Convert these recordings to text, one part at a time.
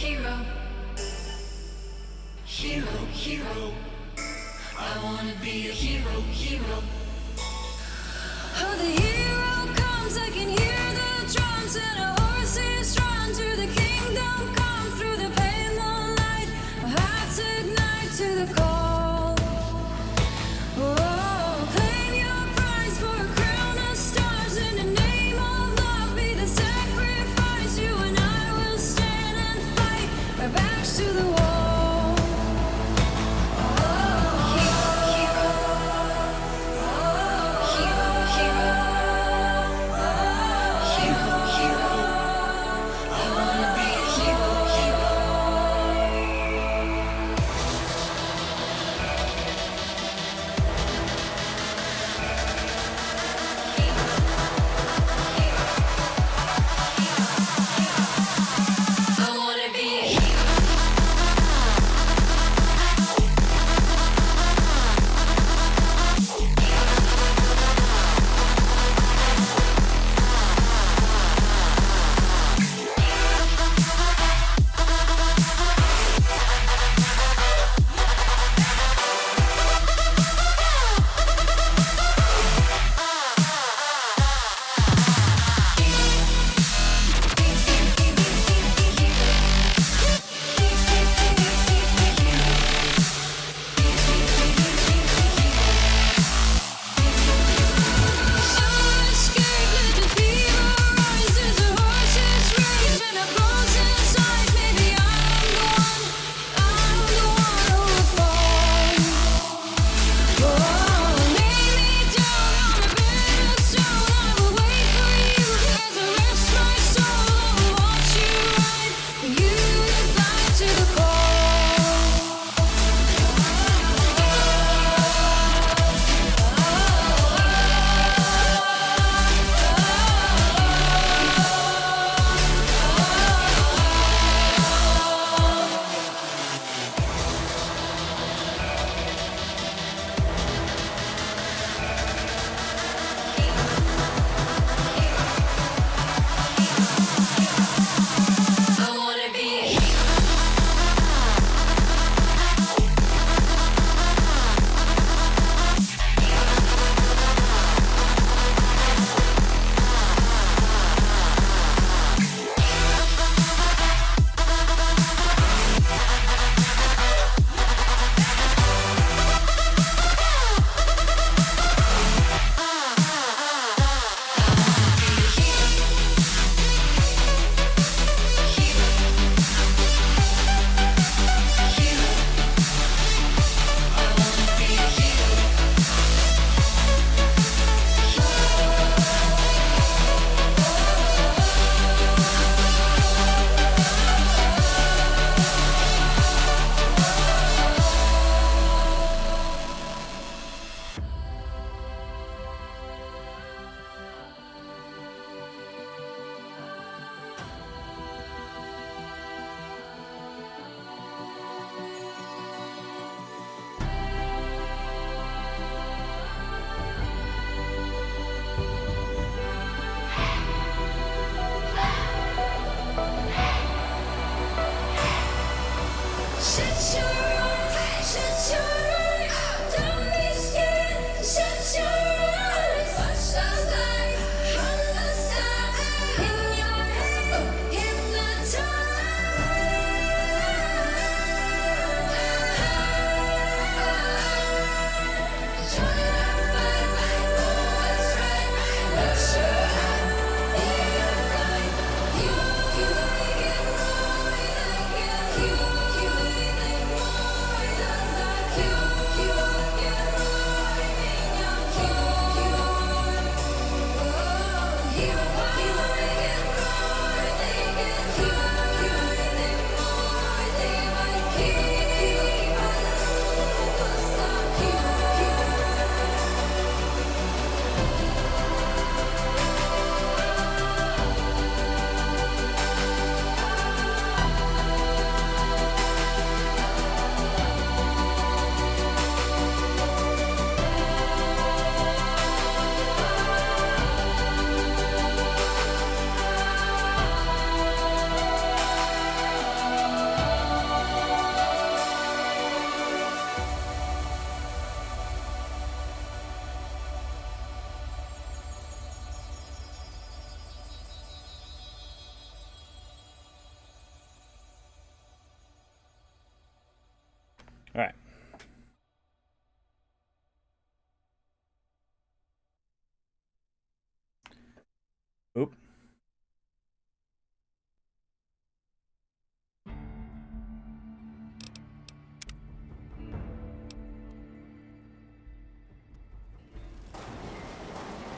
hero, hero, hero. I wanna be a hero, hero. Oh, the hero comes, I can hear the drums and a horse is drawn to the kingdom come through the pale moonlight. Our hearts ignite to the call. Oh, claim your prize for a crown of stars. In the name of love, be the sacrifice. You and I will stand and fight, our backs to the wall. Oh, hero, hero. All right. Oop.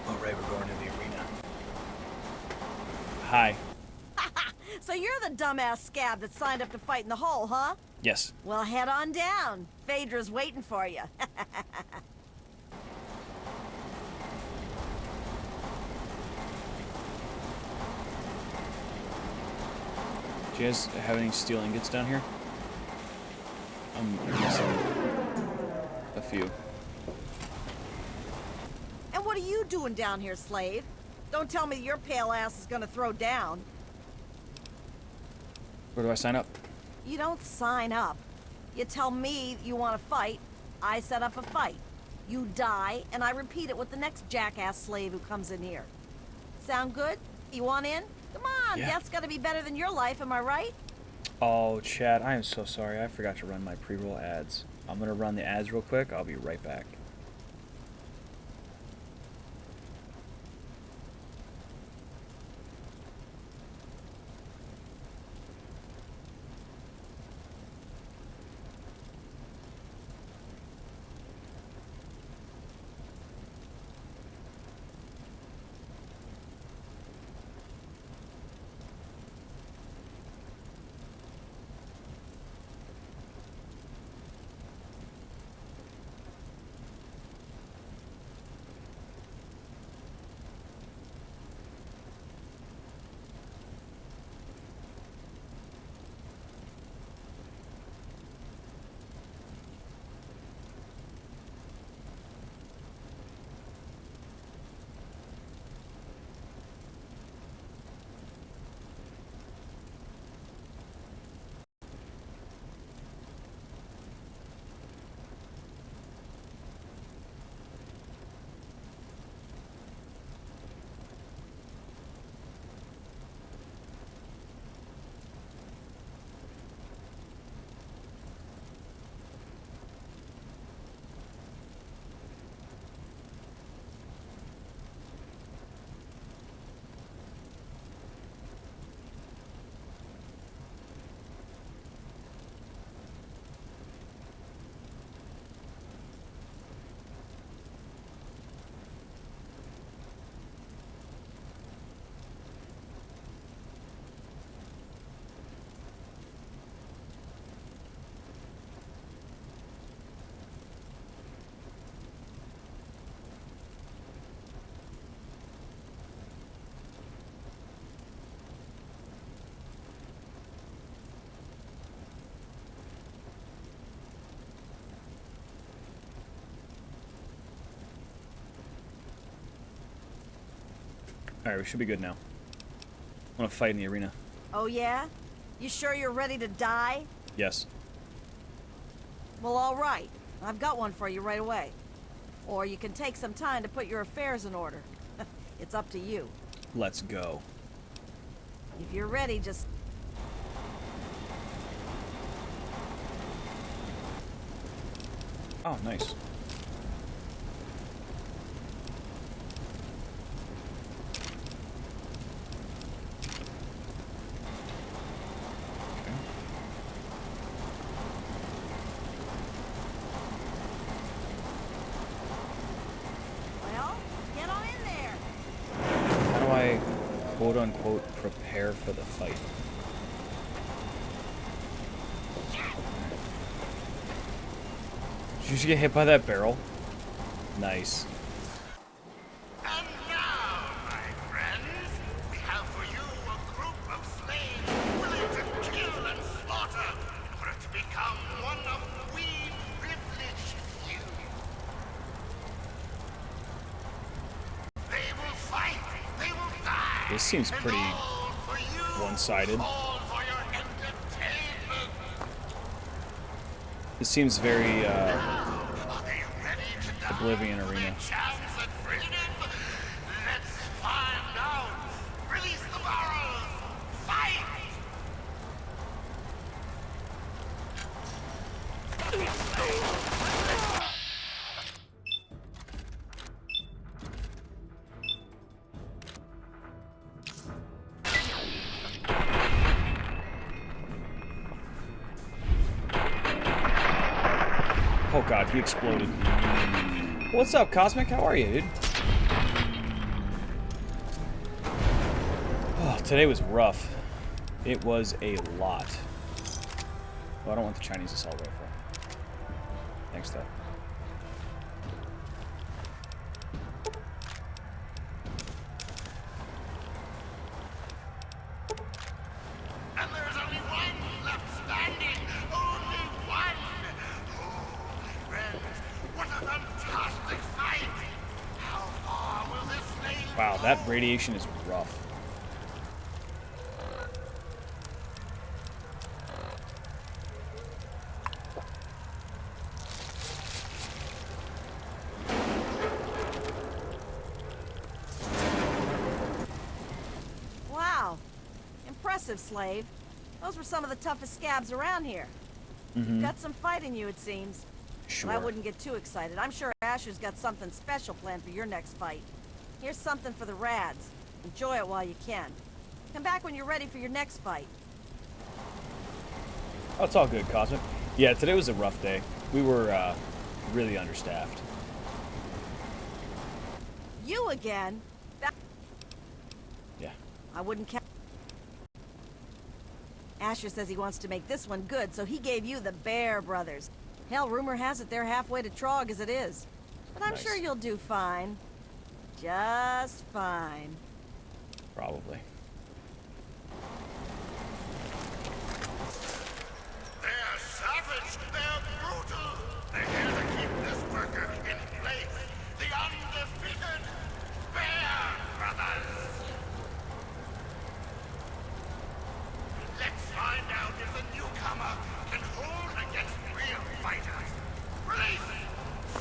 All right, we're going to the arena. Hi. So you're the dumbass scab that signed up to fight in the hole, huh? Yes. Well, head on down. Phaedra's waiting for you. Do you guys have any steel ingots down here? I'm missing a few. And what are you doing down here, slave? Don't tell me your pale ass is gonna throw down. Where do I sign up? You don't sign up. You tell me you want to fight, I set up a fight. You die, and I repeat it with the next jackass slave who comes in here. Sound good? You want in? Come on, Yeah. that's gotta be better than your life, am I right? Oh, Chad, I am so sorry. I forgot to run my pre-roll ads. I'm going to run the ads real quick. I'll be right back. Alright, we should be good now. I want to fight in the arena. Oh yeah? You sure you're ready to die? Yes. Well, all right. I've got one for you right away. Or you can take some time to put your affairs in order. It's up to you. Let's go. If you're ready, just... Oh, nice. Well, get on in there. How do I, quote unquote, prepare for the fight? Did you just get hit by that barrel? Nice. And now, my friends, we have for you a group of slaves willing to kill and slaughter in order to become one of we privileged few. They will fight, they will die. This seems and pretty all for you, one-sided. all for your entertainment. This seems very, Are they ready to die Oblivion for Arena. their chance at freedom? Let's find out. Release the barrels. Fight! Oh god, he exploded. What's up, Cosmic? How are you, dude? Oh, today was rough. It was a lot. Oh, I don't want the Chinese assault rifle. Thanks, though. And there's only one left standing. Only one. Oh, my friends, what a fantastic fight. How far will this slave Wow, that go? radiation is rough. Wow. Impressive, Slave. Those were some of the toughest scabs around here. Got some fight in you, it seems. Sure. But I wouldn't get too excited. I'm sure Asher's got something special planned for your next fight. Here's something for the Rads. Enjoy it while you can. Come back when you're ready for your next fight. Oh, it's all good, Cosmic. Yeah, today was a rough day. We were really understaffed. You again? Yeah. I wouldn't count. Asher says he wants to make this one good, so he gave you the Bear Brothers. Hell, rumor has it they're halfway to Trog as it is. But I'm Nice. sure you'll do fine. Just fine. Probably. They're savage. They're brutal. They're here to keep this worker in place. The undefeated Bear Brothers. Let's find out if the newcomer can hold against real fighters. Release!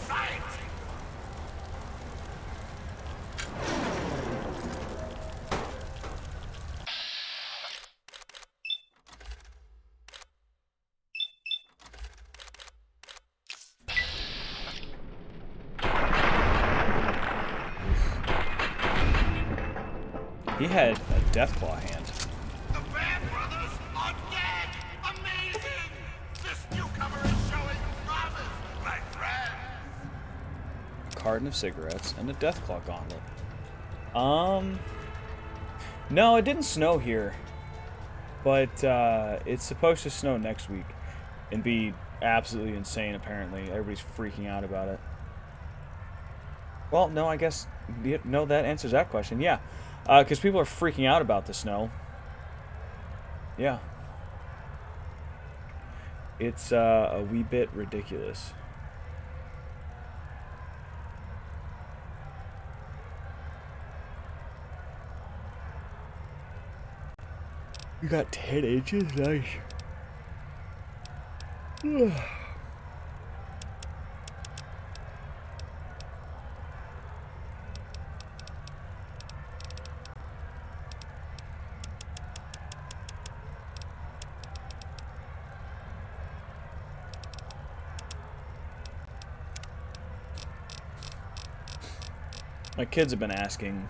Fight! He had a Deathclaw hand. The Bear Brothers are dead! Amazing! This newcomer is showing promise, my friend! A carton of cigarettes and a Deathclaw gauntlet. No, it didn't snow here. But it's supposed to snow next week and be absolutely insane, apparently. Everybody's freaking out about it. Well, no, I guess, no, that answers that question. Yeah, because people are freaking out about the snow. Yeah. It's a wee bit ridiculous. You got 10 inches? Nice. My kids have been asking.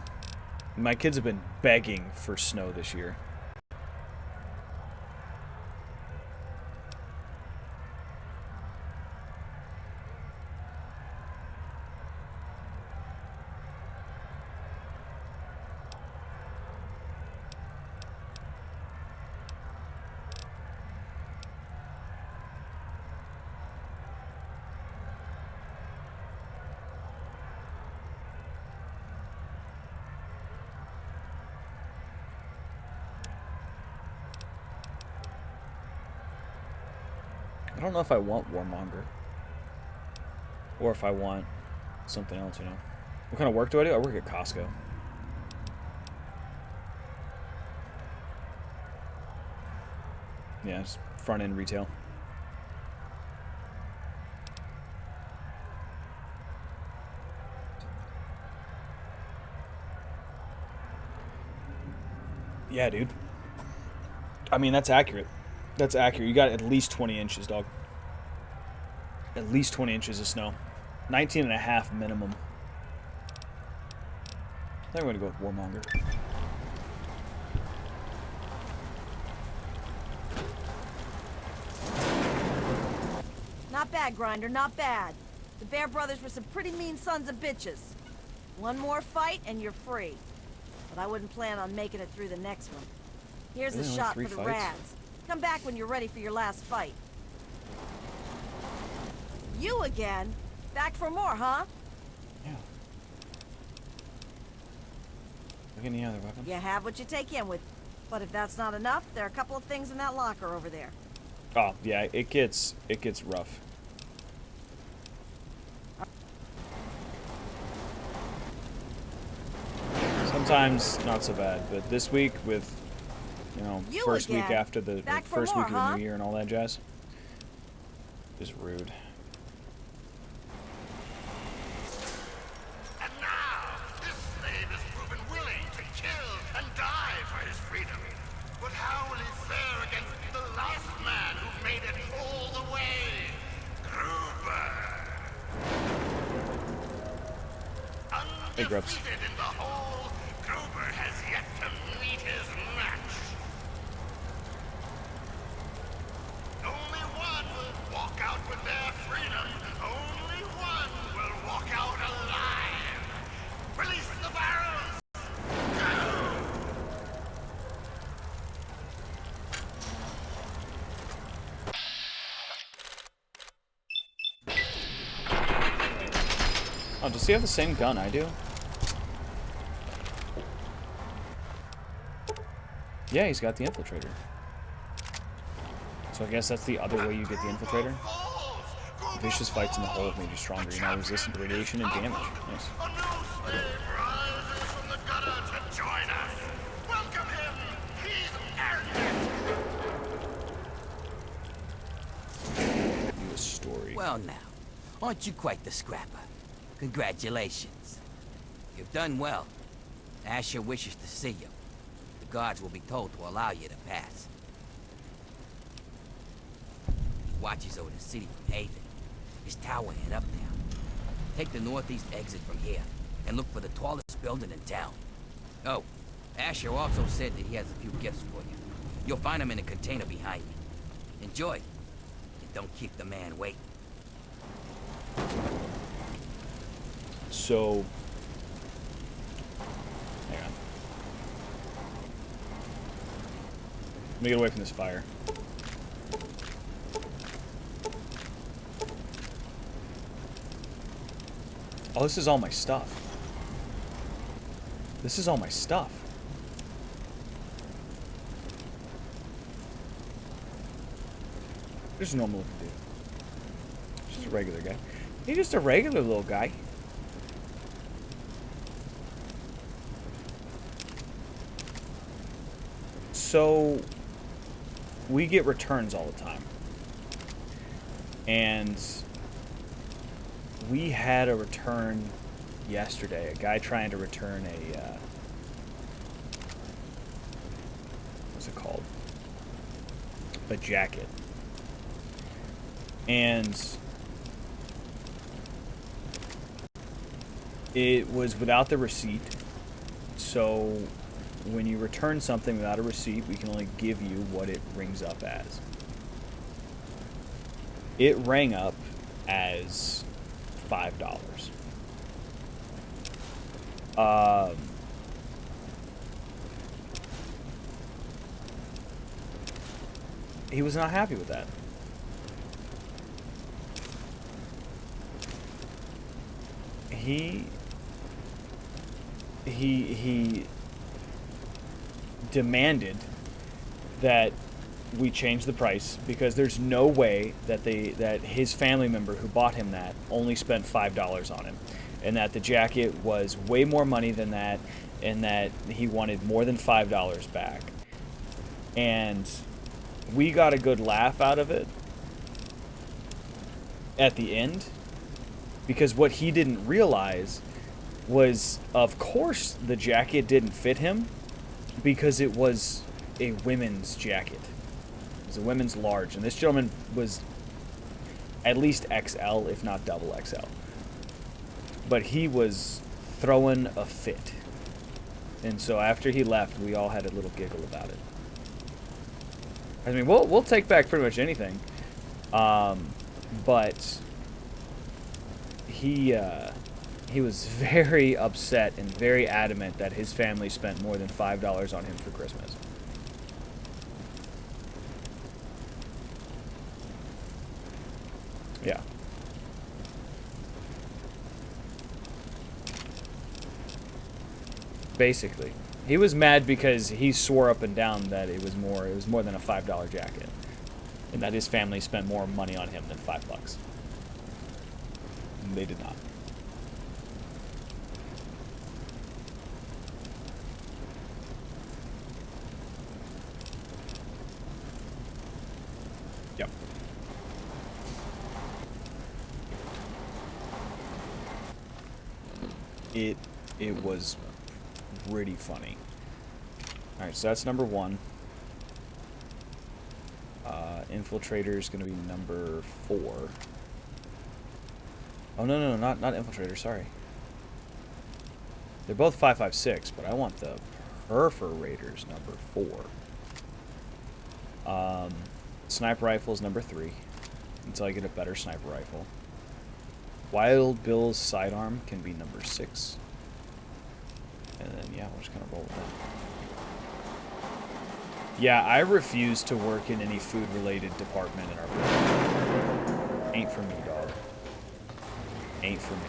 My kids have been begging for snow this year. I don't know if I want Warmonger. Or if I want something else, you know. What kind of work do I do? I work at Costco. Yeah, it's front-end retail. Yeah, dude. I mean, that's accurate. That's accurate. You got at least 20 inches, dog. At least 20 inches of snow. 19 and a half minimum. I think I'm going to go with Warmonger. Not bad. bad, Grinder, not bad. The Bear Brothers were some pretty mean sons of bitches. One more fight and you're free. But I wouldn't plan on making it through the next one. Here's a Really, only shot 3 for the fights? Rads. Come back when you're ready for your last fight. You again? Back for more, huh? Yeah. Look any other weapons? You have what you take in with. But if that's not enough, there are a couple of things in that locker over there. Oh, yeah, it gets rough. Sometimes not so bad, but this week with, you know, You first week again? after the Back for first more, week of the huh? new year and all that jazz, is rude. And now, this slave is proven willing to kill and die for his freedom. But how will he fare against the last man who made it all the way? Gruber! Hey, Grubs. Undefeated in the hole, Gruber has yet to meet his match. Only one will walk out with their freedom. Only one will walk out alive. Release the barrels! Oh, does he have the same gun I do? Yeah, he's got the infiltrator. So I guess that's the other way you get the infiltrator. Vicious fights in the hole made you stronger. You're now resistant to radiation and damage. Nice. A new slave rises from the gutter to join us. Welcome him. He's earned it. Do a story. Well now, aren't you quite the scrapper? Congratulations. You've done well. Asher wishes to see you. The guards will be told to allow you to pass. He watches over the city from Haven. His tower head up now. Take the northeast exit from here, and look for the tallest building in town. Oh, Asher also said that he has a few gifts for you. You'll find them in a container behind me. Enjoy, and don't keep the man waiting. So, hang on. Let me get away from this fire. Oh, this is all my stuff. This is all my stuff. Just a normal looking dude. Just a regular guy. He's just a regular little guy. So, we get returns all the time. And we had a return yesterday. A guy trying to return a, what's it called? A jacket. And it was without the receipt. So when you return something without a receipt, we can only give you what it rings up as. It rang up as $5. He was not happy with that. He demanded that we change the price because there's no way that his family member who bought him that only spent $5 on him, and that the jacket was way more money than that, and that he wanted more than $5 back. And we got a good laugh out of it at the end, because what he didn't realize was, of course, the jacket didn't fit him because it was a women's jacket. It was a women's large, and this gentleman was at least XL, if not double XL. But he was throwing a fit. And so after he left, we all had a little giggle about it. I mean, we'll take back pretty much anything. but he was very upset and very adamant that his family spent more than $5 on him for Christmas. Yeah. Basically. He was mad because he swore up and down that it was more than a $5 jacket. And that his family spent more money on him than $5. And they did not. Yep. It was pretty funny. Alright, so that's number 1. Infiltrator is going to be number 4. Oh, no, not Infiltrator, sorry. They're both 5.56, but I want the Perforators number 4. Sniper Rifle is number 3, until I get a better Sniper Rifle. Wild Bill's Sidearm can be number 6. And then, yeah, we're just going to roll with that. Yeah, I refuse to work in any food-related department in our building. Ain't for me, dog. Ain't for me.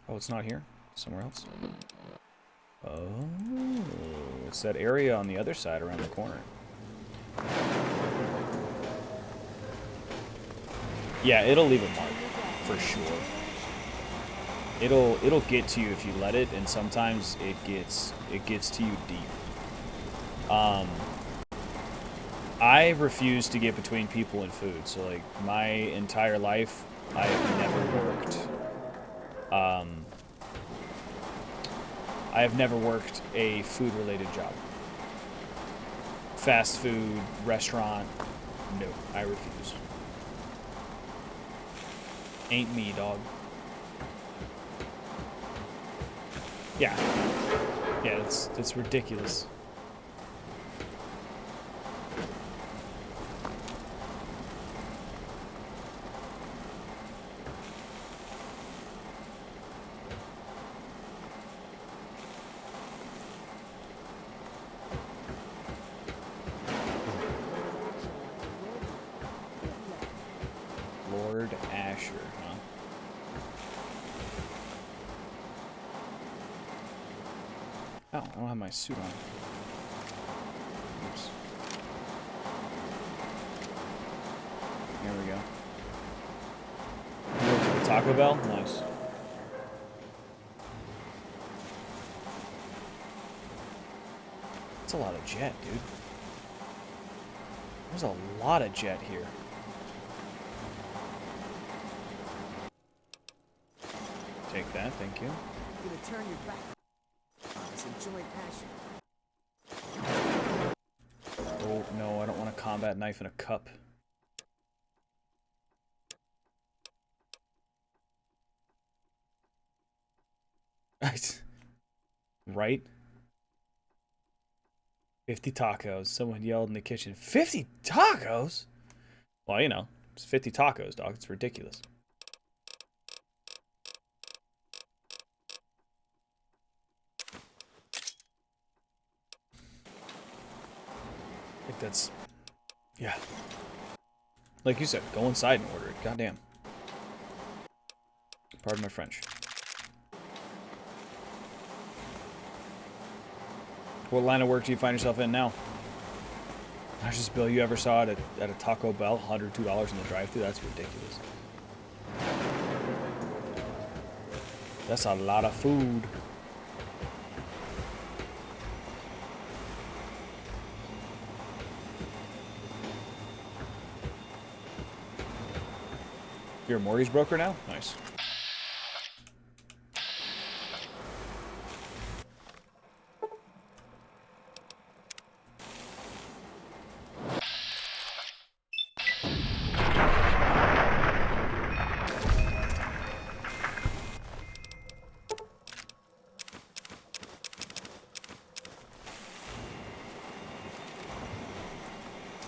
Oh, it's not here? Somewhere else? Oh, it's that area on the other side around the corner. Yeah, it'll leave a mark, for sure. It'll get to you if you let it, and sometimes it gets to you deep. I refuse to get between people and food, so like my entire life I have never worked. I have never worked a food-related job. Fast food, restaurant, no, I refuse. Ain't me, dog. Yeah. Yeah, it's ridiculous. Lord Asher, huh? Oh, I don't have my suit on. Oops. Here we go. You went to the Taco Bell? Nice. That's a lot of jet, dude. There's a lot of jet here. Take that, thank you. You're gonna turn your back. It's a joint action. Oh, no, I don't want a combat knife in a cup. Right? 50 tacos. Someone yelled in the kitchen. 50 tacos? Well, you know, it's 50 tacos, dog. It's ridiculous. I think that's... yeah. Like you said, go inside and order it. Goddamn. Pardon my French. What line of work do you find yourself in now? Largest bill you ever saw at a Taco Bell? $102 in the drive-thru? That's ridiculous. That's a lot of food. You're a mortgage broker now? Nice.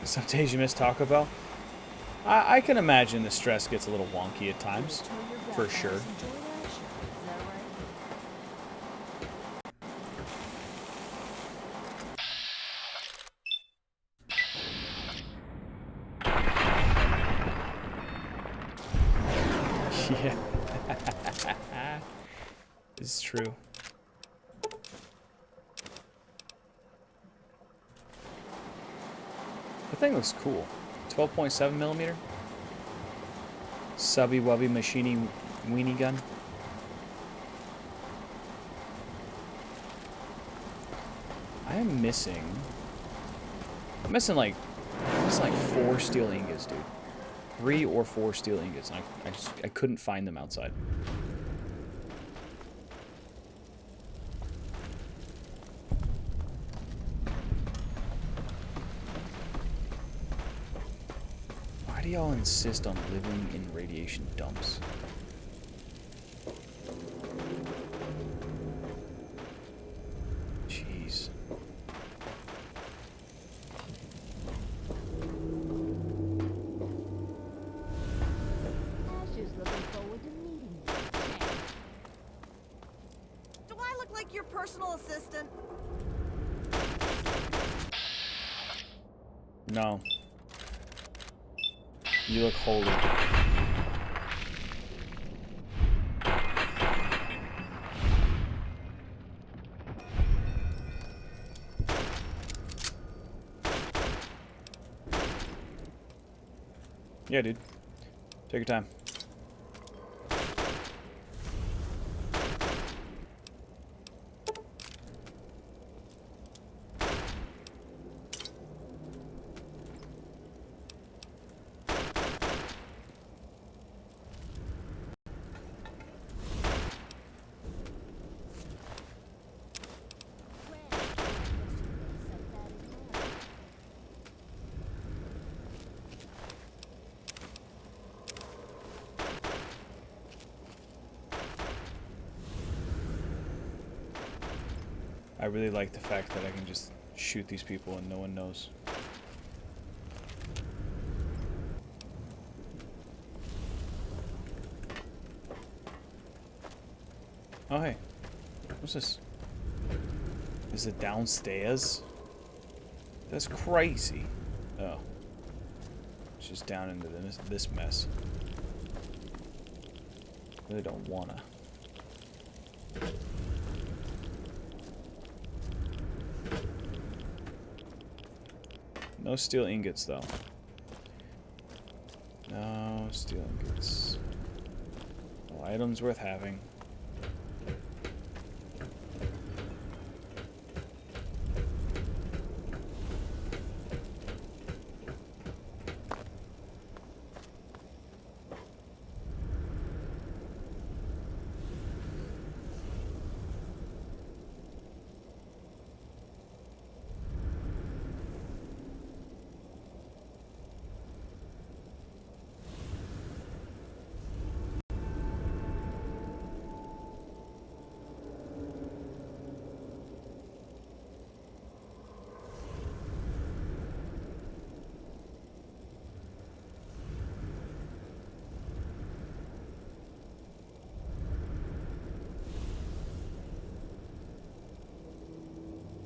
Some days you miss Taco Bell. I can imagine the stress gets a little wonky at times, for sure. Yeah. It's true. The thing looks cool. 12.7 millimeter. Subby wubby machiny weenie gun. I'm missing like 4 steel ingots, dude. 3 or 4 steel ingots. And I couldn't find them outside. Why do y'all insist on living in radiation dumps? Jeez. Asher's looking forward to meeting you. Do I look like your personal assistant? No. You look holy. Yeah, dude. Take your time. I really like the fact that I can just shoot these people and no one knows. Oh, hey. What's this? Is it downstairs? That's crazy. Oh. It's just down into this mess. Really don't wanna. No steel ingots, though. No steel ingots. No items worth having.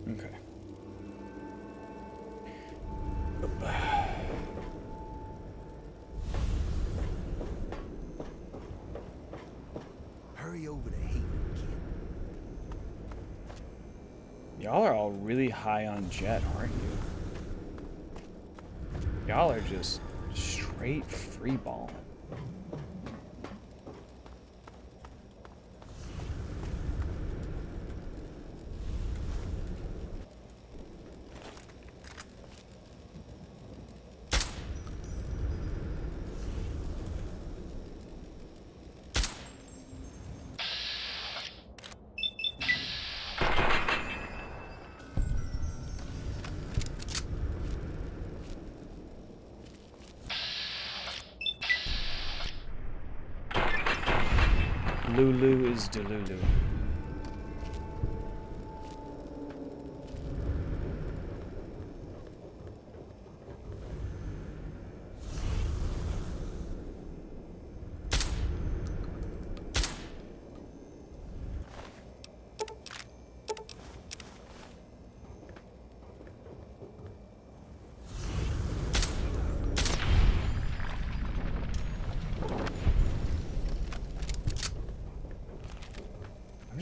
Okay. Hurry over to Haven, kid. Y'all are all really high on Jet, aren't you? Y'all are just straight free balling. Lulu is Delulu.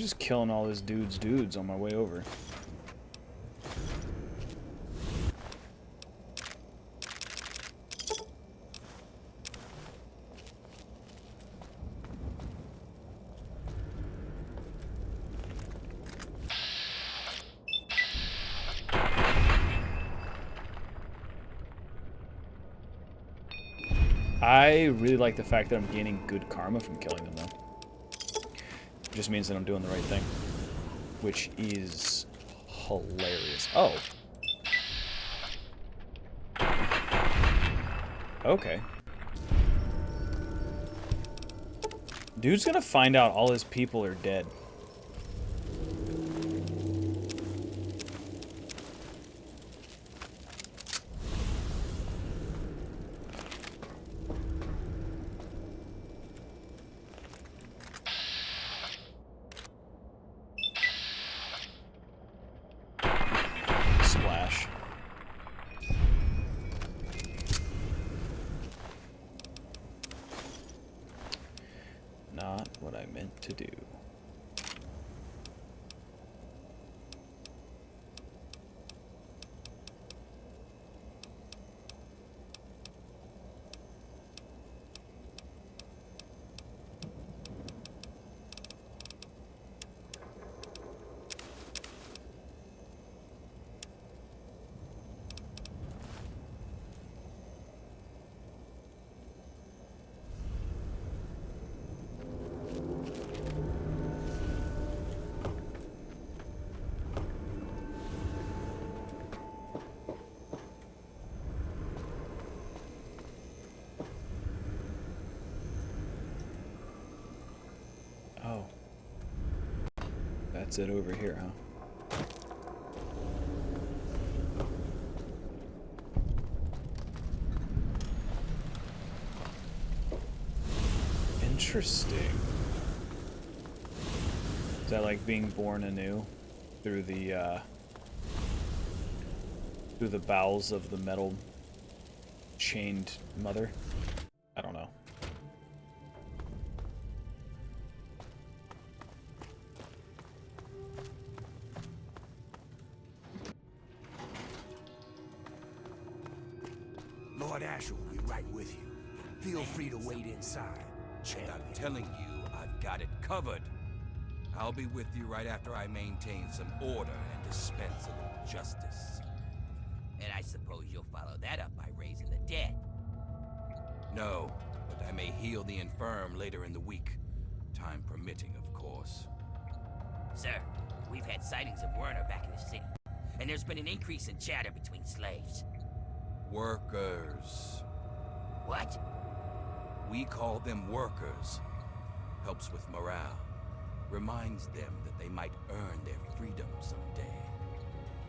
just killing all this dudes on my way over. I really like the fact that I'm gaining good karma from killing them, though. It just means that I'm doing the right thing, which is hilarious. Oh. Okay. Dude's gonna find out all his people are dead. Splash. Not what I meant to do. Oh. That's it over here, huh? Interesting. Is that like being born anew through the bowels of the metal chained mother? I don't know. Lord Asher will be right with you. Feel free to wait inside. And I'm telling you, I've got it covered. I'll be with you right after I maintain some order and dispense a little justice. And I suppose you'll follow that up by raising the dead. No, but I may heal the infirm later in the week. Time permitting, of course. Sir, we've had sightings of Werner back in the city. And there's been an increase in chatter between slaves. Workers. What? We call them workers. Helps with morale. Reminds them that they might earn their freedom someday.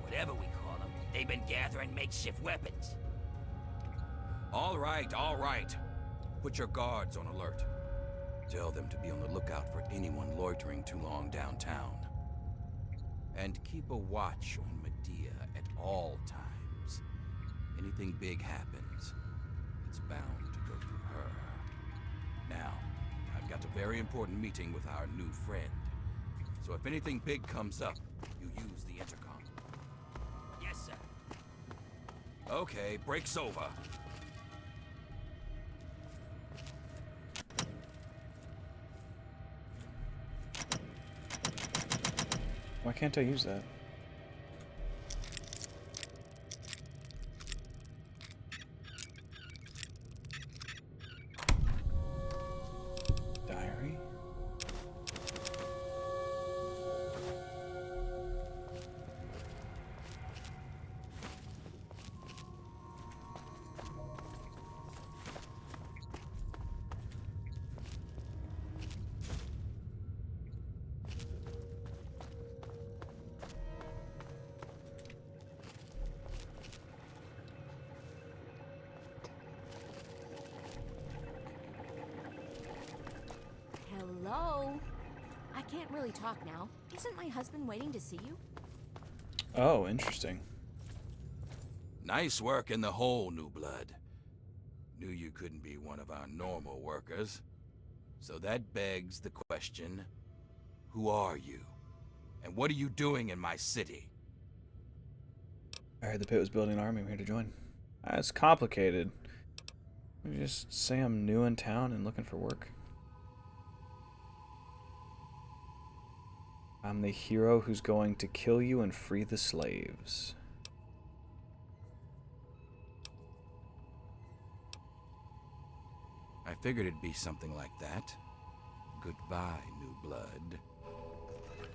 Whatever we call them, they've been gathering makeshift weapons. All right, all right. Put your guards on alert. Tell them to be on the lookout for anyone loitering too long downtown. And keep a watch on Medea at all times. Anything big happens, it's bound to go through her. Now, I've got a very important meeting with our new friend. So if anything big comes up, you use the intercom. Yes, sir. Okay, break's over. Why can't I use that? Diary? Hello? I can't really talk now. Isn't my husband waiting to see you? Oh, interesting. Nice work in the hole, New Blood. Knew you couldn't be one of our normal workers. So that begs the question, Who are you? And what are you doing in my city? I heard the pit was building an army. I'm here to join. It's complicated. You just say I'm new in town and looking for work. I'm the hero who's going to kill you and free the slaves. I figured it'd be something like that. Goodbye, new blood.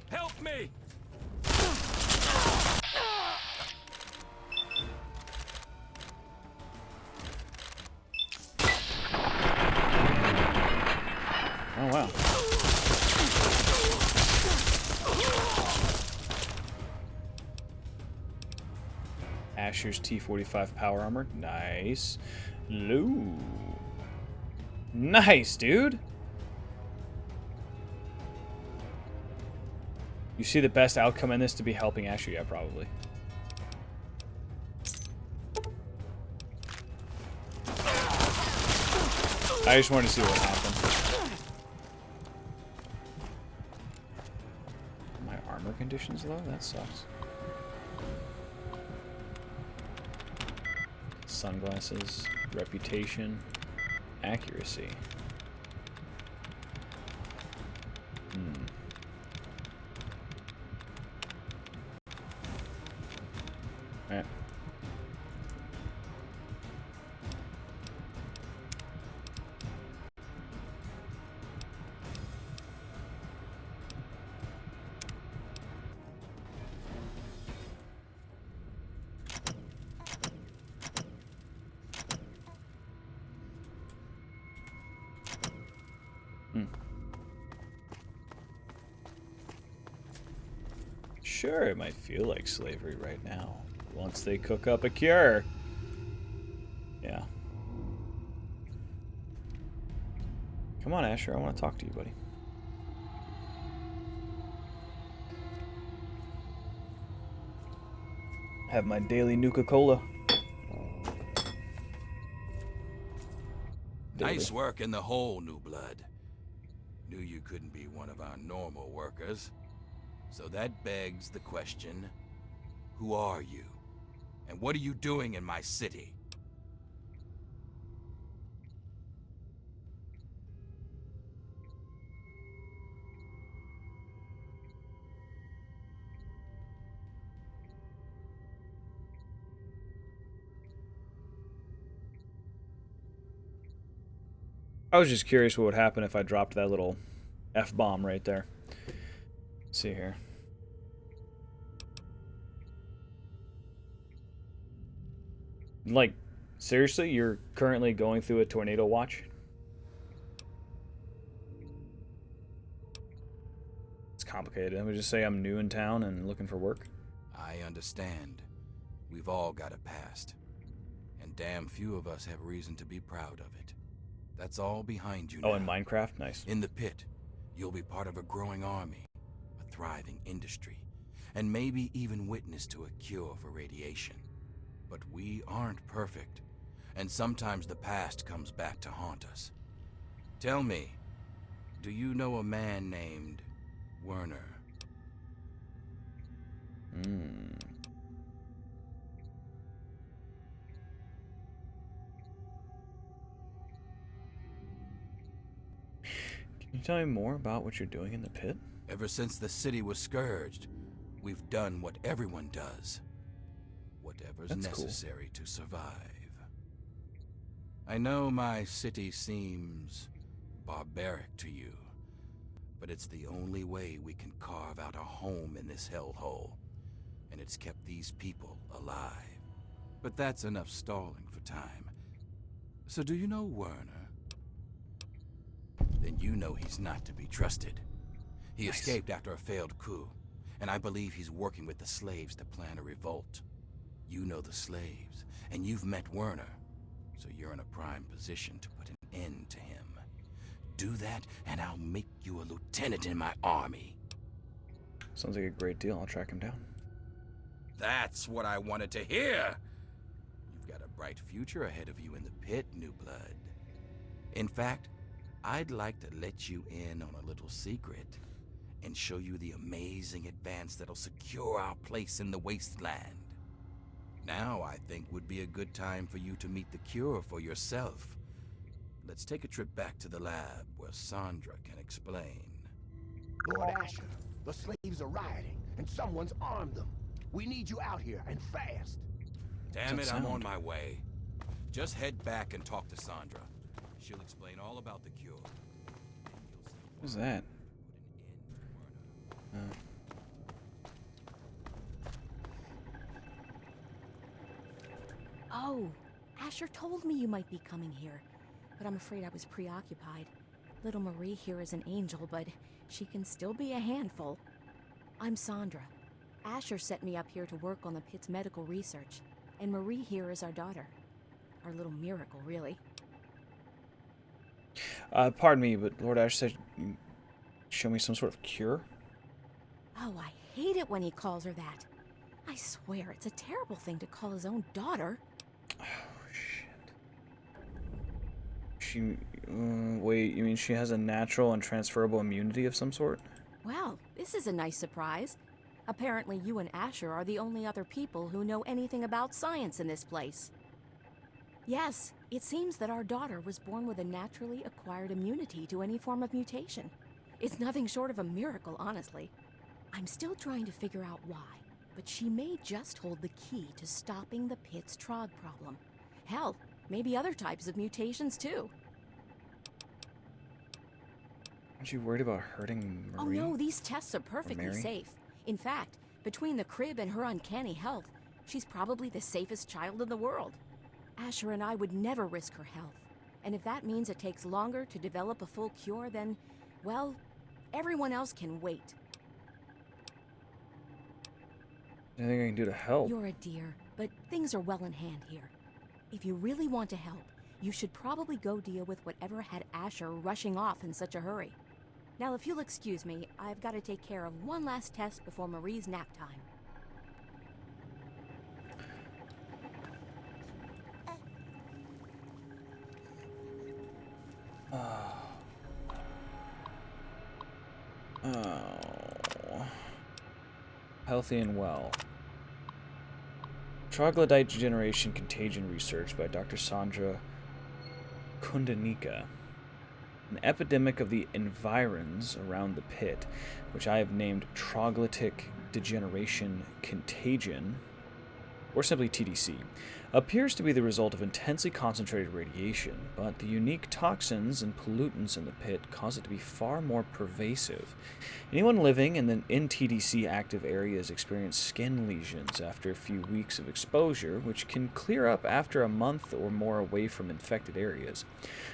Help me! Oh, wow. Asher's T-45 power armor. Nice. Lou. Nice, dude. You see the best outcome in this to be helping Asher? Yeah, probably. I just wanted to see what happened. My armor condition's low? That sucks. Sunglasses, reputation, accuracy. Alright. Sure, it might feel like slavery right now. Once they cook up a cure. Yeah. Come on, Asher. I want to talk to you, buddy. Have my daily Nuka-Cola. Nice work in the hole, new blood. Knew you couldn't be one of our normal workers. So that begs the question, who are you? And what are you doing in my city? I was just curious what would happen if I dropped that little F-bomb right there. Let's see here. Like, seriously, you're currently going through a tornado watch? It's complicated. Let me just say I'm new in town and looking for work. I understand. We've all got a past. And damn few of us have reason to be proud of it. That's all behind you now. Oh, in Minecraft? Nice. In the pit, you'll be part of a growing army, a thriving industry, and maybe even witness to a cure for radiation. But we aren't perfect, and sometimes the past comes back to haunt us. Tell me, do you know a man named Werner? Can you tell me more about what you're doing in the pit? Ever since the city was scourged, we've done what everyone does. Whatever's necessary to survive. I know my city seems barbaric to you, but it's the only way we can carve out a home in this hellhole, and it's kept these people alive. But that's enough stalling for time. So do you know Werner? Then you know he's not to be trusted. He escaped after a failed coup, and I believe he's working with the slaves to plan a revolt. You know the slaves, and you've met Werner, so you're in a prime position to put an end to him. Do that, and I'll make you a lieutenant in my army. Sounds like a great deal. I'll track him down. That's what I wanted to hear! You've got a bright future ahead of you in the pit, new blood. In fact, I'd like to let you in on a little secret. and show you the amazing advance that'll secure our place in the wasteland. Now, I think would be a good time for you to meet the cure for yourself. Let's take a trip back to the lab where Sandra can explain. Lord Asher, the slaves are rioting, and someone's armed them. We need you out here, and fast. Damn What's it, that I'm sound? on my way. Just head back and talk to Sandra. She'll explain all about the cure. What's that? Oh, Asher told me you might be coming here, but I'm afraid I was preoccupied. Little Marie here is an angel, but she can still be a handful. I'm Sandra. Asher sent me up here to work on the pit's medical research, and Marie here is our daughter. Our little miracle, really. Pardon me, but Lord Ash said you show me some sort of cure? Oh, I hate it when he calls her that. I swear, it's a terrible thing to call his own daughter. Oh, shit. She... wait, you mean she has a natural and transferable immunity of some sort? Well, this is a nice surprise. Apparently you and Asher are the only other people who know anything about science in this place. Yes, it seems that our daughter was born with a naturally acquired immunity to any form of mutation. It's nothing short of a miracle, honestly. I'm still trying to figure out why, but she may just hold the key to stopping the pit's Trog problem. Hell, maybe other types of mutations too. Aren't you worried about hurting Marie? Oh no, these tests are perfectly Mary? safe. In fact, between the crib and her uncanny health, she's probably the safest child in the world. Asher and I would never risk her health. And if that means it takes longer to develop a full cure, then, well, everyone else can wait. Anything I can do to help? You're a dear, but things are well in hand here. If you really want to help, you should probably go deal with whatever had Asher rushing off in such a hurry. Now, if you'll excuse me, I've got to take care of one last test before Marie's nap time. Oh. Healthy and well. Troglodyte Degeneration Contagion Research by Dr. Sandra Kundanika. An epidemic of the environs around the pit, which I have named Troglodytic Degeneration Contagion, or simply TDC, appears to be the result of intensely concentrated radiation, but the unique toxins and pollutants in the pit cause it to be far more pervasive. Anyone living in TDC active areas experience skin lesions after a few weeks of exposure, which can clear up after a month or more away from infected areas.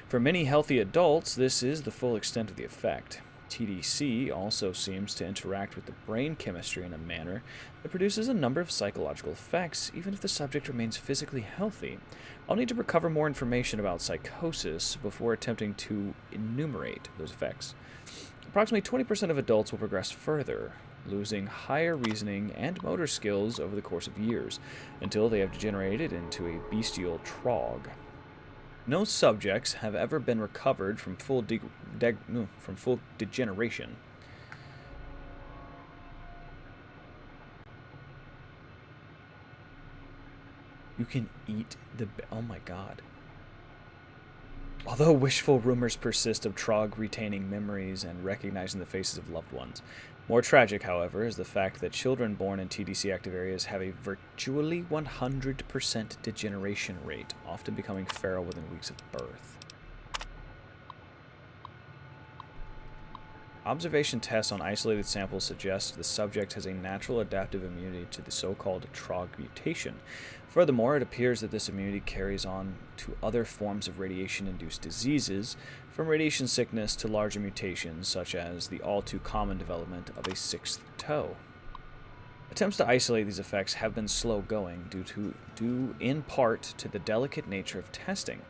For many healthy adults, this is the full extent of the effect. TDC also seems to interact with the brain chemistry in a manner that produces a number of psychological effects, even if the subject remains physically healthy. I'll need to recover more information about psychosis before attempting to enumerate those effects. Approximately 20% of adults will progress further, losing higher reasoning and motor skills over the course of years, until they have degenerated into a bestial trog. No subjects have ever been recovered from full degeneration. You can eat the... Oh my god. Although wishful rumors persist of Trog retaining memories and recognizing the faces of loved ones. More tragic, however, is the fact that children born in TDC active areas have a virtually 100% degeneration rate, often becoming feral within weeks of birth. Observation tests on isolated samples suggest the subject has a natural adaptive immunity to the so-called Trog mutation. Furthermore, it appears that this immunity carries on to other forms of radiation-induced diseases, from radiation sickness to larger mutations, such as the all-too-common development of a sixth toe. Attempts to isolate these effects have been slow-going, due in part to the delicate nature of testing.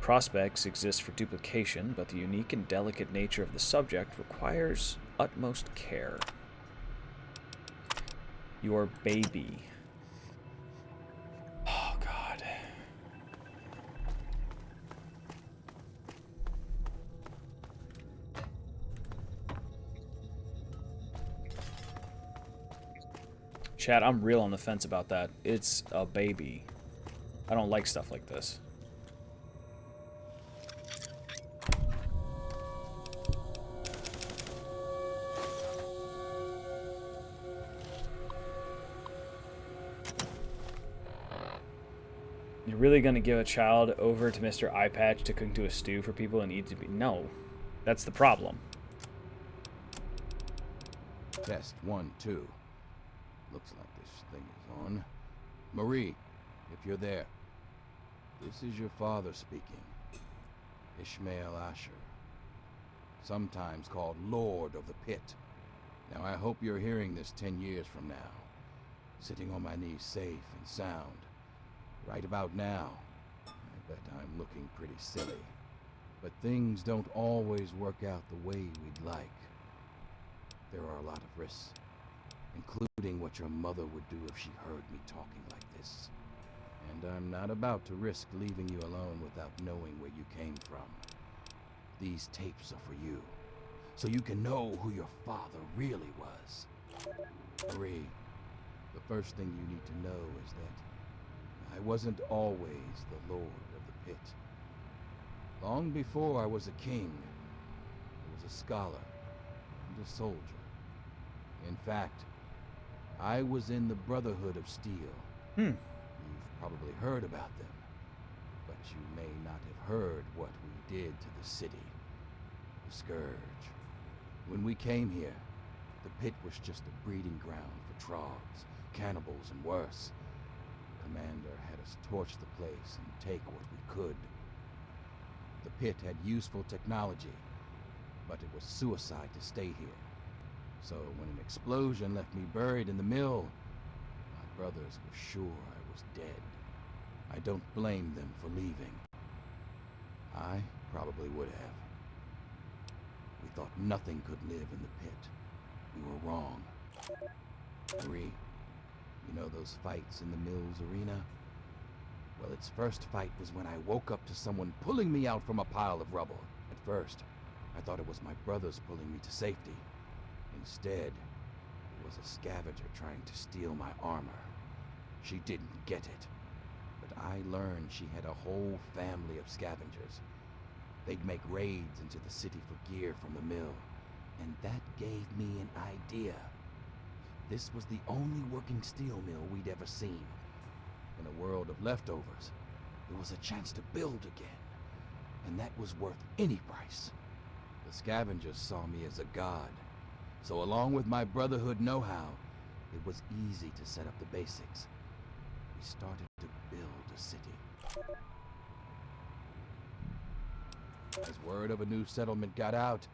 Prospects exist for duplication, but the unique and delicate nature of the subject requires utmost care. Your baby. Oh, God. Chat, I'm real on the fence about that. It's a baby. I don't like stuff like this. You're really gonna give a child over to Mr. Eye Patch to cook into a stew for people and eat to be... No. That's the problem. Test 1, 2. Looks like this thing is on. Marie, if you're there. This is your father speaking. Ishmael Asher. Sometimes called Lord of the Pit. Now I hope you're hearing this 10 years from now. Sitting on my knees safe and sound. Right about now, I bet I'm looking pretty silly. But things don't always work out the way we'd like. There are a lot of risks, including what your mother would do if she heard me talking like this. And I'm not about to risk leaving you alone without knowing where you came from. These tapes are for you, so you can know who your father really was. Marie, the first thing you need to know is that I wasn't always the Lord of the Pit. Long before I was a king, I was a scholar and a soldier. In fact, I was in the Brotherhood of Steel. You've probably heard about them, but you may not have heard what we did to the city. The Scourge. When we came here, the Pit was just a breeding ground for trogs, cannibals, and worse. Commander had us torch the place and take what we could. The Pit had useful technology, but it was suicide to stay here. So when an explosion left me buried in the mill, my brothers were sure I was dead. I don't blame them for leaving. I probably would have. We thought nothing could live in the Pit. We were wrong. Marie, you know those fights in the mill's arena? Well, its first fight was when I woke up to someone pulling me out from a pile of rubble. At first, I thought it was my brothers pulling me to safety. Instead, it was a scavenger trying to steal my armor. She didn't get it, but I learned she had a whole family of scavengers. They'd make raids into the city for gear from the mill, and that gave me an idea. This was the only working steel mill we'd ever seen. In a world of leftovers, there was a chance to build again, and that was worth any price. The scavengers saw me as a god, so along with my Brotherhood know-how, it was easy to set up the basics. We started to build a city. As word of a new settlement got out,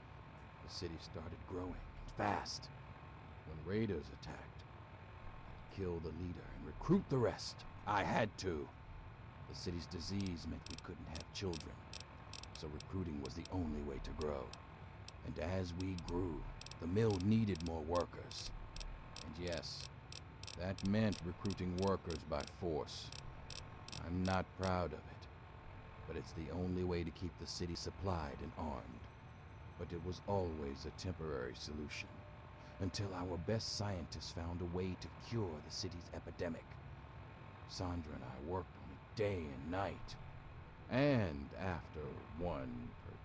the city started growing fast. When raiders attacked, I'd kill the leader and recruit the rest. I had to. The city's disease meant we couldn't have children, so recruiting was the only way to grow. And as we grew, the mill needed more workers. And yes, that meant recruiting workers by force. I'm not proud of it, but it's the only way to keep the city supplied and armed. But it was always a temporary solution, until our best scientists found a way to cure the city's epidemic. Sandra and I worked on it day and night. And after one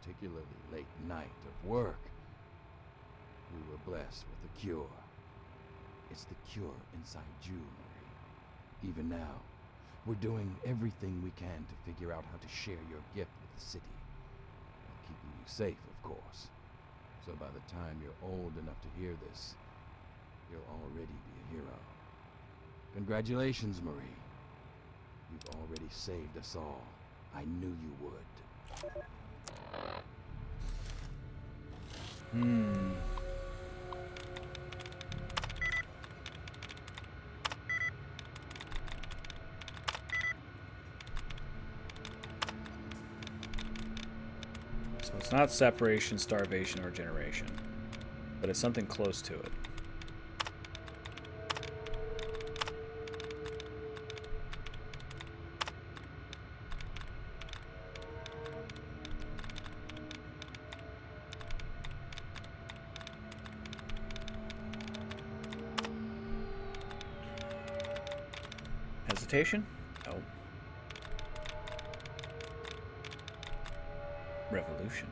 particularly late night of work, we were blessed with a cure. It's the cure inside you, Marie. Even now, we're doing everything we can to figure out how to share your gift with the city, while keeping you safe, of course. So by the time you're old enough to hear this, you'll already be a hero. Congratulations, Marie. You've already saved us all. I knew you would. So it's not separation, starvation, or generation, but it's something close to it. Hesitation? No. Revolution.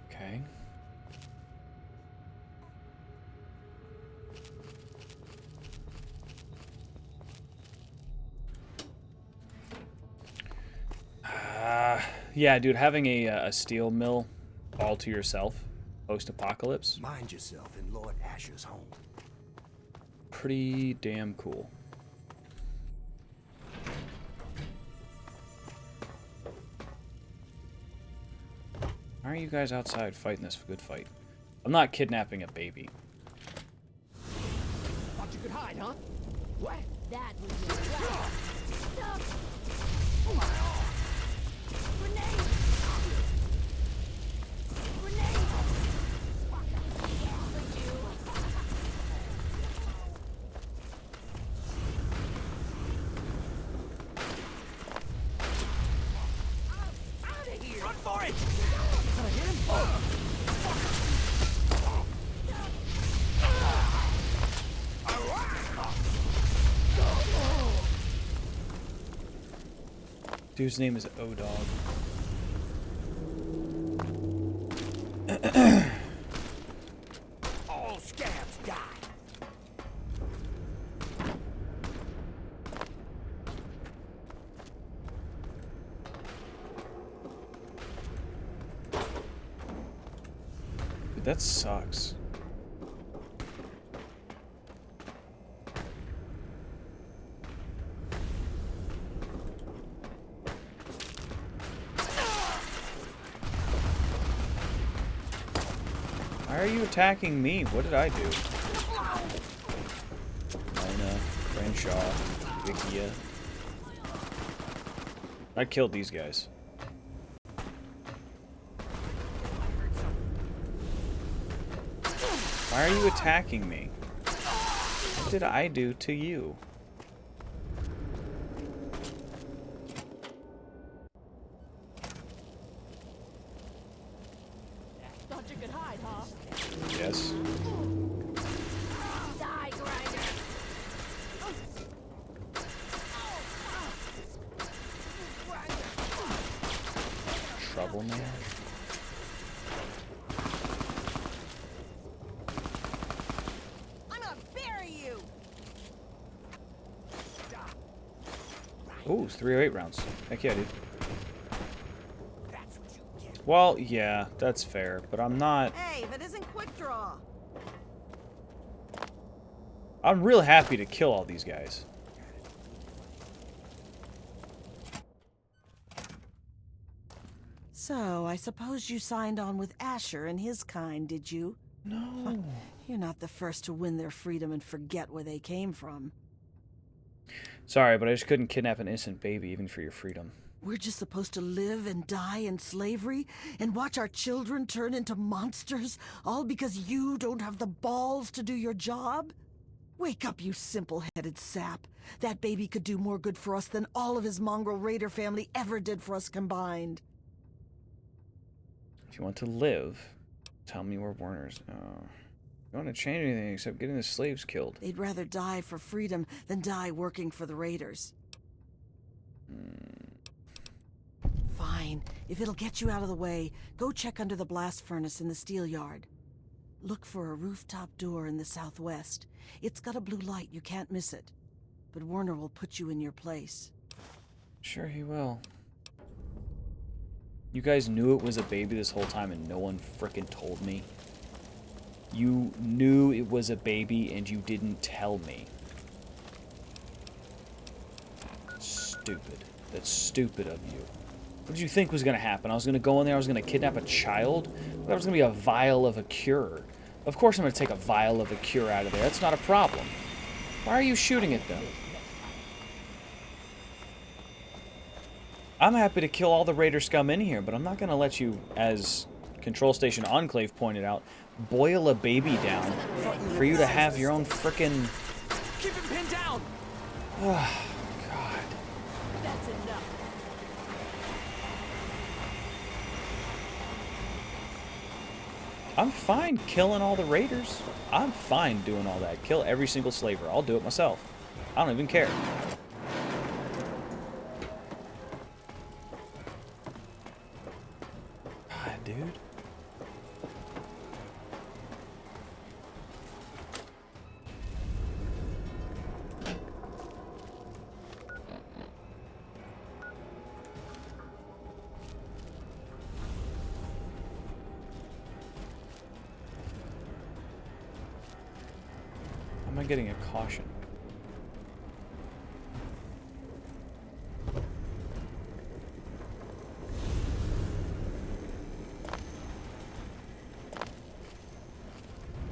Okay. Yeah, dude, having a steel mill all to yourself, post-apocalypse, Mind yourself in Lord Asher's home. pretty damn cool. Why are you guys outside fighting this good fight? I'm not kidnapping a baby. Thought you could hide, huh? What? That was your plan. Grenade! Grenade! Out of here! Run for it! Did I hit him? Dude's name is O-Dog. All scabs die. Dude, that sucks. Why are you attacking me? What did I do? Mona, Crenshaw, Vikia. I killed these guys. Why are you attacking me? What did I do to you? Thought you could hide, huh? Yes. Die, grinder! Trouble man. I'm gonna bury you! Ooh, it's 308 rounds. Heck yeah, dude. That's what you get. Well, yeah, that's fair, but I'm not... Hey, if it isn't quick draw. I'm real happy to kill all these guys. So, I suppose you signed on with Asher and his kind, did you? No. You're not the first to win their freedom and forget where they came from. Sorry, but I just couldn't kidnap an innocent baby, even for your freedom. We're just supposed to live and die in slavery and watch our children turn into monsters, all because you don't have the balls to do your job? Wake up, you simple-headed sap. That baby could do more good for us than all of his mongrel raider family ever did for us combined. If you want to live, tell me where Warner's... you want to change anything except getting the slaves killed. They'd rather die for freedom than die working for the raiders. Fine. If it'll get you out of the way, go check under the blast furnace in the steel yard. Look for a rooftop door in the southwest. It's got a blue light, you can't miss it. But Warner will put you in your place. Sure he will. You guys knew it was a baby this whole time and no one frickin' told me. You knew it was a baby and you didn't tell me. Stupid. That's stupid of you. What did you think was going to happen? I was going to go in there, I was going to kidnap a child? That was going to be a vial of a cure. Of course I'm going to take a vial of a cure out of there. That's not a problem. Why are you shooting at them? I'm happy to kill all the Raider scum in here, but I'm not going to let you, as Control Station Enclave pointed out, boil a baby down for you to have your own frickin'... Keep him pinned down! Oh, God. That's enough. I'm fine killing all the raiders. I'm fine doing all that. Kill every single slaver. I'll do it myself. I don't even care. God, dude. Am I getting a caution?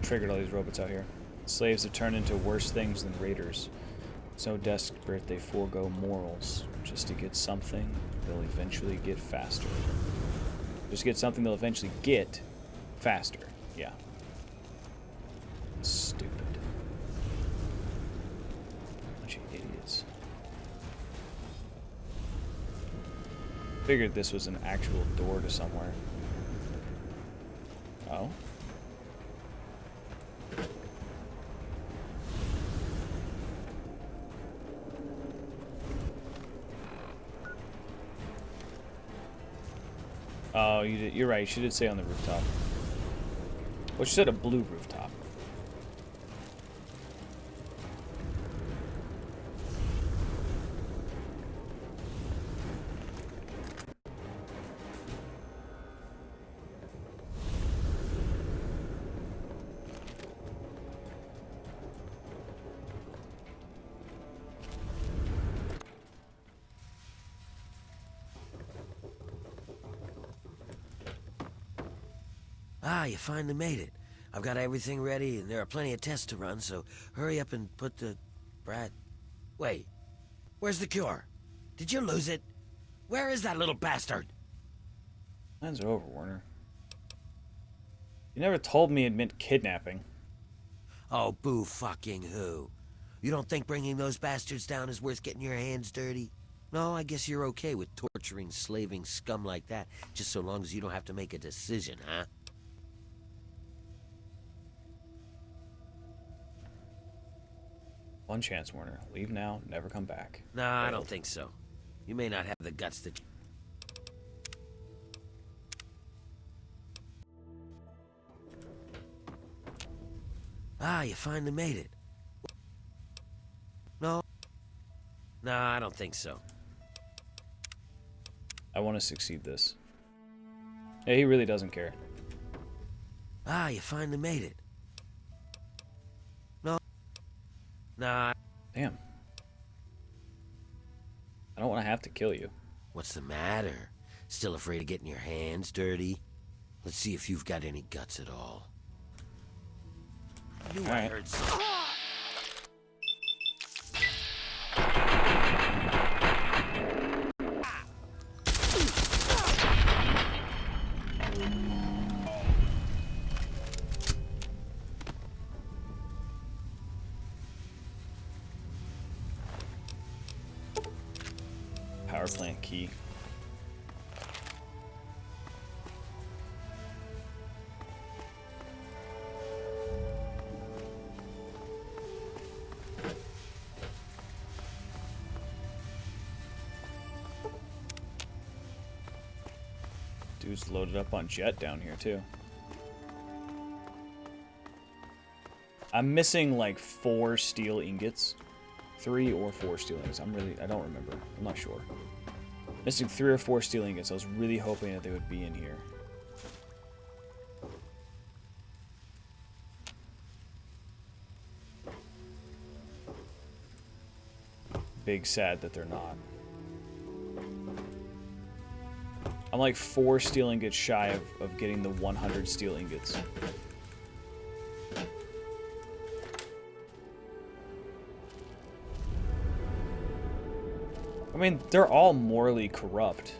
Triggered all these robots out here. Slaves have turned into worse things than raiders. So desperate they forego morals just to get something they'll eventually get faster. Just get something they'll eventually get faster. Yeah. Stupid. Bunch of idiots. Figured this was an actual door to somewhere. Oh? Oh, you're right. She did say on the rooftop. Well, she said a blue rooftop. Ah, you finally made it. I've got everything ready, and there are plenty of tests to run, so hurry up and put the... Brad... Wait. Where's the cure? Did you lose it? Where is that little bastard? Mine's over, Warner. You never told me it meant kidnapping. Oh, boo fucking who. You don't think bringing those bastards down is worth getting your hands dirty? No, I guess you're okay with torturing, slaving scum like that, just so long as you don't have to make a decision, huh? One chance, Warner. Leave now, never come back. Nah, I don't think so. You may not have the guts to... Ah, you finally made it. No. Nah, I don't think so. I want to succeed this. Yeah, he really doesn't care. Ah, you finally made it. No. Nah. Damn. I don't want to have to kill you. What's the matter? Still afraid of getting your hands dirty? Let's see if you've got any guts at all. I knew I heard something. Power plant key. Dude's loaded up on jet down here too. I'm missing like 4 steel ingots. 3 or 4 steel ingots. I don't remember. I'm not sure. Missing 3 or 4 steel ingots. I was really hoping that they would be in here. Big sad that they're not. I'm like 4 steel ingots shy of getting the 100 steel ingots. I mean, they're all morally corrupt.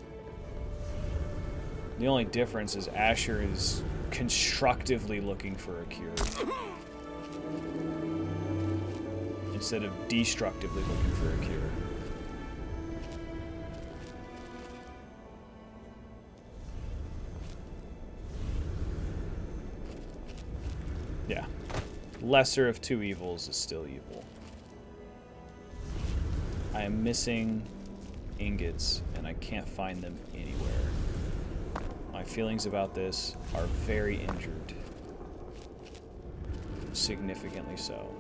The only difference is Asher is constructively looking for a cure instead of destructively looking for a cure. lesser of two evils is still evil. I am missing ingots, and I can't find them anywhere. My feelings about this are very injured. Significantly so.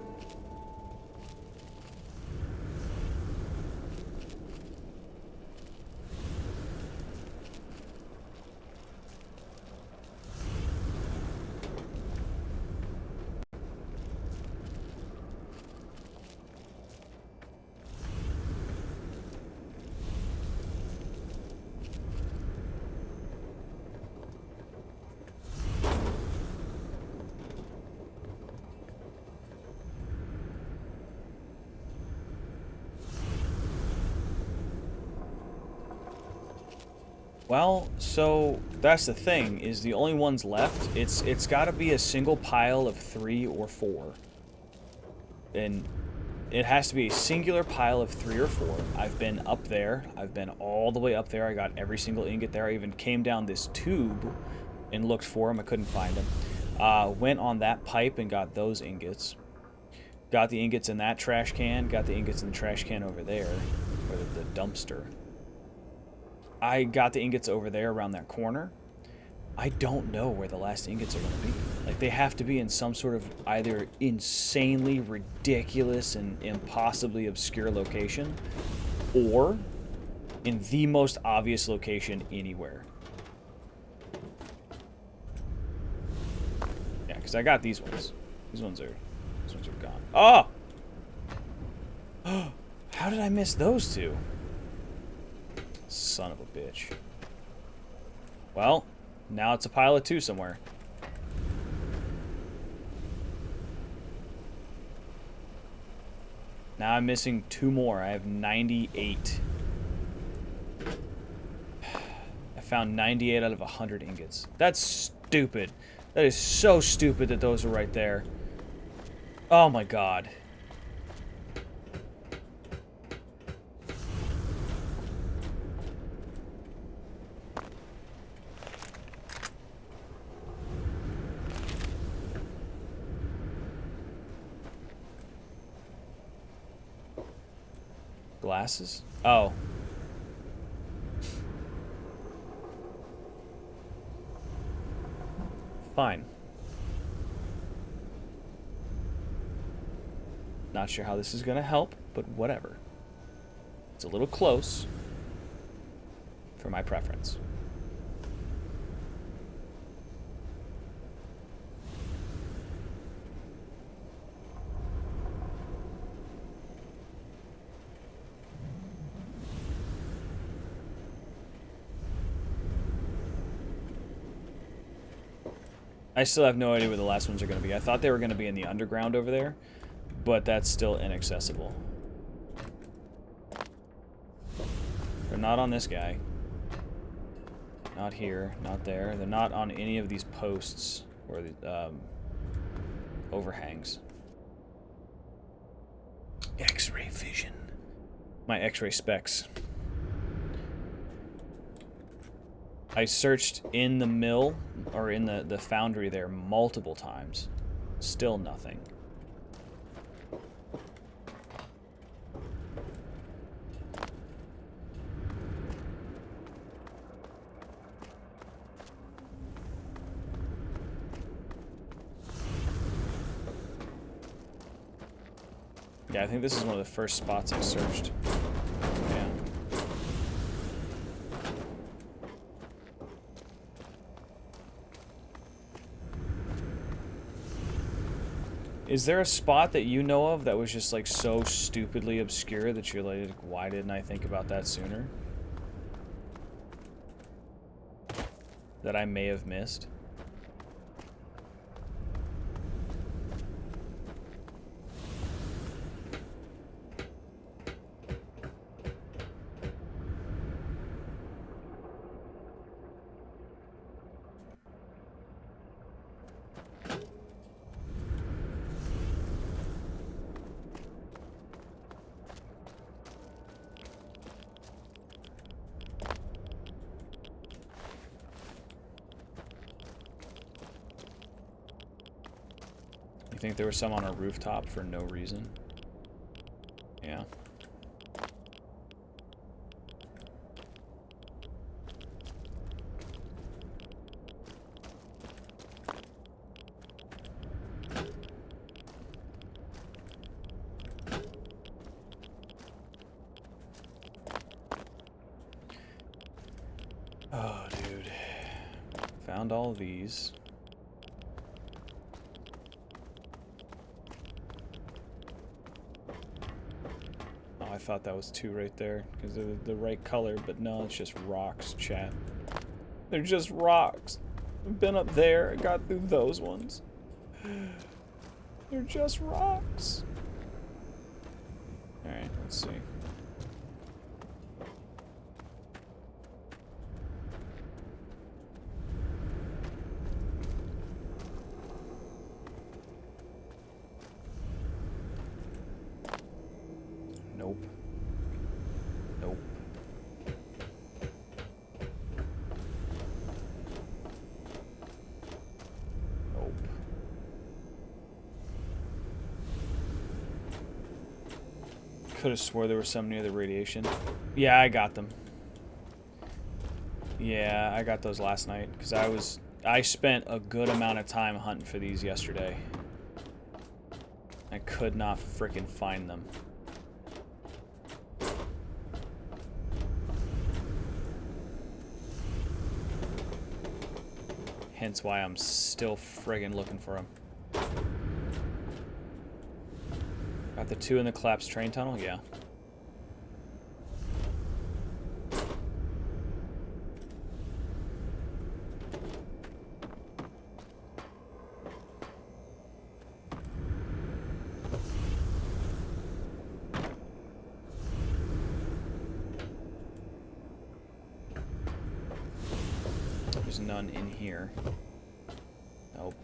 Well, so that's the thing, is the only ones left, it's got to be a single pile of 3 or 4. And it has to be a singular pile of 3 or 4. I've been up there. I've been all the way up there. I got every single ingot there. I even came down this tube and looked for them. I couldn't find them. Went on that pipe and got those ingots. Got the ingots in that trash can. Got the ingots in the trash can over there, or the dumpster. I got the ingots over there around that corner. I don't know where the last ingots are going to be. Like, they have to be in some sort of either insanely ridiculous and impossibly obscure location, or in the most obvious location anywhere. Yeah, because I got these ones. These ones are gone. Oh! How did I miss those two? Son of a bitch. Well, now it's a pile of 2 somewhere. Now I'm missing 2 more. I have 98. I found 98 out of 100 ingots. That's stupid. That is so stupid that those are right there. Oh my god. Glasses? Oh. Fine. Not sure how this is going to help, but whatever. It's a little close for my preference. I still have no idea where the last ones are going to be. I thought they were going to be in the underground over there, but that's still inaccessible. They're not on this guy. Not here, not there. They're not on any of these posts or the overhangs. X-ray vision. My X-ray specs. I searched in the mill, or in the foundry there, multiple times. Still nothing. Yeah, I think this is one of the first spots I searched. Yeah. Is there a spot that you know of that was just like so stupidly obscure that you're like, why didn't I think about that sooner? That I may have missed? think there was some on our rooftop for no reason? Yeah. Oh, dude. Found all these. Oh, I thought that was two right there because they're the right color, but no, it's just rocks, chat. They're just rocks. I've been up there, I got through those ones. They're just rocks. Alright, let's see. Nope. Nope. Nope. Could have swore there was some near the radiation. Yeah, I got them. Yeah, I got those last night because I spent a good amount of time hunting for these yesterday. I could not frickin' find them. Hence why I'm still friggin' looking for them. Got the two in the collapsed train tunnel? Yeah. There's none in here. Nope.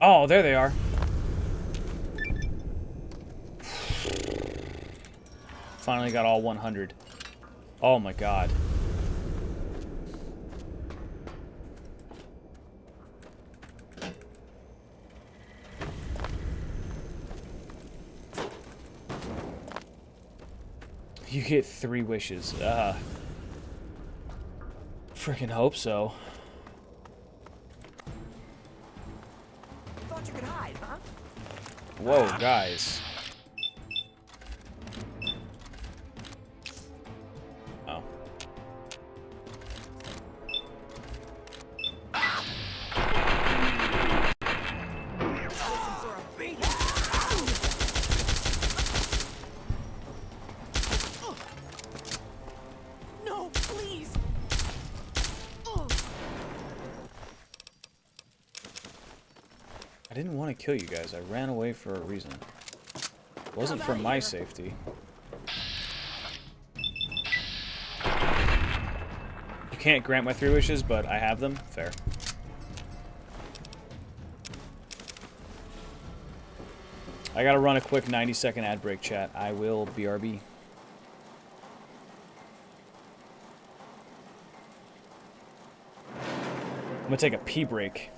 Oh, there they are. Finally got all 100. Oh my god. You get 3 wishes. Freaking hope so. Thought you could hide, huh? Whoa, guys. Oh. Listen for a beat. No, please. I didn't want to kill you guys. I ran away for a reason. It wasn't for my safety. You can't grant my 3 wishes, but I have them. Fair. I gotta run a quick 90-second ad break, chat. I will BRB. I'm gonna take a pee break.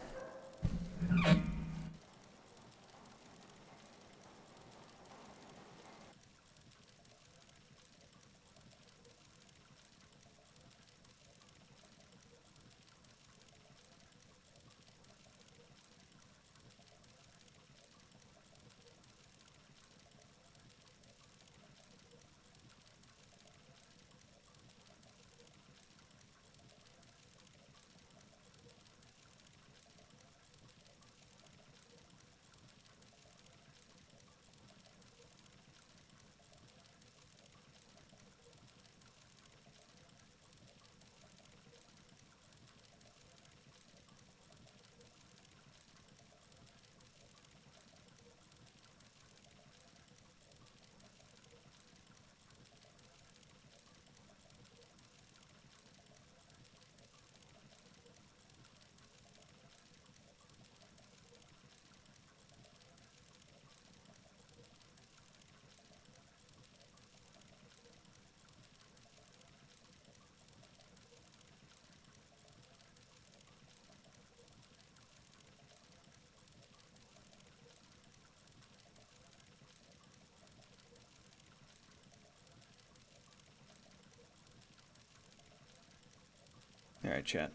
Alright, chat.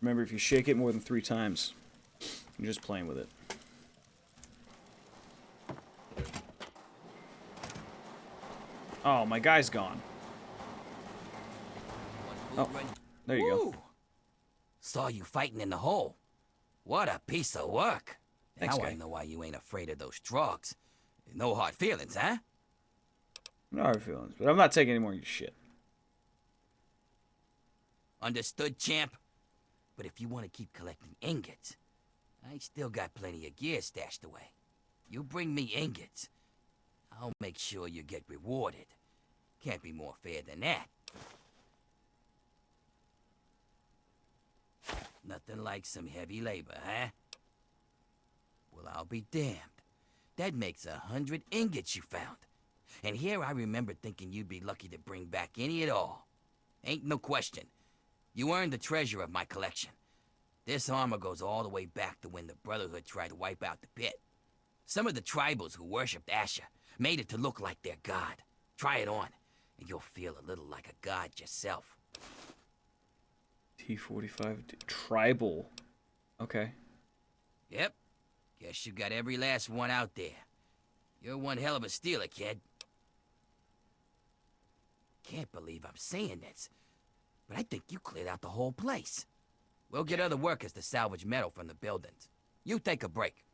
Remember, if you shake it more than 3 times, you're just playing with it. Oh, my guy's gone. Oh, there you go. Saw you fighting in the hole. What a piece of work. Thanks, Now guy. I know why you ain't afraid of those drugs. No hard feelings, huh? No hard feelings, but I'm not taking any more of your shit. Understood, champ? But if you want to keep collecting ingots, I still got plenty of gear stashed away. You bring me ingots, I'll make sure you get rewarded. Can't be more fair than that. Nothing like some heavy labor, huh? Well, I'll be damned. That makes 100 ingots you found. And here I remember thinking you'd be lucky to bring back any at all. Ain't no question. You earned the treasure of my collection. This armor goes all the way back to when the Brotherhood tried to wipe out the pit. Some of the tribals who worshipped Asher made it to look like their god. Try it on, and you'll feel a little like a god yourself. T45 tribal. Okay. Yep. Guess you got every last one out there. You're one hell of a stealer, kid. Can't believe I'm saying this, but I think you cleared out the whole place. We'll get other workers to salvage metal from the buildings. You take a break.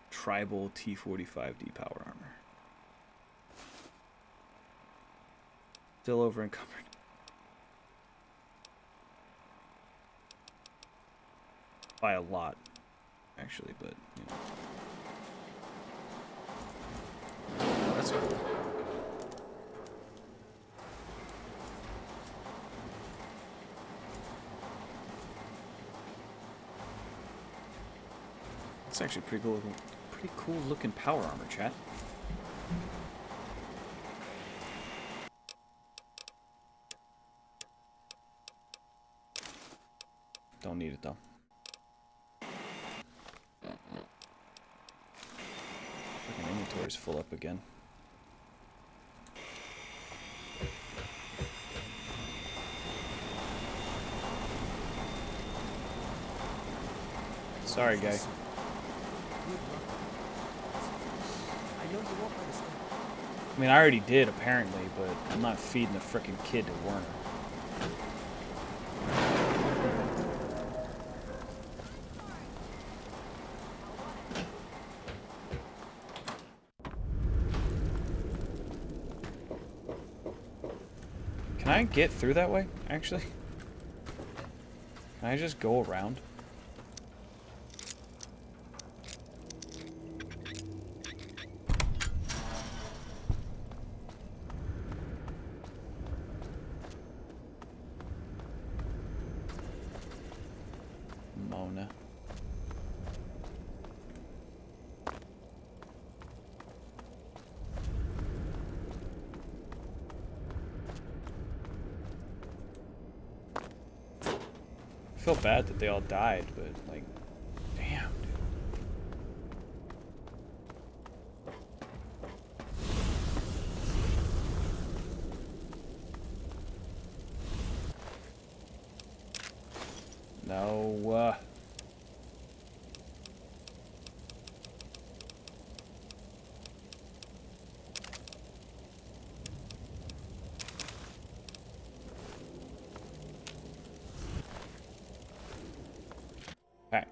Tribal T45D power armor. Still over encumbered. By a lot, actually, but you know. That's cool. It's actually pretty cool looking power armor, chat. Don't need it though. Fucking inventory's full up again. Sorry, guy. I mean, I already did, apparently, but I'm not feeding a frickin' kid to Werner. Can I get through that way, actually? Can I just go around? Mona. I feel bad that they all died, but like, damn, dude. No. Okay.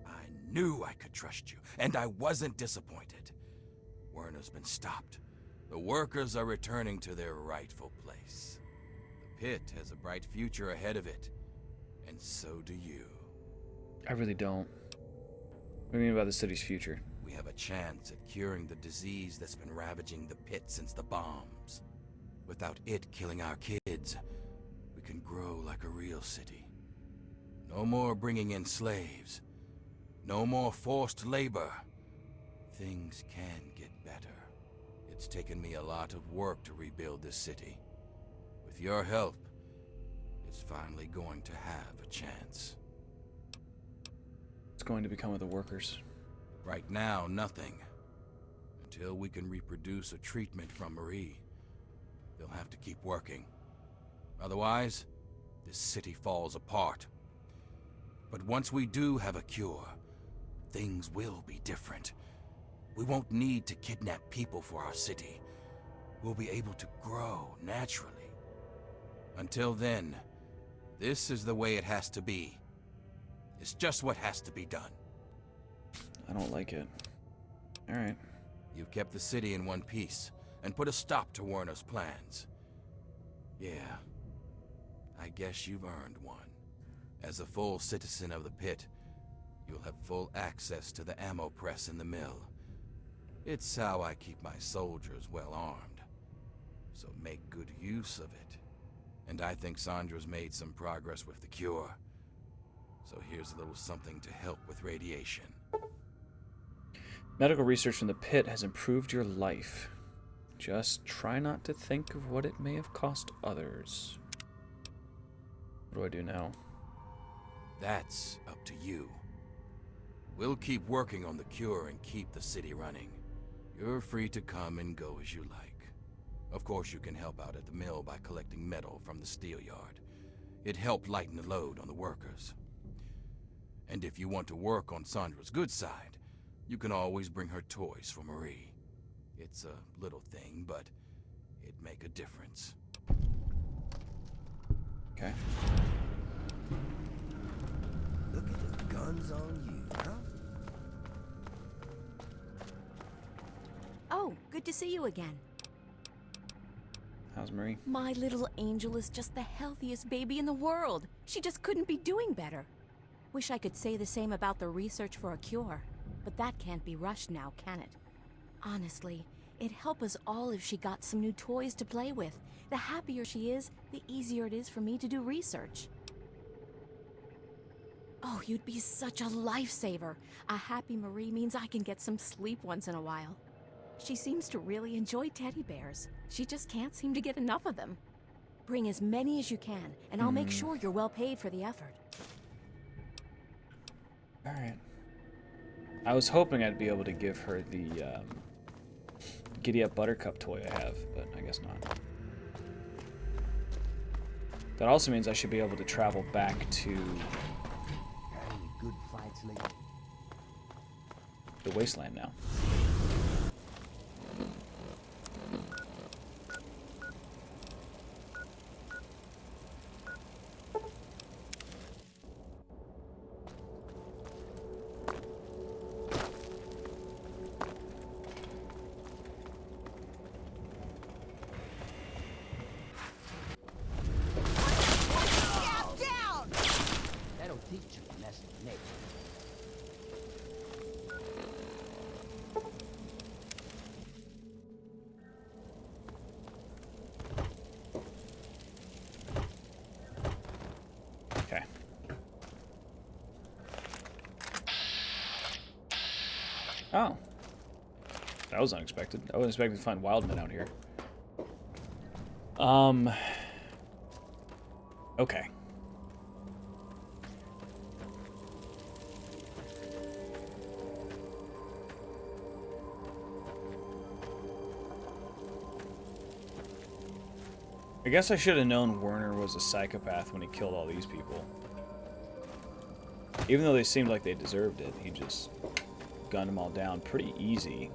I knew I could trust you, and I wasn't disappointed. Werner's been stopped. The workers are returning to their rightful place. The pit has a bright future ahead of it, and so do you. I really don't. What do you mean about the city's future? We have a chance at curing the disease that's been ravaging the pit since the bombs. Without it killing our kids, we can grow like a real city. No more bringing in slaves. No more forced labor. Things can get better. It's taken me a lot of work to rebuild this city. With With your help, it's finally going to have a chance. It's going to become of the workers. Right now, nothing. Until we can reproduce a treatment from Marie, they'll have to keep working. Otherwise, this city falls apart. But once we do have a cure, things will be different. We won't need to kidnap people for our city. We'll be able to grow naturally. Until then, this is the way it has to be. It's just what has to be done. I don't like it. Alright. You've kept the city in one piece and put a stop to Werner's plans. Yeah, I guess you've earned one. As a full citizen of the pit, you'll have full access to the ammo press in the mill. It's how I keep my soldiers well armed. So make good use of it. And I think Sandra's made some progress with the cure. So here's a little something to help with radiation. Medical research from the pit has improved your life. Just try not to think of what it may have cost others. What do I do now? That's up to you. We'll keep working on the cure and keep the city running. You're free to come and go as you like. Of course, you can help out at the mill by collecting metal from the steel yard. It helped lighten the load on the workers. And if you want to work on Sandra's good side, you can always bring her toys for Marie. It's a little thing, but it'd make a difference. Okay. Look at the guns on you, huh? Oh, good to see you again. How's Marie? My little angel is just the healthiest baby in the world. She just couldn't be doing better. Wish I could say the same about the research for a cure, but that can't be rushed now, can it? Honestly, it'd help us all if she got some new toys to play with. The happier she is, the easier it is for me to do research. Oh, you'd be such a lifesaver. A happy Marie means I can get some sleep once in a while. She seems to really enjoy teddy bears. She just can't seem to get enough of them. Bring as many as you can, and I'll make sure you're well paid for the effort. Alright. I was hoping I'd be able to give her the Giddy Up Buttercup toy I have, but I guess not. That also means I should be able to travel back to Any good fights lately? the Wasteland now. That'll teach you a lesson, Nate. Okay. Oh. That was unexpected. I wasn't expecting to find wildmen out here. Okay. I guess I should have known Werner was a psychopath when he killed all these people. Even though they seemed like they deserved it, he just gunned them all down pretty easy.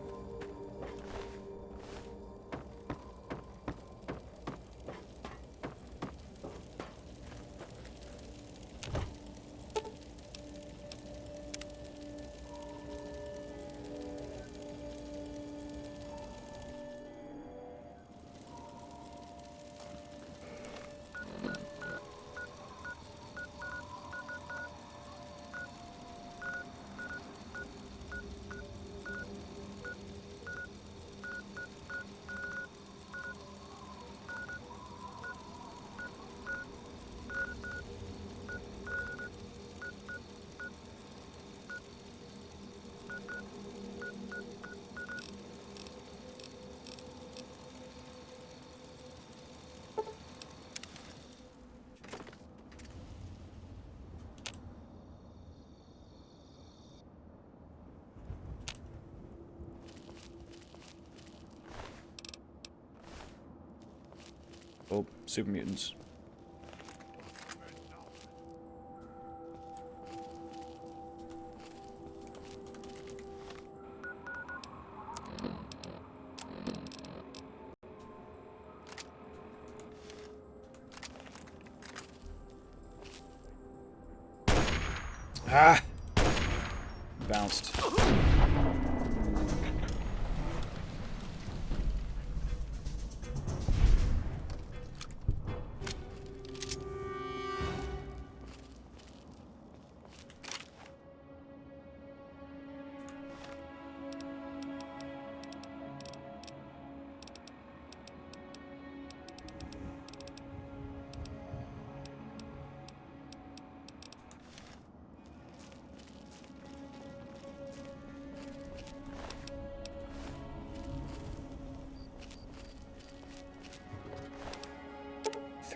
Oh, super mutants. Ah! Bounced.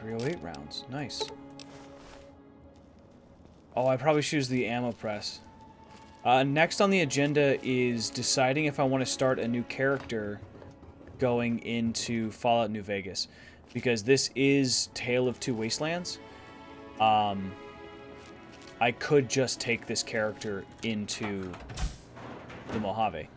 .308 rounds. Nice. Oh, I probably should use the ammo press. Next on the agenda is deciding if I want to start a new character going into Fallout New Vegas. Because this is Tale of Two Wastelands. I could just take this character into the Mojave.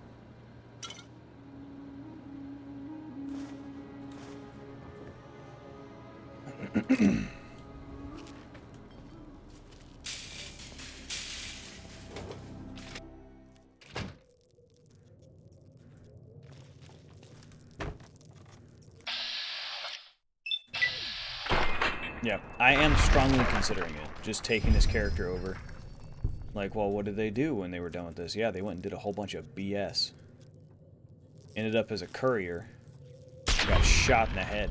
Yeah, I am strongly considering it. Just taking this character over. Like, well, what did they do when they were done with this? Yeah, they went and did a whole bunch of BS. Ended up as a courier. Got shot in the head.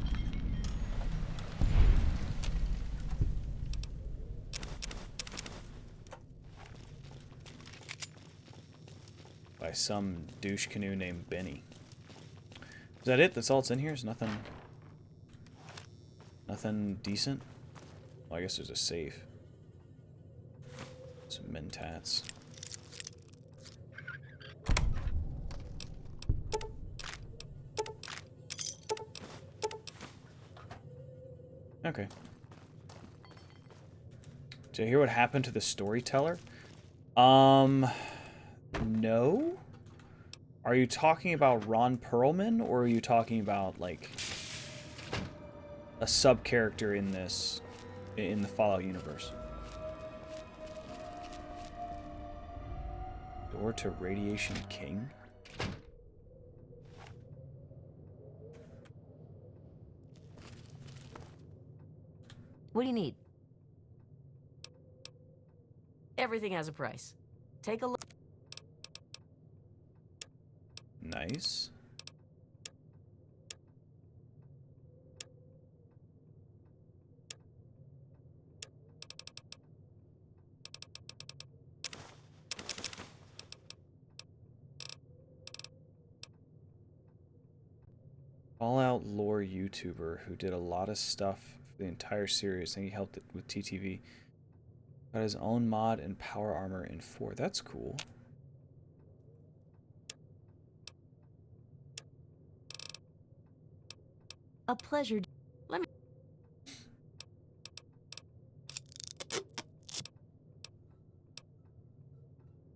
By some douche canoe named Benny. Is that it? That's all that's in here? Is nothing... Nothing decent? Well, I guess there's a safe. Some mentats. Okay. Did you hear what happened to the storyteller? No? Are you talking about Ron Perlman, or are you talking about, like, a sub-character in this, in the Fallout universe? Door to Radiation King? What do you need? Everything has a price. Take a look. Nice. Fallout lore YouTuber who did a lot of stuff for the entire series. I think he helped it with TTV. Got his own mod and power armor in 4. That's cool. A pleasure. Let me.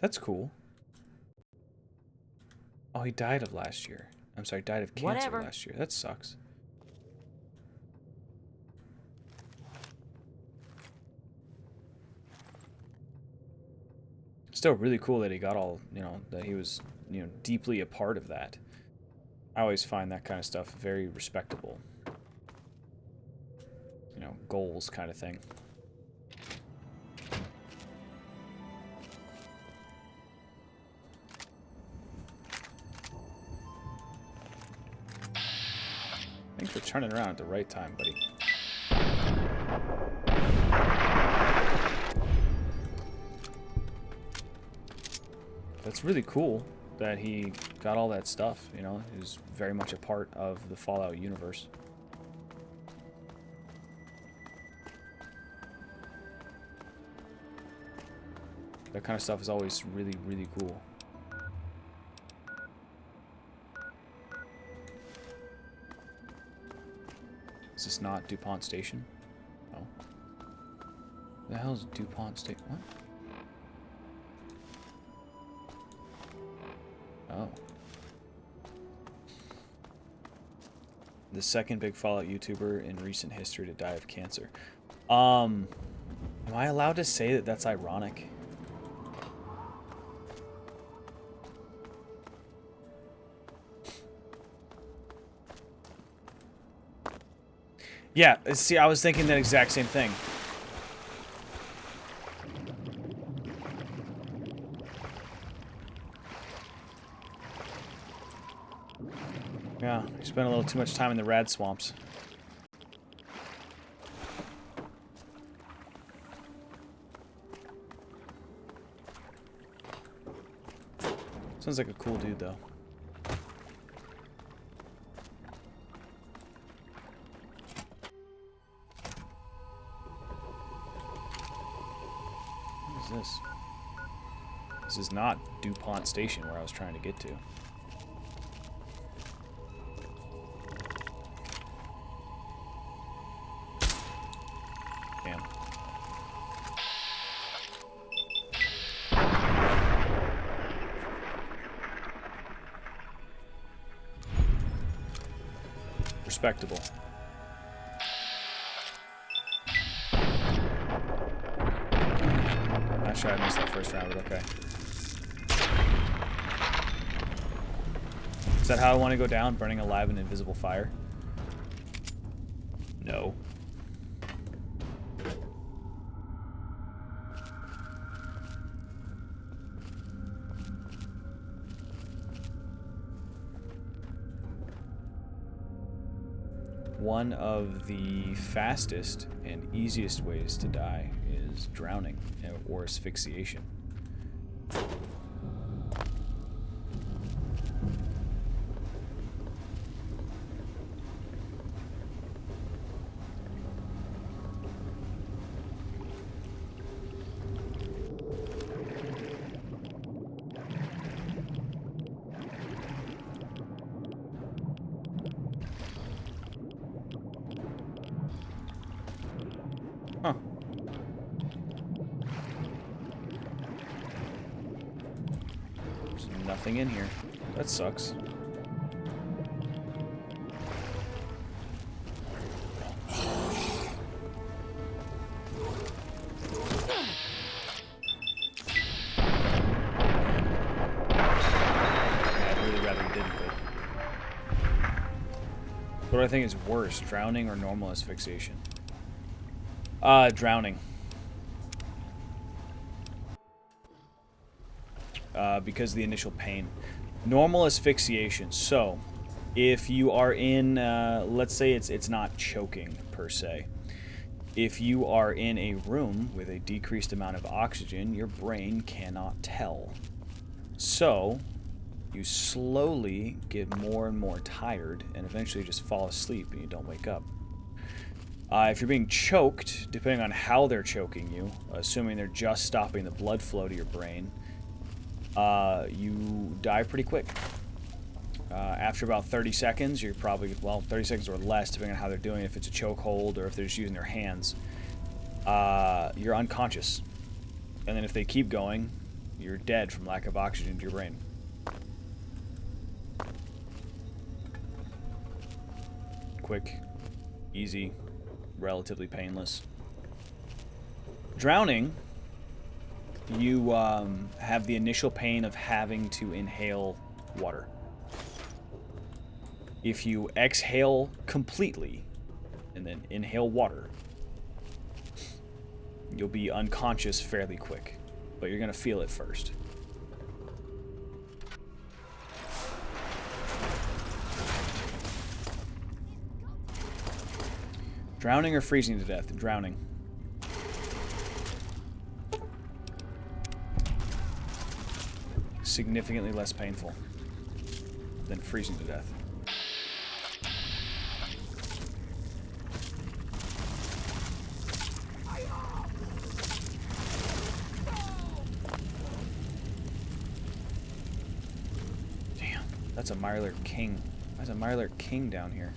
That's cool. Oh, he died of last year. I'm sorry, died of cancer last year. That sucks. Still really cool that he got all, you know, that he was, you know, deeply a part of that. I always find that kind of stuff very respectable. You know, goals kind of thing. Thanks for turning around at the right time, buddy. That's really cool that he got all that stuff, you know. He was very much a part of the Fallout universe. That kind of stuff is always really, really cool. Is this not DuPont Station? Oh. The hell's DuPont Station? What? Oh. The second big Fallout YouTuber in recent history to die of cancer. Am I allowed to say that that's ironic? Yeah, see, I was thinking that exact same thing. Yeah, you spent a little too much time in the rad swamps. Sounds like a cool dude, though. What is this? This is not DuPont Station where I was trying to get to. Damn. Respectable. Not sure I missed that first round, but okay. Is that how I want to go down? Burning alive in invisible fire? No. One of the fastest and easiest ways to die is drowning or asphyxiation. Huh. There's nothing in here. That sucks. I'd really rather you didn't, but... What do I think is worse, drowning or normal asphyxiation? Drowning. Because of the initial pain. Normal asphyxiation. So, if you are in, let's say it's not choking per se. If you are in a room with a decreased amount of oxygen, your brain cannot tell. So, you slowly get more and more tired, and eventually just fall asleep and you don't wake up. If you're being choked, depending on how they're choking you, assuming they're just stopping the blood flow to your brain, you die pretty quick. After about 30 seconds, you're probably, well, 30 seconds or less, depending on how they're doing it, if it's a chokehold or if they're just using their hands, you're unconscious. And then if they keep going, you're dead from lack of oxygen to your brain. Quick, easy, relatively painless. Drowning, you have the initial pain of having to inhale water. If you exhale completely and then inhale water, you'll be unconscious fairly quick, but you're gonna feel it first. Drowning or freezing to death? Drowning. Significantly less painful than freezing to death. Damn, that's a Mylar King. Why is a Mylar King down here?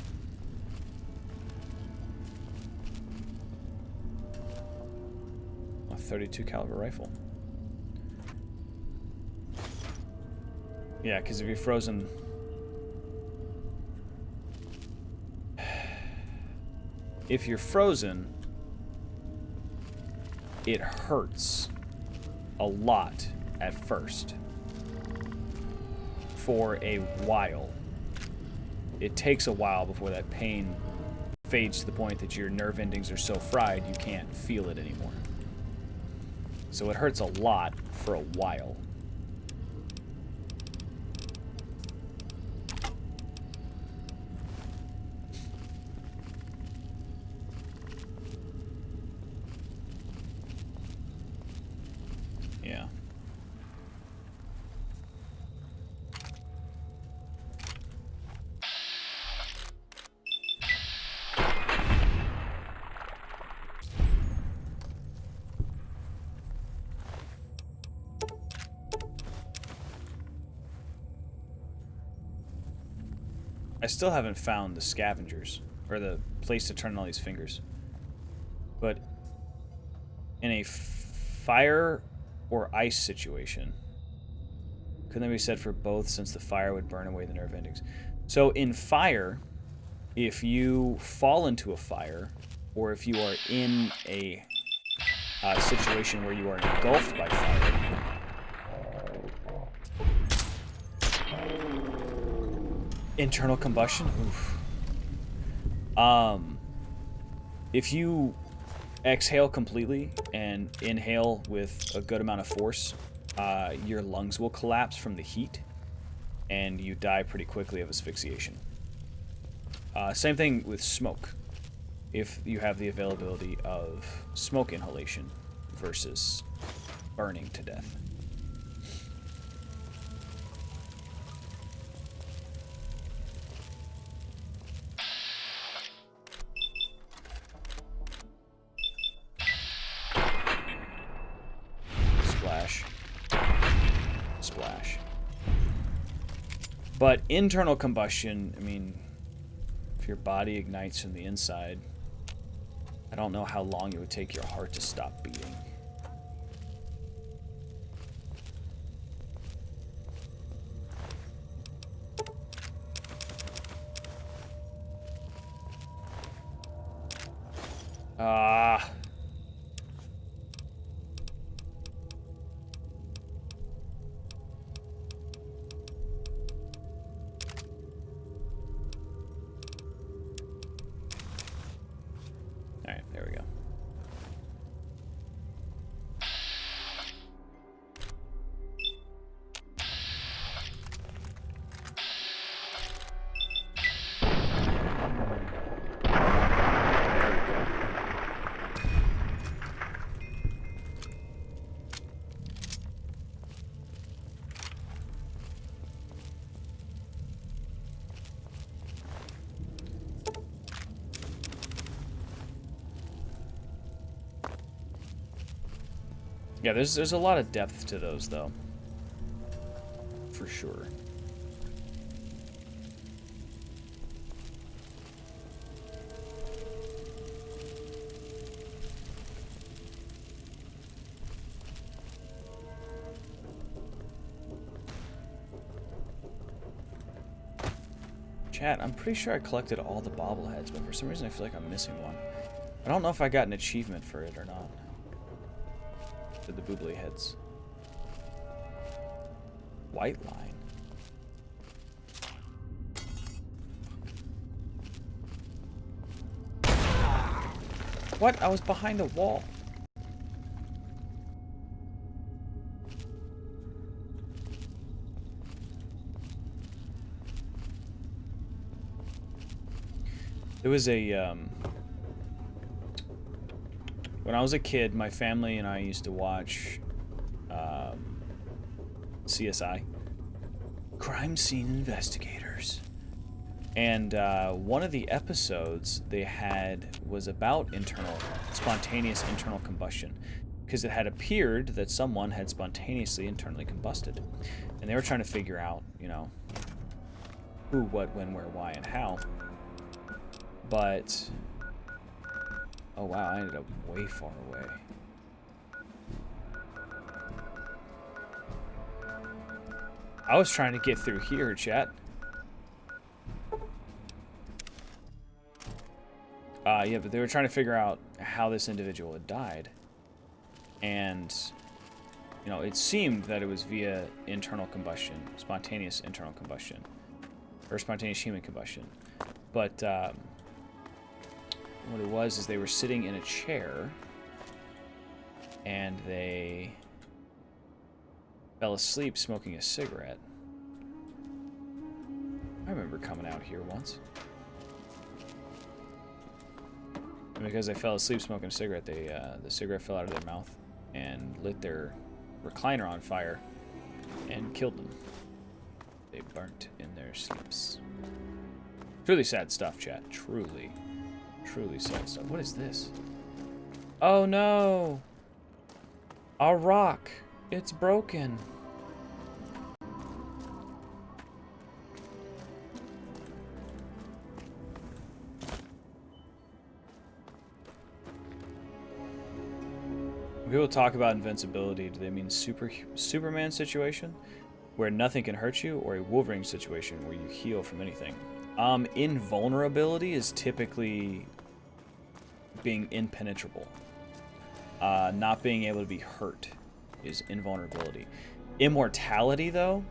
.32 caliber rifle. Yeah, because if you're frozen... If you're frozen, it hurts a lot at first. For a while. It takes a while before that pain fades to the point that your nerve endings are so fried you can't feel it anymore. So it hurts a lot for a while. Yeah. I still haven't found the scavengers, or the place to turn all these fingers. But in a fire or ice situation, couldn't that be said for both, since the fire would burn away the nerve endings? So in fire, if you fall into a fire, or if you are in a situation where you are engulfed by fire, internal combustion? Oof. If you exhale completely and inhale with a good amount of force, your lungs will collapse from the heat, and you die pretty quickly of asphyxiation. Same thing with smoke. If you have the availability of smoke inhalation versus burning to death. Splash. Splash. But internal combustion, I mean, if your body ignites from the inside, I don't know how long it would take your heart to stop beating. Ah. Alright, there we go. Yeah, there's a lot of depth to those, though. For sure. Chat, I'm pretty sure I collected all the bobbleheads, but for some reason I feel like I'm missing one. I don't know if I got an achievement for it or not. For the boobly heads. White line. What? I was behind a wall. There was a, when I was a kid, my family and I used to watch CSI, Crime Scene Investigators. And one of the episodes they had was about spontaneous internal combustion. Because it had appeared that someone had spontaneously internally combusted. And they were trying to figure out, you know, who, what, when, where, why, and how. But... oh wow, I ended up way far away. I was trying to get through here, chat. Yeah, but they were trying to figure out how this individual had died. And, you know, it seemed that it was via internal combustion, spontaneous internal combustion, or spontaneous human combustion. But what it was is they were sitting in a chair, and they fell asleep smoking a cigarette. I remember coming out here once. And because they fell asleep smoking a cigarette, the cigarette fell out of their mouth and lit their recliner on fire and killed them. They burnt in their sleeps. Truly sad stuff, chat. Truly, truly sad stuff. What is this? Oh no! A rock. It's broken. When people talk about invincibility, do they mean Superman situation, where nothing can hurt you, or a Wolverine situation where you heal from anything? Invulnerability is typically being impenetrable. Not being able to be hurt is invulnerability. Immortality, though,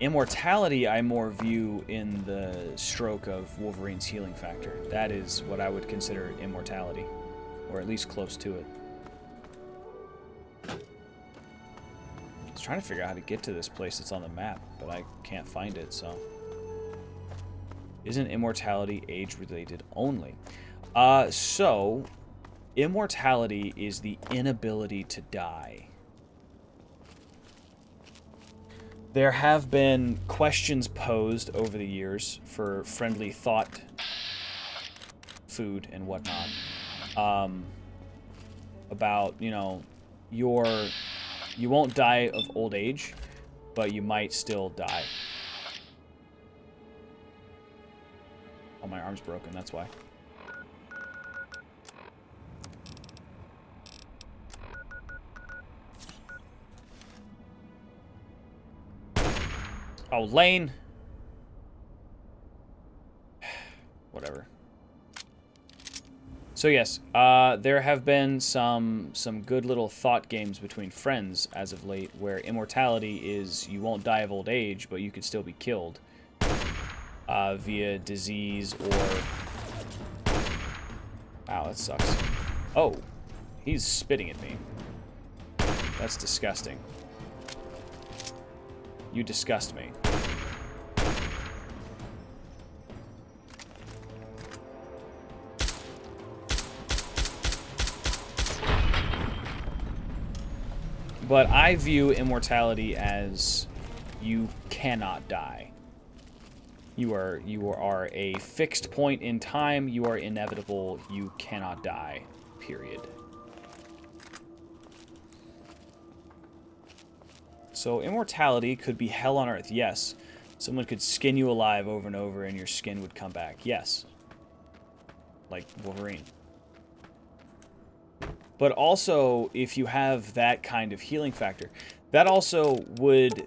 I more view in the stroke of Wolverine's healing factor. That is what I would consider immortality, or at least close to it. I was trying to figure out how to get to this place that's on the map, but I can't find it, so. Isn't immortality age-related only? So, immortality is the inability to die. There have been questions posed over the years for friendly thought, food, and whatnot, about, you know, you won't die of old age, but you might still die. Oh, my arm's broken, that's why. Oh, Lane. Whatever. So yes, there have been some good little thought games between friends as of late, where immortality is you won't die of old age, but you could still be killed via disease or... Wow, that sucks. Oh, he's spitting at me. That's disgusting. You disgust me. But I view immortality as you cannot die. You are a fixed point in time, you are inevitable, you cannot die, period. So immortality could be hell on earth, yes. Someone could skin you alive over and over and your skin would come back, yes. Like Wolverine. But also, if you have that kind of healing factor, that also would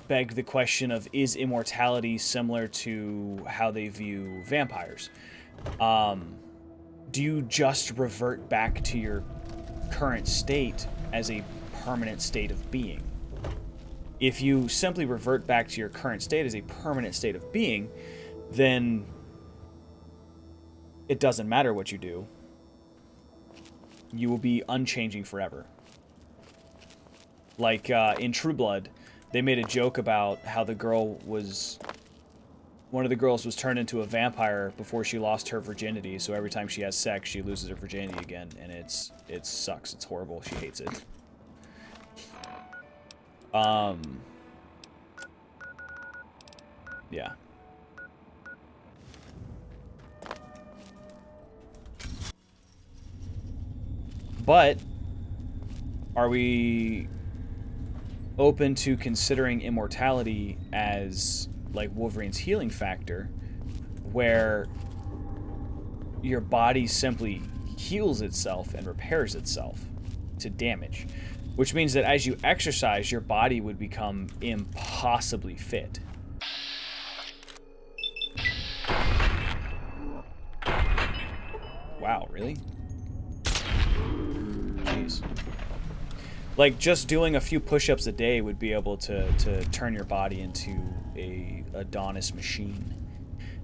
beg the question of, is immortality similar to how they view vampires? Do you just revert back to your current state as a permanent state of being? If you simply revert back to your current state as a permanent state of being, then it doesn't matter what you do. You will be unchanging forever. Like in True Blood, they made a joke about how one of the girls was turned into a vampire before she lost her virginity, so every time she has sex, she loses her virginity again, and it sucks. It's horrible. She hates it. Yeah. But are we open to considering immortality as like Wolverine's healing factor, where your body simply heals itself and repairs itself to damage? which means that as you exercise, your body would become impossibly fit. Wow, really? Jeez. Like, just doing a few push-ups a day would be able to turn your body into a Adonis machine.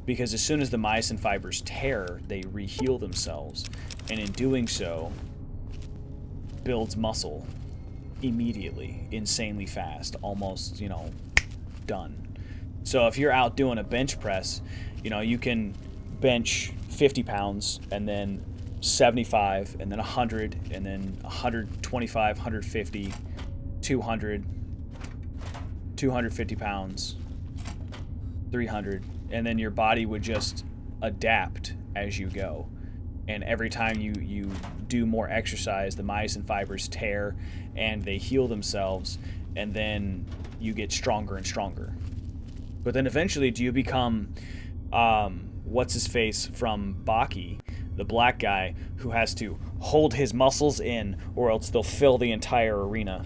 Because as soon as the myosin fibers tear, they reheal themselves. And in doing so, builds muscle immediately, insanely fast, almost, you know, done. So if you're out doing a bench press, you know, you can bench 50 pounds and then 75 and then 100 and then 125, 150, 200, 250 pounds, 300, and then your body would just adapt as you go. And every time you do more exercise, the myosin fibers tear and they heal themselves, and then you get stronger and stronger. But then eventually, do you become what's his face from Baki, the black guy who has to hold his muscles in, or else they'll fill the entire arena.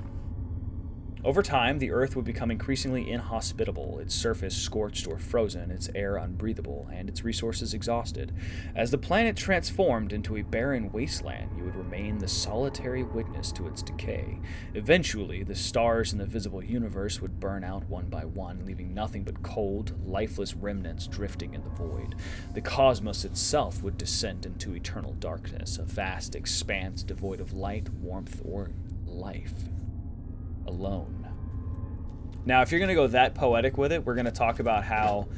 Over time, the Earth would become increasingly inhospitable, its surface scorched or frozen, its air unbreathable, and its resources exhausted. As the planet transformed into a barren wasteland, you would remain the solitary witness to its decay. Eventually, the stars in the visible universe would burn out one by one, leaving nothing but cold, lifeless remnants drifting in the void. The cosmos itself would descend into eternal darkness, a vast expanse devoid of light, warmth, or life. Alone. Now, if you're going to go that poetic with it, we're going to talk about how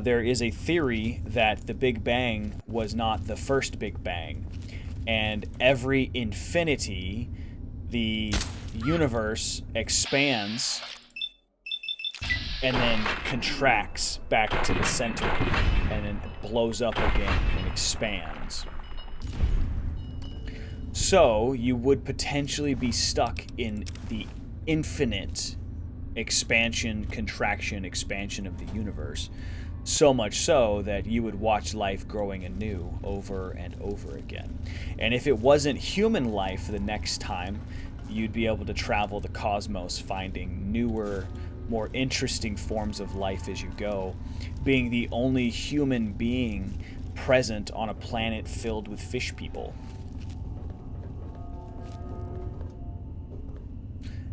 there is a theory that the Big Bang was not the first Big Bang. And every infinity, the universe expands and then contracts back to the center and then blows up again and expands. So, you would potentially be stuck in the infinite expansion, contraction, expansion of the universe. So much so that you would watch life growing anew over and over again. And if it wasn't human life the next time, you'd be able to travel the cosmos, finding newer, more interesting forms of life as you go, being the only human being present on a planet filled with fish people.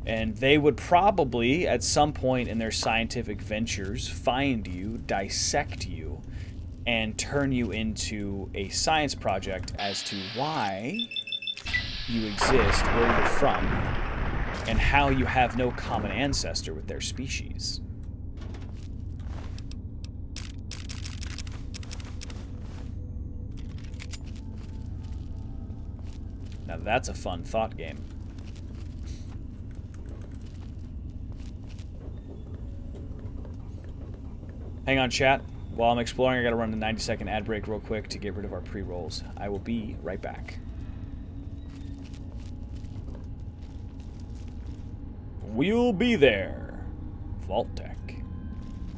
And they would probably, at some point in their scientific ventures, find you, dissect you, and turn you into a science project as to why you exist, where you're from, and how you have no common ancestor with their species. Now that's a fun thought game. Hang on, chat. While I'm exploring, I gotta run the 90-second ad break real quick to get rid of our pre-rolls. I will be right back. We'll be there. Vault Tech.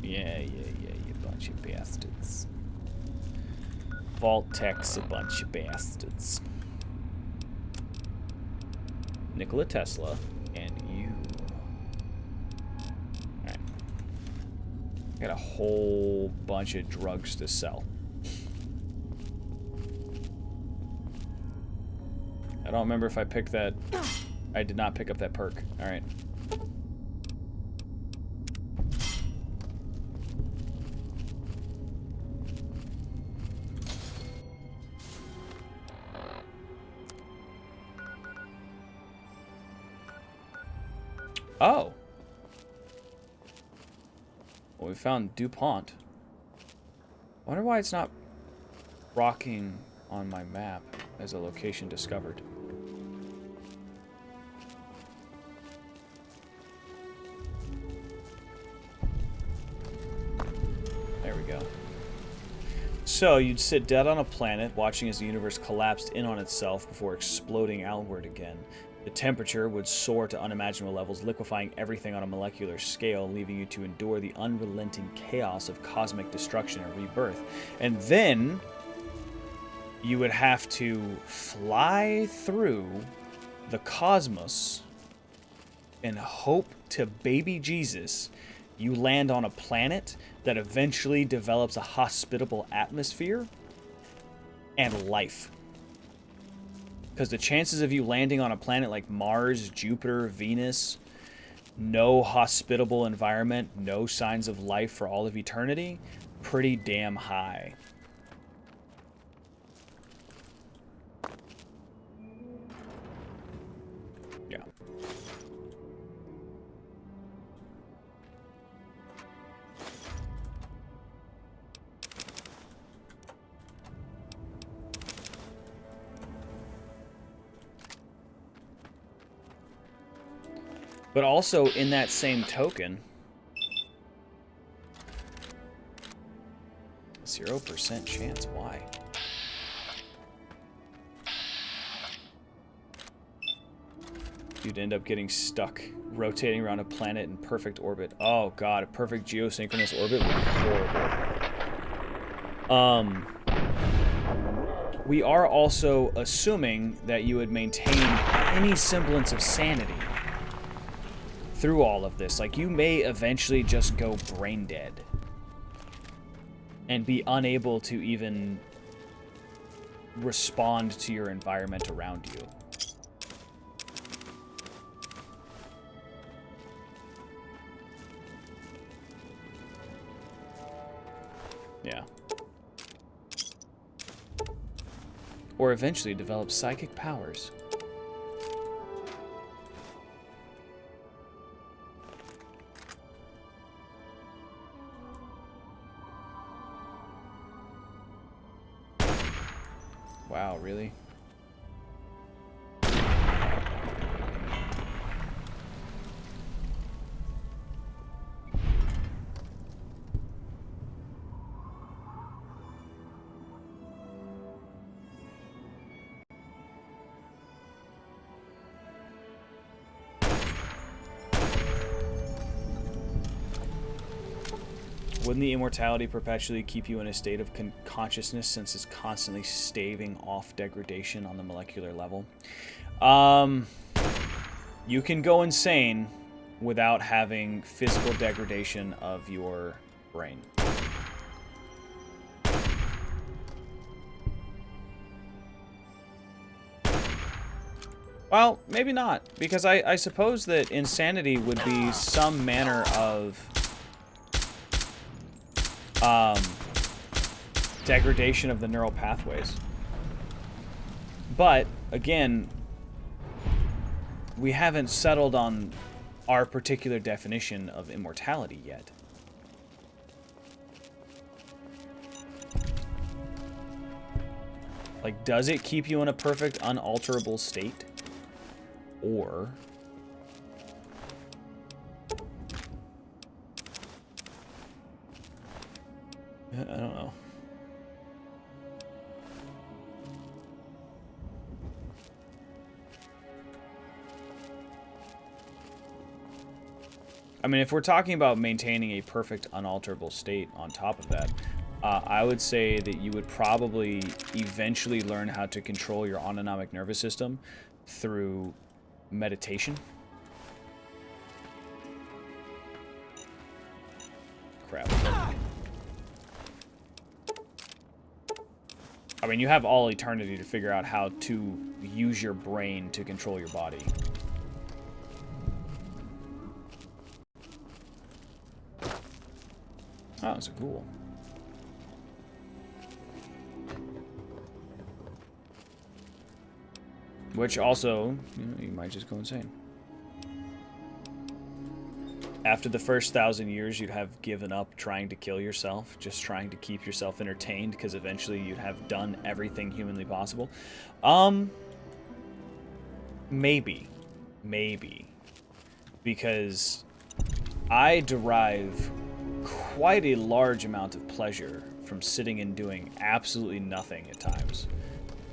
Yeah, you bunch of bastards. Vault Tech's a bunch of bastards. Nikola Tesla and you. Got a whole bunch of drugs to sell. I don't remember if I picked that. I did not pick up that perk. All right. Oh. Well, we found DuPont. I wonder why it's not rocking on my map as a location discovered. There we go. So, you'd sit dead on a planet, watching as the universe collapsed in on itself before exploding outward again. The temperature would soar to unimaginable levels, liquefying everything on a molecular scale, leaving you to endure the unrelenting chaos of cosmic destruction and rebirth. And then you would have to fly through the cosmos and hope to baby Jesus you land on a planet that eventually develops a hospitable atmosphere and life. Because the chances of you landing on a planet like Mars, Jupiter, Venus, no hospitable environment, no signs of life for all of eternity, pretty damn high. Yeah. But also, in that same token, 0% chance. Why? You'd end up getting stuck rotating around a planet in perfect orbit. Oh god, a perfect geosynchronous orbit would be horrible. We are also assuming that you would maintain any semblance of sanity through all of this. Like, you may eventually just go brain dead and be unable to even respond to your environment around you. Yeah. Or eventually develop psychic powers. Wow, really? Wouldn't the immortality perpetually keep you in a state of consciousness, since it's constantly staving off degradation on the molecular level? You can go insane without having physical degradation of your brain. Well, maybe not, because I suppose that insanity would be some manner of degradation of the neural pathways. But, again, we haven't settled on our particular definition of immortality yet. Like, does it keep you in a perfect, unalterable state? Or... I don't know. I mean, if we're talking about maintaining a perfect, unalterable state on top of that, I would say that you would probably eventually learn how to control your autonomic nervous system through meditation. Crap. I mean, you have all eternity to figure out how to use your brain to control your body. Oh, that's cool. Which also, you might just go insane. After the first 1,000 years, you'd have given up trying to kill yourself, just trying to keep yourself entertained, because eventually you'd have done everything humanly possible. Maybe. Maybe. Because I derive quite a large amount of pleasure from sitting and doing absolutely nothing at times.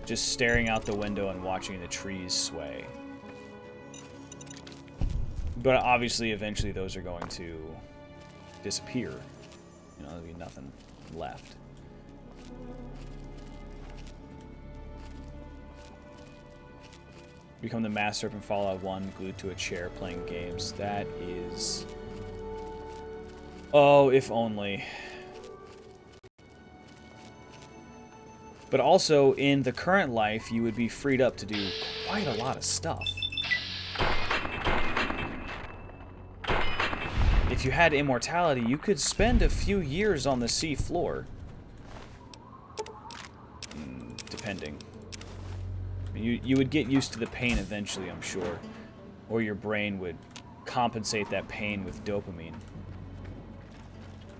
Just staring out the window and watching the trees sway. But obviously, eventually, those are going to disappear. You know, there'll be nothing left. Become the master from Fallout 1, glued to a chair playing games. That is... Oh, if only. But also, in the current life, you would be freed up to do quite a lot of stuff. If you had immortality, you could spend a few years on the sea floor. Depending. You would get used to the pain eventually, I'm sure. Or your brain would compensate that pain with dopamine.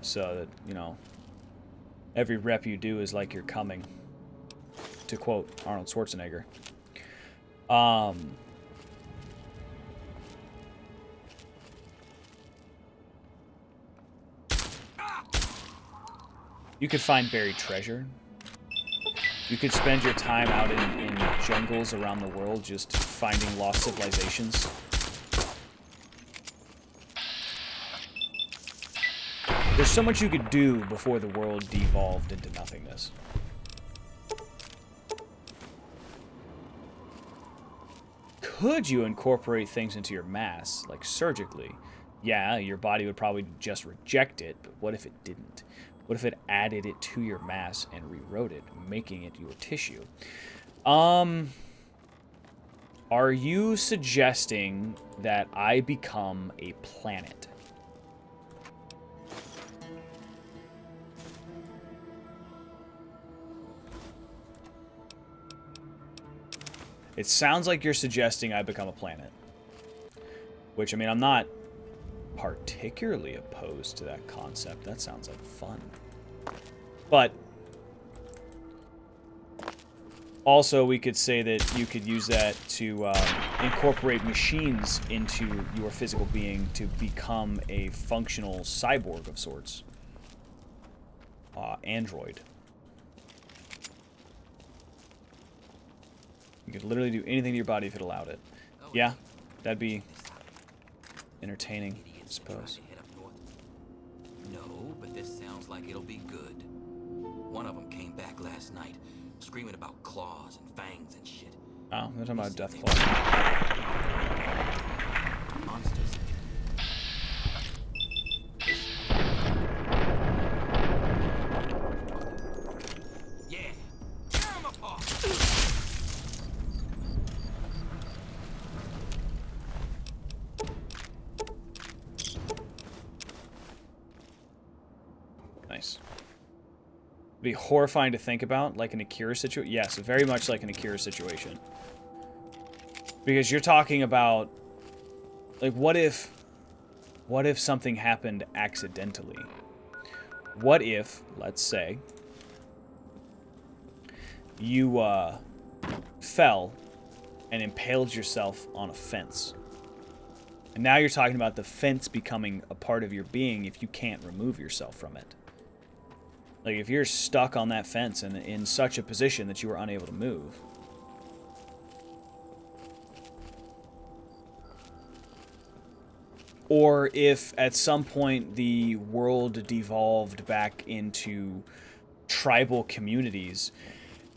So that, you know, every rep you do is like you're coming. To quote Arnold Schwarzenegger. You could find buried treasure. You could spend your time out in jungles around the world just finding lost civilizations. There's so much you could do before the world devolved into nothingness. Could you incorporate things into your mass, like surgically? Yeah, your body would probably just reject it, but what if it didn't? What if it added it to your mass and rewrote it, making it your tissue? Are you suggesting that I become a planet? It sounds like you're suggesting I become a planet. Which, I mean, I'm not particularly opposed to that concept. That sounds like fun. But also, we could say that you could use that to incorporate machines into your physical being to become a functional cyborg of sorts. Android. You could literally do anything to your body if it allowed it. Yeah, that'd be entertaining, I suppose. No, but this sounds like it'll be good. One of them came back last night, screaming about claws and fangs and shit. Oh, they're talking about Death Claw. Monsters. Yeah, tear 'em apart. Nice. It'd be horrifying to think about, like an Akira situation. Yes, very much like an Akira situation. Because you're talking about, like, what if something happened accidentally? What if, let's say, you fell and impaled yourself on a fence? And now you're talking about the fence becoming a part of your being if you can't remove yourself from it. Like, if you're stuck on that fence and in such a position that you are unable to move. Or if at some point the world devolved back into tribal communities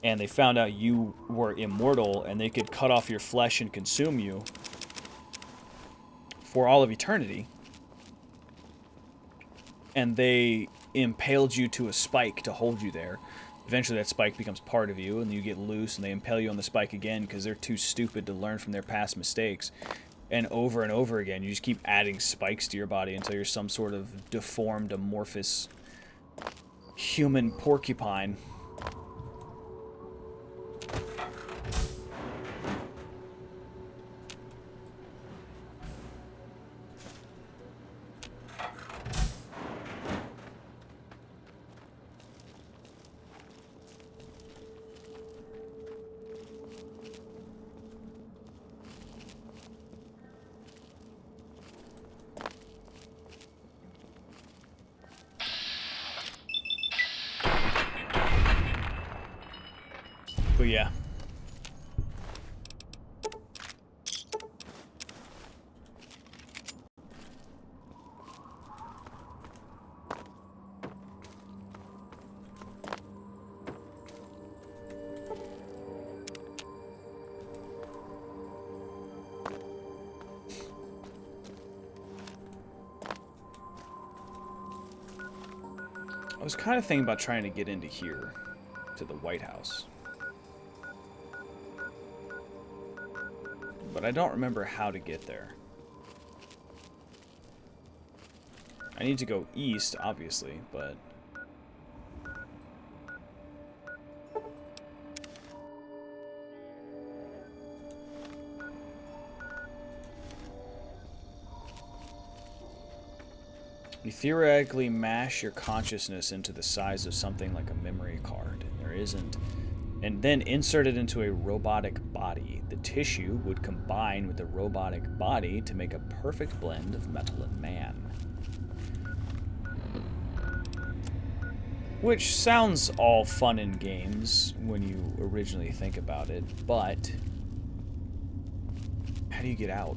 and they found out you were immortal and they could cut off your flesh and consume you for all of eternity. And they impaled you to a spike to hold you there. Eventually that spike becomes part of you, and you get loose, and they impale you on the spike again because they're too stupid to learn from their past mistakes. And over again, you just keep adding spikes to your body until you're some sort of deformed, amorphous human porcupine. But yeah. I was kind of thinking about trying to get into here, to the White House. But I don't remember how to get there. I need to go east, obviously, but... You theoretically mash your consciousness into the size of something like a memory card. There isn't. And then insert it into a robotic body. The tissue would combine with the robotic body to make a perfect blend of metal and man. Which sounds all fun and games when you originally think about it, but how do you get out?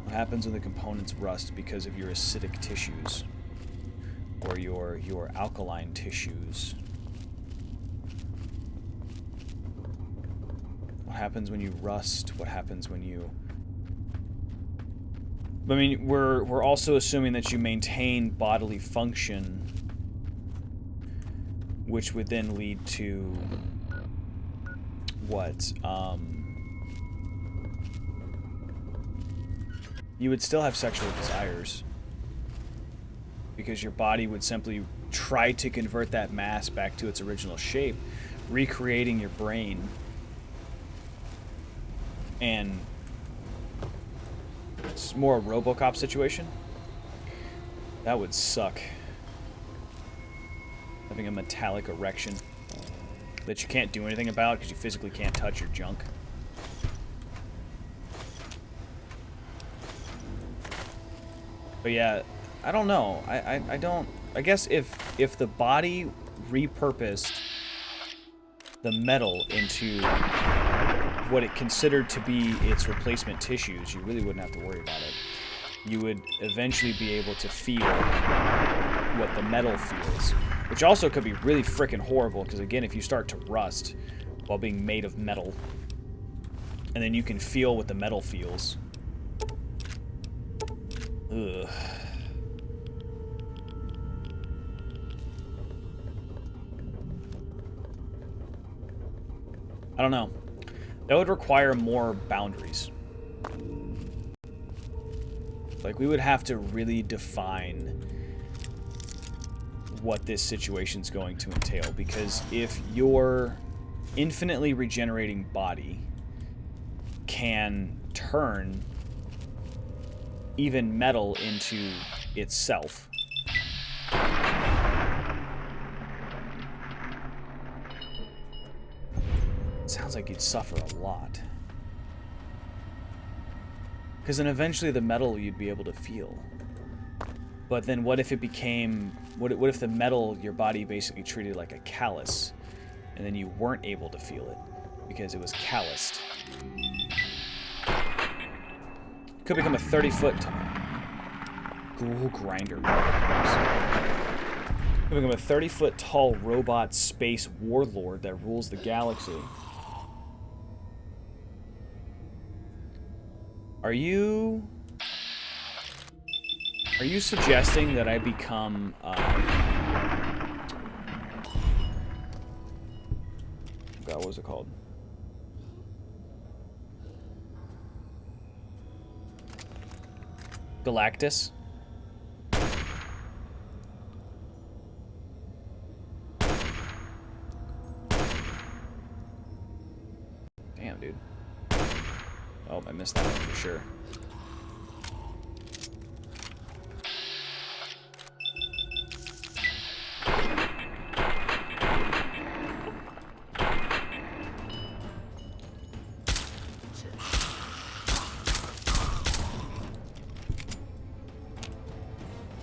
What happens when the components rust because of your acidic tissues or your alkaline tissues? What happens when you rust? What happens when you... I mean, we're also assuming that you maintain bodily function, which would then lead to what? You would still have sexual desires because your body would simply try to convert that mass back to its original shape, recreating your brain. And it's more a RoboCop situation. That would suck. Having a metallic erection that you can't do anything about because you physically can't touch your junk. But yeah, I don't know. I don't... I guess if the body repurposed the metal into what it considered to be its replacement tissues, you really wouldn't have to worry about it. You would eventually be able to feel what the metal feels, which also could be really freaking horrible, because again, if you start to rust while being made of metal, and then you can feel what the metal feels. Ugh. I don't know. That would require more boundaries. Like, we would have to really define what this situation's going to entail, because if your infinitely regenerating body can turn even metal into itself, it sounds like you'd suffer a lot. Because then eventually the metal you'd be able to feel. But then what if it became... What if the metal your body basically treated like a callus, and then you weren't able to feel it because it was calloused? Could become a 30-foot Google grinder. Could become a 30-foot tall robot space warlord that rules the galaxy. Are you suggesting that I become God, what was it called? Galactus? Damn, dude. Oh, I missed that one for sure.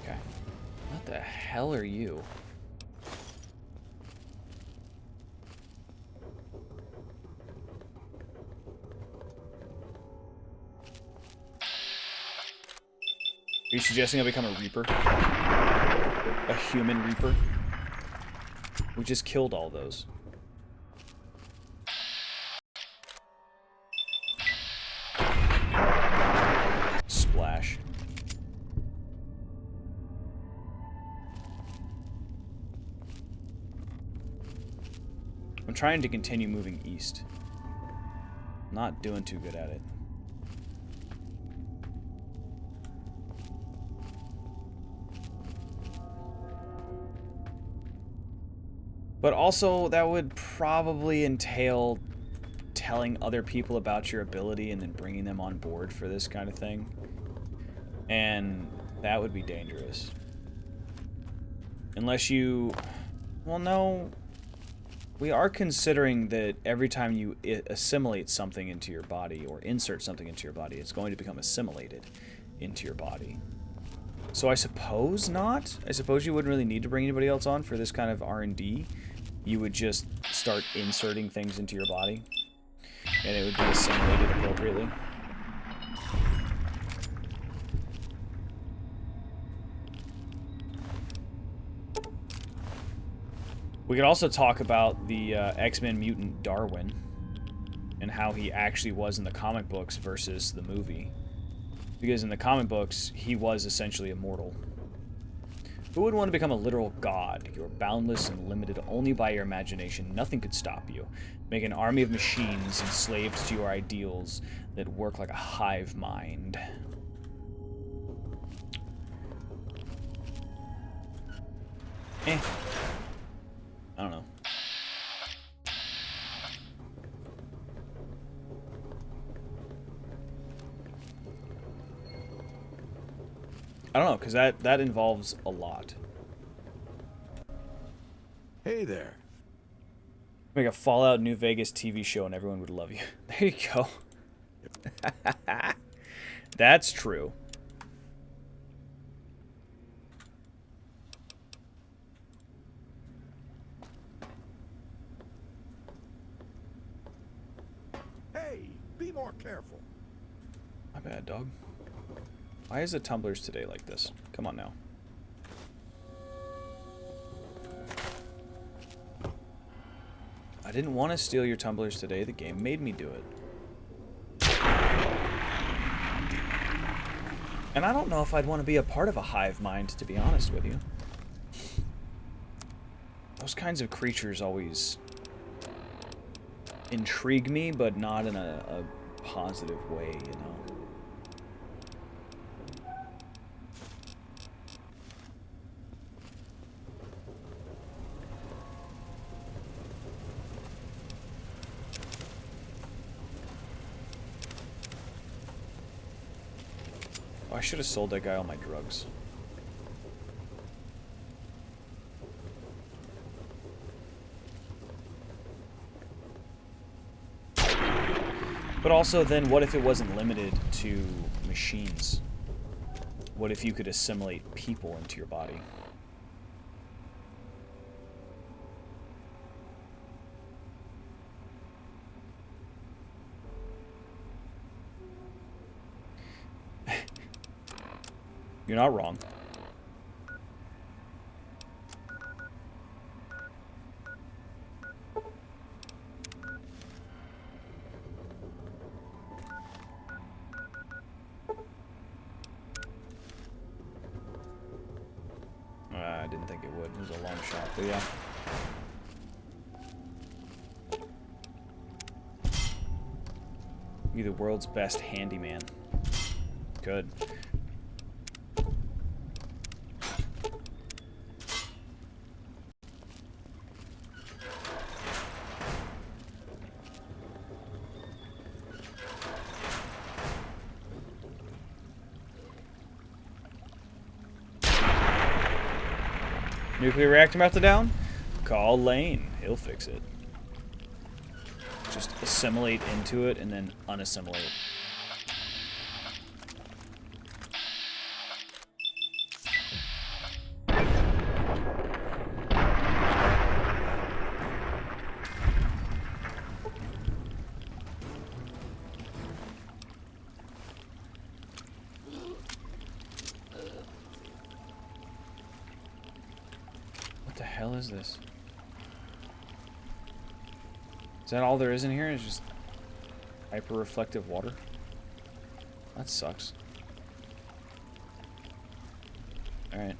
Okay. What the hell are you? Are you suggesting I become a Reaper? A human Reaper? We just killed all those. trying to continue moving east. Not doing too good at it. But also, that would probably entail telling other people about your ability and then bringing them on board for this kind of thing. And that would be dangerous. Unless you... Well, no. We are considering that every time you assimilate something into your body or insert something into your body, it's going to become assimilated into your body. So I suppose not. I suppose you wouldn't really need to bring anybody else on for this kind of R&D. You would just start inserting things into your body, and it would be assimilated appropriately. We could also talk about the X-Men mutant Darwin and how he actually was in the comic books versus the movie. Because in the comic books, he was essentially immortal. Who would want to become a literal god? You're boundless and limited only by your imagination. Nothing could stop you. Make an army of machines enslaved to your ideals that work like a hive mind. I don't know. I don't know, because that involves a lot. Hey there. Make a Fallout New Vegas TV show and everyone would love you. There you go. That's true. Hey, be more careful. My bad, dog. Why is the tumblers today like this? Come on now. I didn't want to steal your tumblers today. The game made me do it. And I don't know if I'd want to be a part of a hive mind, to be honest with you. Those kinds of creatures always intrigue me, but not in a positive way, you know? Oh, I should have sold that guy all my drugs. But also, then, what if it wasn't limited to machines? What if you could assimilate people into your body? You're not wrong. I didn't think it would. It was a long shot, but yeah. Be the world's best handyman. Good. Nuclear reactor melted down? Call Lane. He'll fix it. Just assimilate into it and then unassimilate. What the hell is this? Is that all there is in here? Is just hyper-reflective water? That sucks. Alright.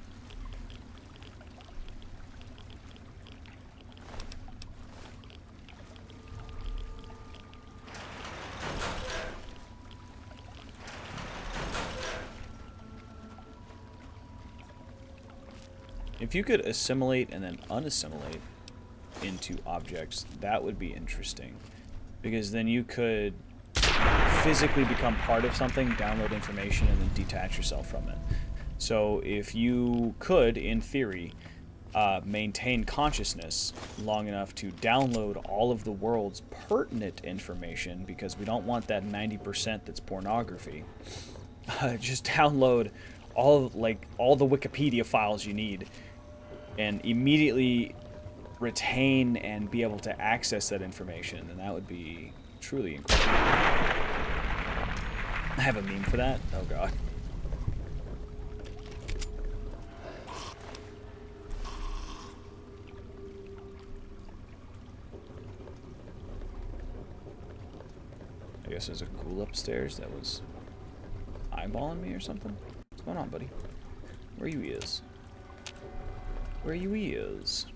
If you could assimilate and then unassimilate into objects, that would be interesting. Because then you could physically become part of something, download information, and then detach yourself from it. So if you could, in theory, maintain consciousness long enough to download all of the world's pertinent information, because we don't want that 90% that's pornography. Just download all the Wikipedia files you need and immediately retain and be able to access that information, and that would be truly incredible. I have a meme for that. Oh god. I guess there's a ghoul upstairs that was eyeballing me or something. What's going on, buddy? Where you is? Where you is?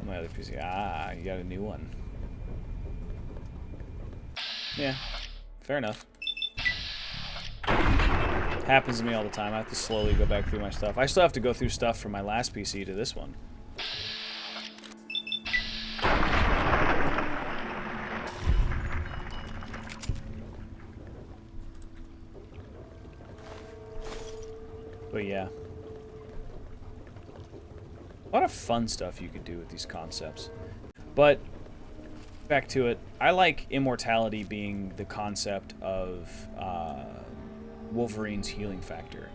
My other PC. Ah, you got a new one. Yeah, fair enough. Happens to me all the time. I have to slowly go back through my stuff. I still have to go through stuff from my last PC to this one. But yeah. A lot of fun stuff you could do with these concepts. But back to it, I like immortality being the concept of Wolverine's healing factor.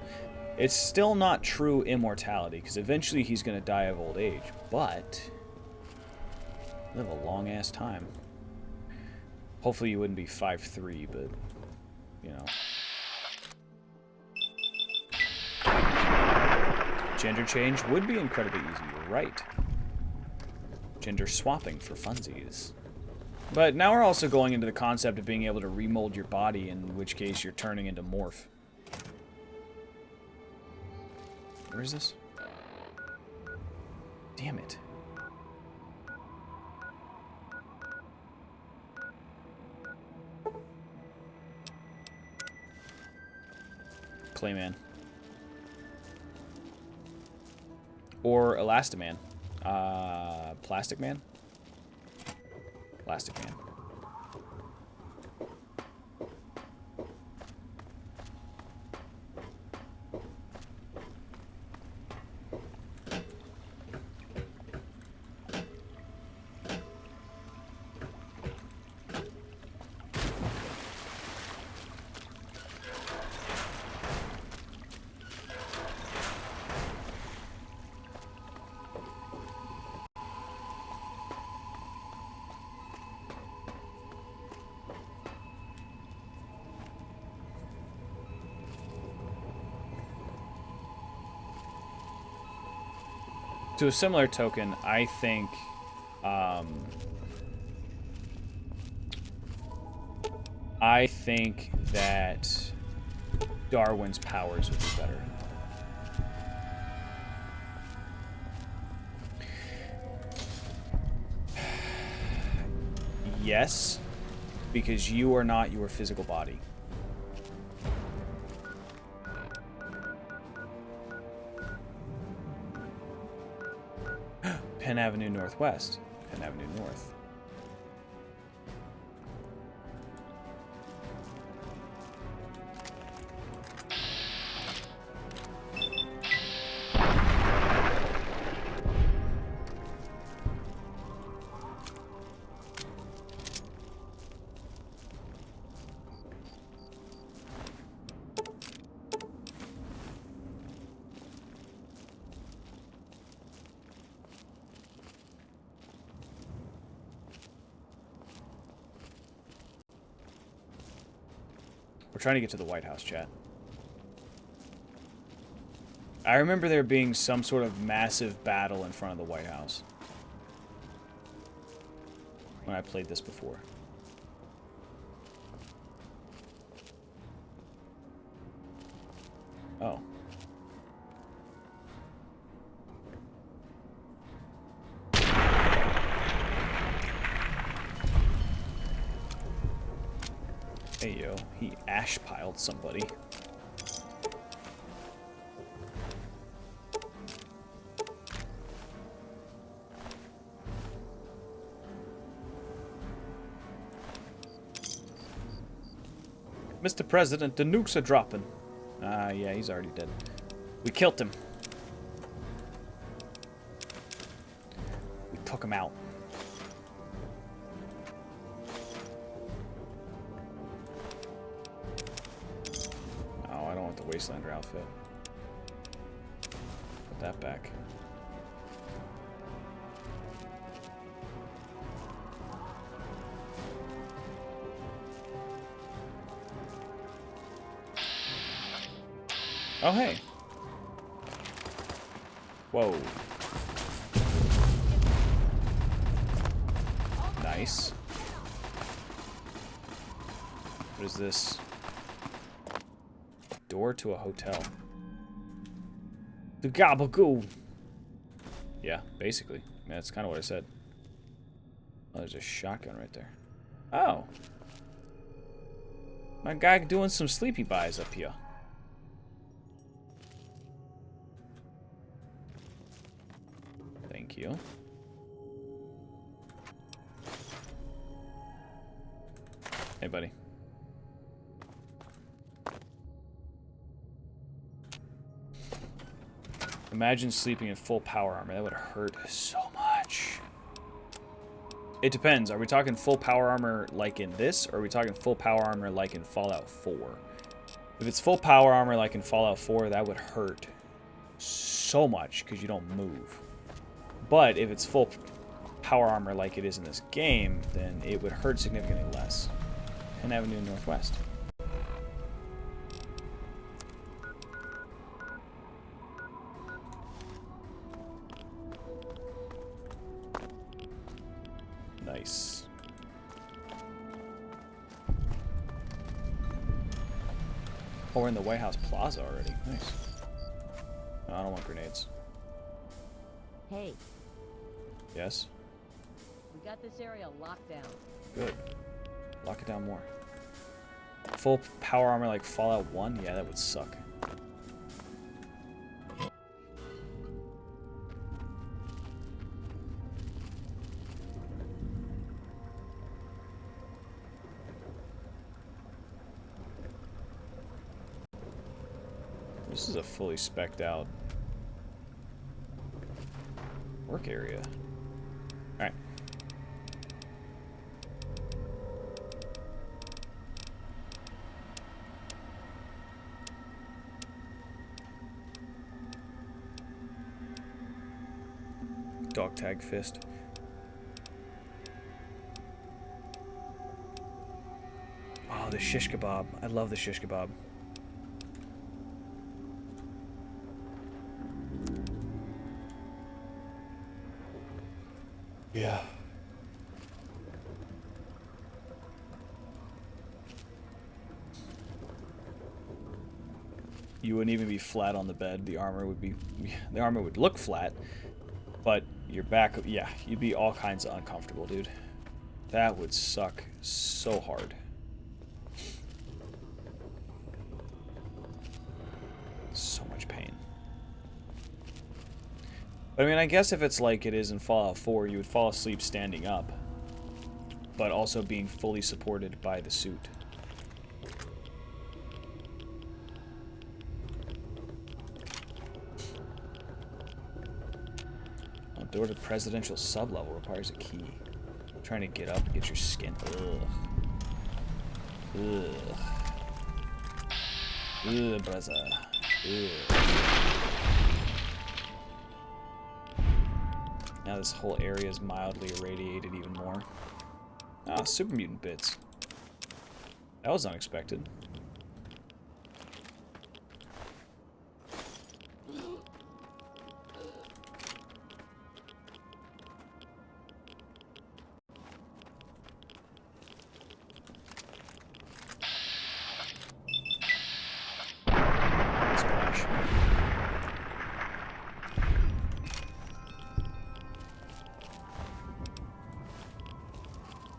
It's still not true immortality, because eventually he's going to die of old age, but live a long-ass time. Hopefully you wouldn't be 5'3", but, you know. Gender change would be incredibly easy, you're right. Gender swapping for funsies. But now we're also going into the concept of being able to remold your body, in which case you're turning into morph. Where is this? Damn it. Clayman. Or Elastiman. Plastic Man? Plastic Man. To a similar token, I think that Darwin's powers would be better. Yes, because you are not your physical body. Penn Avenue Northwest. Penn Avenue North. We're trying to get to the White House, chat. I remember there being some sort of massive battle in front of the White House when I played this before. Oh. Hey, yo. He ash piled somebody. Mr. President, the nukes are dropping. Ah, yeah, he's already dead. We killed him. We took him out. Oh, I don't want the Wastelander outfit. Put that back. Oh, hey. Whoa. Nice. What is this? Door to a hotel. The gabagoo. Yeah, basically. Yeah, that's kind of what I said. Oh, there's a shotgun right there. Oh. My guy doing some sleepy buys up here. Thank you. Hey, buddy. Imagine sleeping in full power armor. That would hurt so much. It depends. Are we talking full power armor like in this, or are we talking full power armor like in Fallout 4? If it's full power armor like in Fallout 4, that would hurt so much because you don't move. But if it's full power armor like it is in this game, then it would hurt significantly less. 10th Avenue Northwest. Nice. Oh, we're in the White House Plaza already. Nice. No, I don't want grenades. Hey, Yes? we got this area locked down. Good. Lock it down more. Full power armor like Fallout 1? Yeah, that would suck. This is a fully spec'd out work area. Alright. Dog tag fist. Oh, the shish kebab. I love the shish kebab. Yeah. You wouldn't even be flat on the bed. The armor would look flat, but your back, yeah, you'd be all kinds of uncomfortable, dude. That would suck so hard. So much pain. But I mean, I guess if it's like it is in Fallout 4, you would fall asleep standing up, but also being fully supported by the suit. Door to presidential sublevel requires a key. Trying to get up, get your skin. Ugh. Ugh. Ugh, brother. Ugh. Now this whole area is mildly irradiated even more. Ah, super mutant bits. That was unexpected. Splash.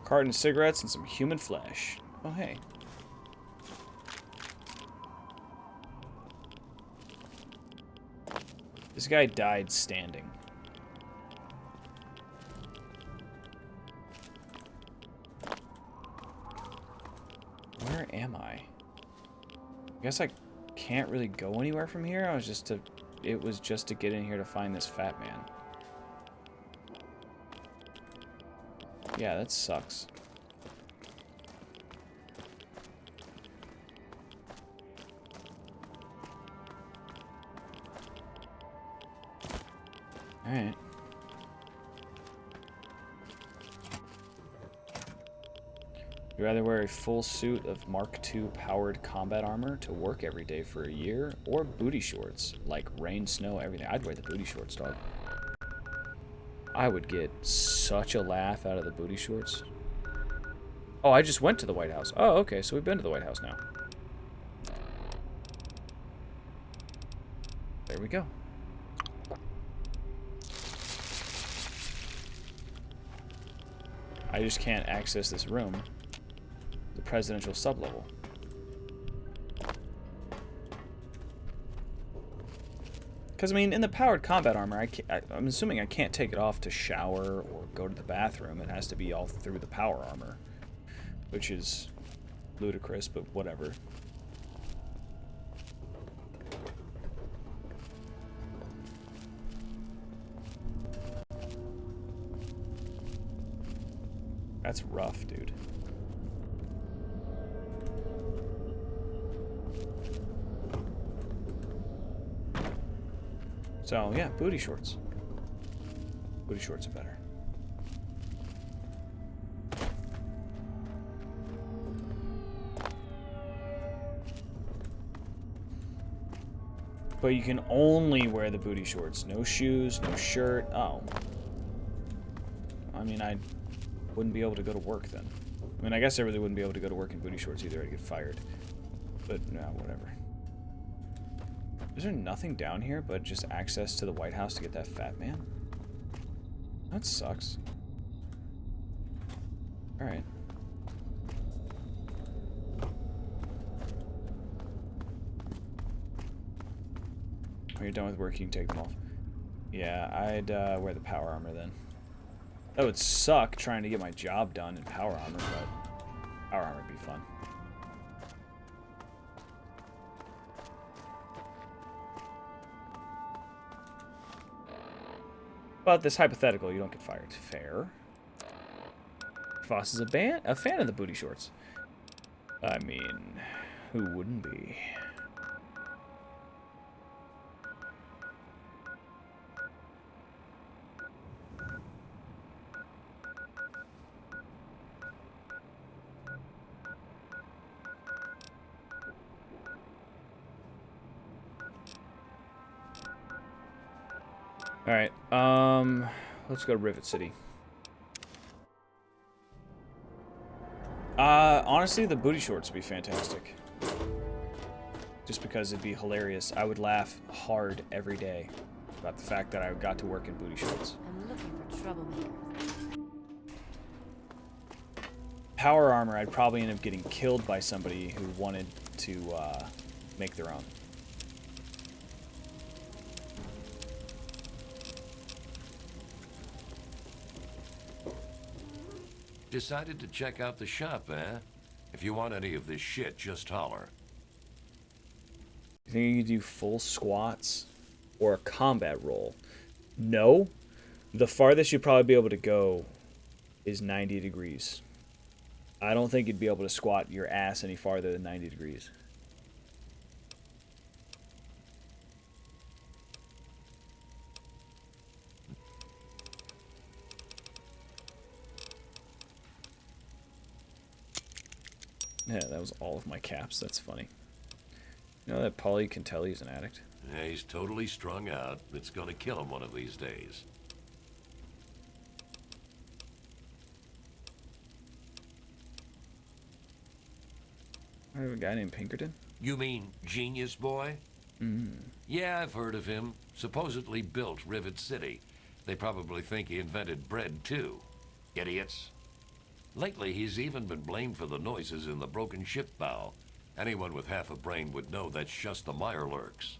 Carton of cigarettes and some human flesh. Oh, hey. This guy died standing. Where am I? I guess I can't really go anywhere from here. It was just to get in here to find this fat man. Yeah, that sucks. Alright. You'd rather wear a full suit of Mark II powered combat armor to work every day for a year, or booty shorts, like rain, snow, everything. I'd wear the booty shorts, dog. I would get such a laugh out of the booty shorts. Oh, I just went to the White House. Oh, okay, so we've been to the White House now. There we go. I just can't access this room. The presidential sublevel. Because, I mean, in the powered combat armor, I'm assuming I can't take it off to shower or go to the bathroom. It has to be all through the power armor. Which is ludicrous, but whatever. That's rough, dude. So, yeah, booty shorts. Booty shorts are better. But you can only wear the booty shorts. No shoes, no shirt. Oh. I mean, I wouldn't be able to go to work then. I mean, I guess I really wouldn't be able to go to work in booty shorts either. I'd get fired. But, no, whatever. Is there nothing down here but just access to the White House to get that fat man? That sucks. Alright. When you're done with work, you can take them off. Yeah, I'd wear the power armor then. That would suck trying to get my job done in power armor, but power armor would be fun. But this hypothetical, you don't get fired. Fair. Foss is a fan of the booty shorts. I mean, who wouldn't be? Alright, let's go to Rivet City. Honestly, the booty shorts would be fantastic. Just because it'd be hilarious. I would laugh hard every day about the fact that I got to work in booty shorts. I'm looking for troublemakers. Power armor, I'd probably end up getting killed by somebody who wanted to, make their own. Decided to check out the shop, eh? If you want any of this shit, just holler. You think you could do full squats or a combat roll? No. The farthest you'd probably be able to go is 90 degrees. I don't think you'd be able to squat your ass any farther than 90 degrees. Yeah, that was all of my caps. That's funny. You know that Paulie can tell he's an addict? Yeah, he's totally strung out. It's gonna kill him one of these days. I have a guy named Pinkerton. You mean Genius Boy? Yeah, I've heard of him. Supposedly built Rivet City. They probably think he invented bread, too. Idiots. Lately, he's even been blamed for the noises in the broken ship bow. Anyone with half a brain would know that's just the Mirelurks.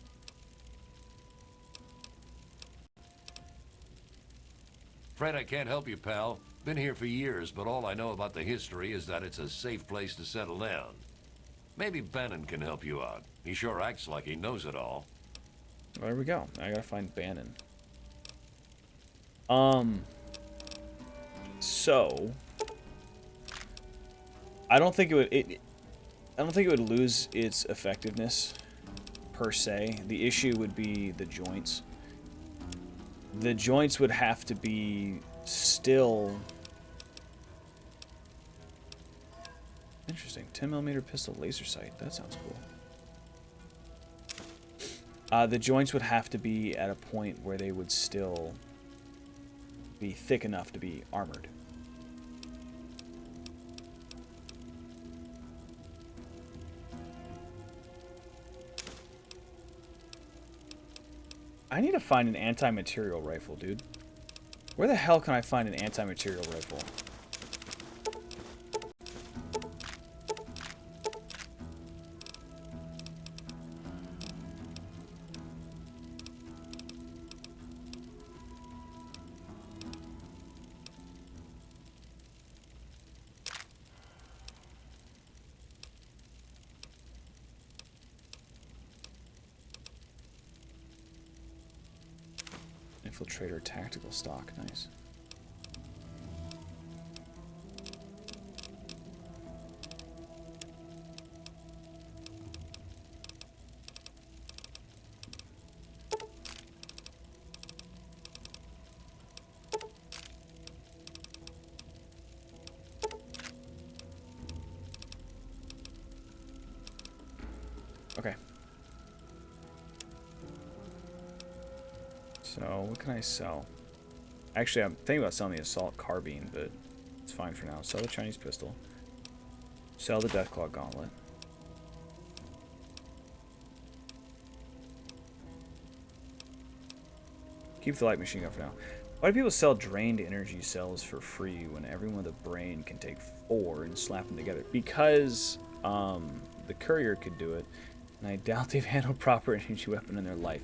Afraid I can't help you, pal. Been here for years, but all I know about the history is that it's a safe place to settle down. Maybe Bannon can help you out. He sure acts like he knows it all. There we go. I gotta find Bannon. So I don't think it would lose its effectiveness per se. The issue would be the joints. The joints would have to be still interesting. 10mm pistol laser sight. That sounds cool. The joints would have to be at a point where they would still be thick enough to be armored. I need to find an anti-material rifle, dude. Where the hell can I find an anti-material rifle? Infiltrator tactical stock, nice. Okay. So, what can I sell? Actually, I'm thinking about selling the assault carbine, but it's fine for now. Sell the Chinese pistol. Sell the Deathclaw gauntlet. Keep the light machine gun for now. Why do people sell drained energy cells for free when everyone with a brain can take 4 and slap them together? Because the courier could do it, and I doubt they've handled proper energy weapon in their life.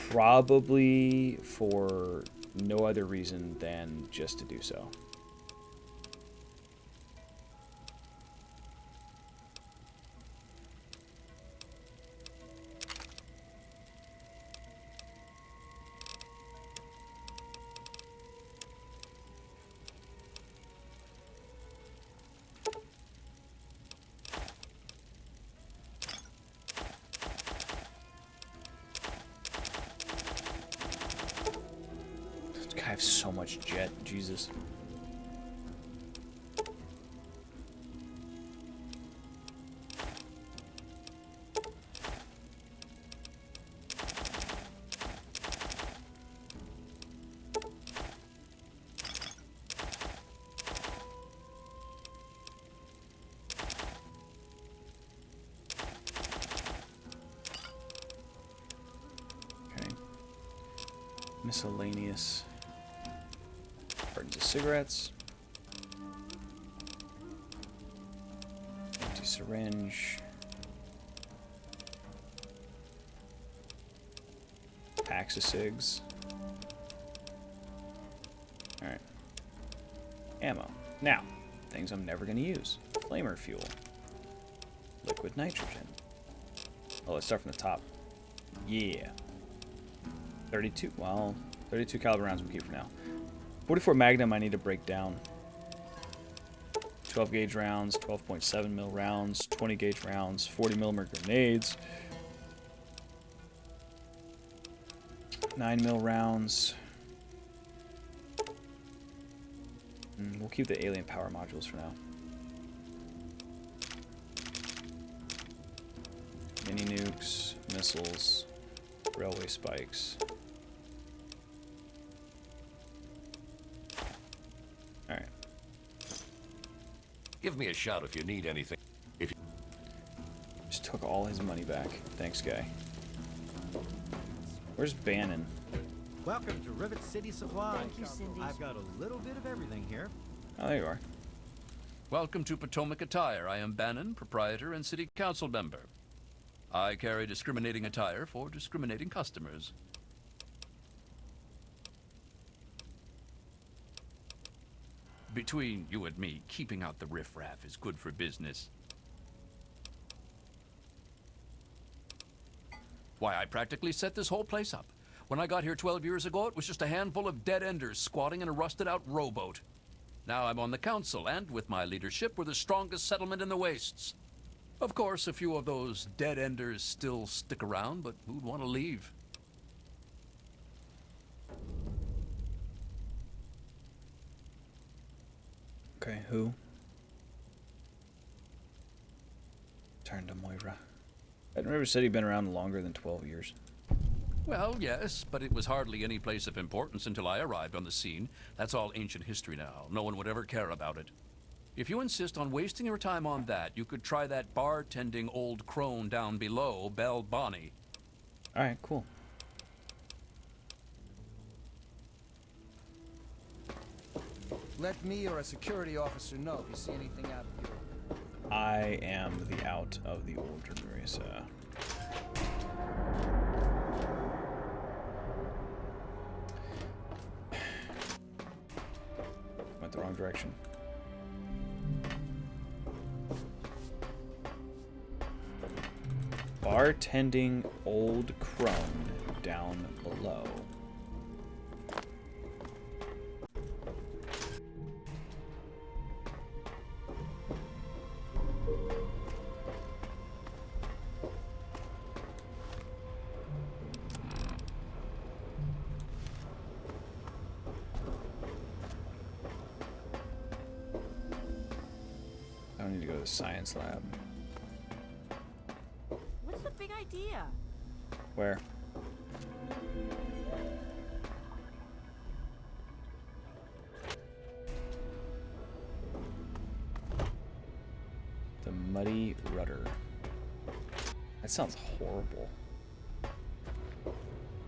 Probably for no other reason than just to do so. I have so much jet, Jesus. Okay. Miscellaneous. Cartons of cigarettes. Empty syringe. Packs of cigs. Alright. Ammo. Now, things I'm never going to use. Flamer fuel. Liquid nitrogen. Oh, let's start from the top. Yeah. 32. Well, 32 caliber rounds we'll keep for now. 44 Magnum I need to break down. 12 gauge rounds, 12.7 mil rounds, 20 gauge rounds, 40 millimeter grenades, 9 mil rounds. We'll keep the alien power modules for now. Mini nukes, missiles, railway spikes. Alright. Give me a shout if you need anything. If you... Just took all his money back. Thanks, guy. Where's Bannon? Welcome to Rivet City Supply. Thank you, Cindy. I've got a little bit of everything here. Oh, there you are. Welcome to Potomac Attire. I am Bannon, proprietor and city council member. I carry discriminating attire for discriminating customers. Between you and me, keeping out the riffraff is good for business. Why, I practically set this whole place up. When I got here 12 years ago, it was just a handful of dead-enders squatting in a rusted-out rowboat. Now I'm on the council, and with my leadership, we're the strongest settlement in the wastes. Of course, a few of those dead-enders still stick around, but who'd want to leave? Okay, who? Turn to Moira. I'd never said he'd been around longer than 12 years. Well, yes, but it was hardly any place of importance until I arrived on the scene. That's all ancient history now. No one would ever care about it. If you insist on wasting your time on that, you could try that bartending old crone down below, Belle Bonnie. Alright, cool. Let me or a security officer know if you see anything out of here. I am the out of the ordinary, sir. Went the wrong direction. Bartending old crone down below. I don't need to go to the science lab. What's the big idea? Where? The Muddy Rudder. That sounds horrible.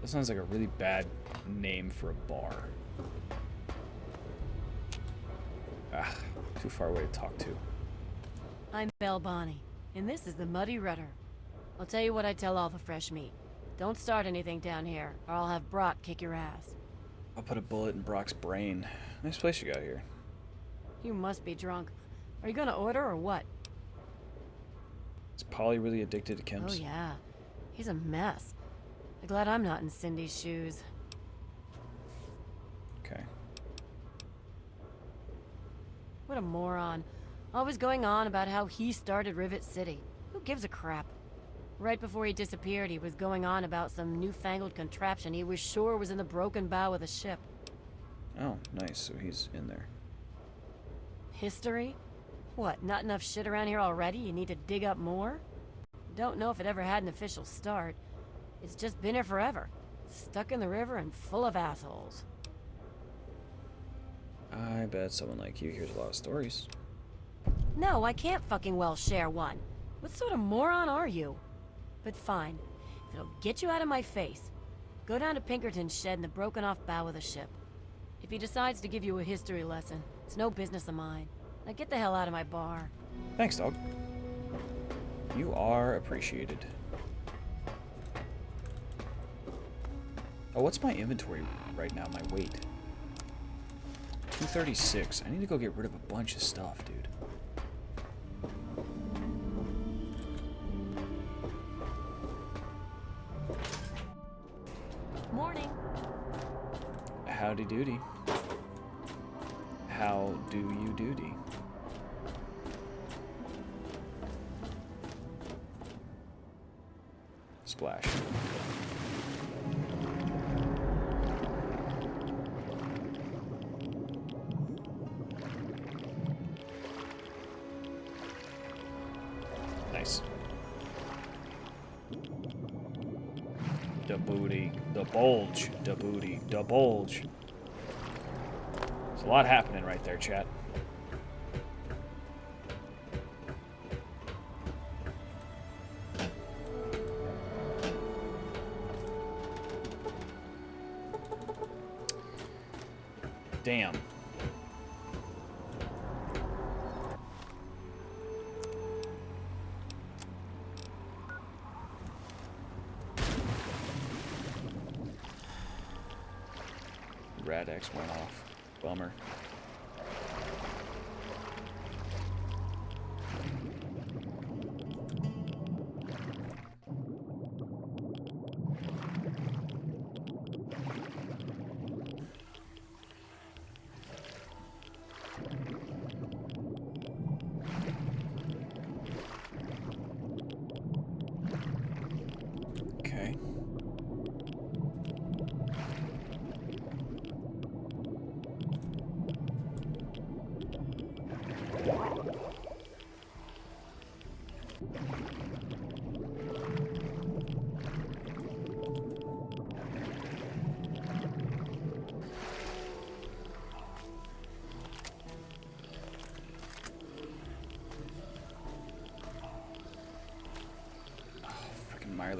That sounds like a really bad name for a bar. Ah, too far away to talk to. I'm Belle Bonnie, and this is the Muddy Rudder. I'll tell you what I tell all the fresh meat. Don't start anything down here, or I'll have Brock kick your ass. I'll put a bullet in Brock's brain. Nice place you got here. You must be drunk. Are you gonna order or what? Is Polly really addicted to chems? Oh yeah, he's a mess. I'm glad I'm not in Cindy's shoes. Okay. What a moron. Always going on about how he started Rivet City. Who gives a crap? Right before he disappeared, he was going on about some newfangled contraption he was sure was in the broken bow of the ship. Oh, nice. So he's in there. History? What, not enough shit around here already? You need to dig up more? Don't know if it ever had an official start. It's just been here forever. Stuck in the river and full of assholes. I bet someone like you hears a lot of stories. No, I can't fucking well share one. What sort of moron are you? But fine. If it'll get you out of my face, go down to Pinkerton's shed in the broken off bow of the ship. If he decides to give you a history lesson, it's no business of mine. Now get the hell out of my bar. Thanks, dog. You are appreciated. Oh, what's my inventory right now? My weight. 236. I need to go get rid of a bunch of stuff, dude. Morning. Howdy doody. How do you doody? Splash. Nice. The booty, the bulge, the booty, the bulge. There's a lot happening right there, chat. Damn. Rad X went off. Bummer.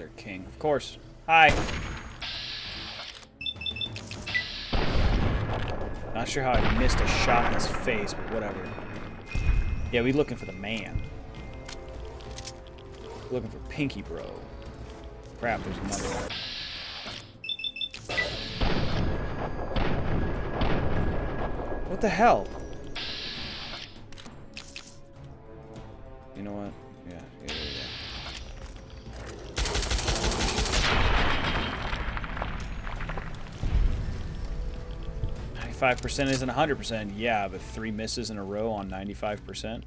their king. Of course. Hi. Not sure how I missed a shot in his face, but whatever. Yeah, we looking for the man. Looking for Pinky Bro. Crap, there's another one. What the hell? You know what? Yeah. 95% isn't 100%. Yeah, but 3 misses in a row on 95%?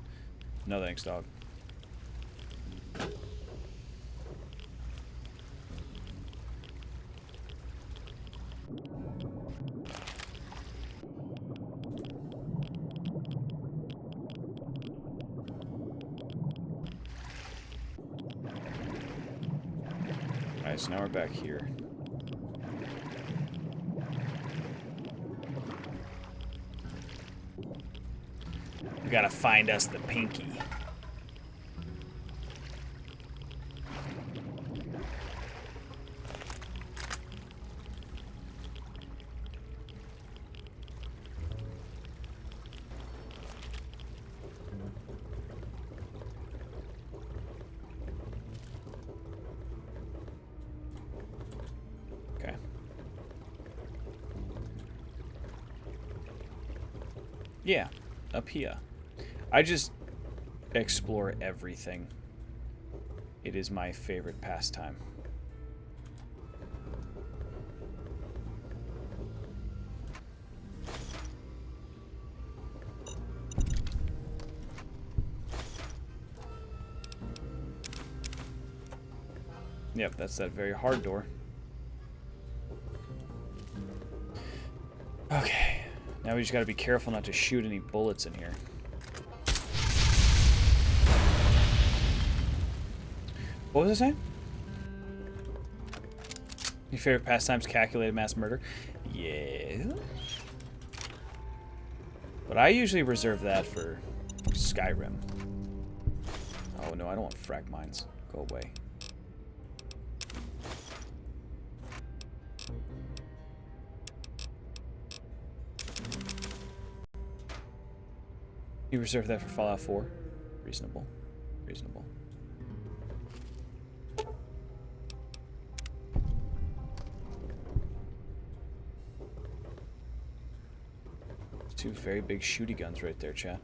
No thanks, dog. Alright, so now we're back here. We gotta find us the Pinky. Okay. Yeah, up here. I just explore everything. It is my favorite pastime. Yep, that's that very hard door. Okay, now we just gotta be careful not to shoot any bullets in here. What was I saying? Your favorite pastime's calculated mass murder? Yeah. But I usually reserve that for Skyrim. Oh no, I don't want frag mines. Go away. You reserve that for Fallout 4? Reasonable. Reasonable. Two very big shooty guns right there, chat.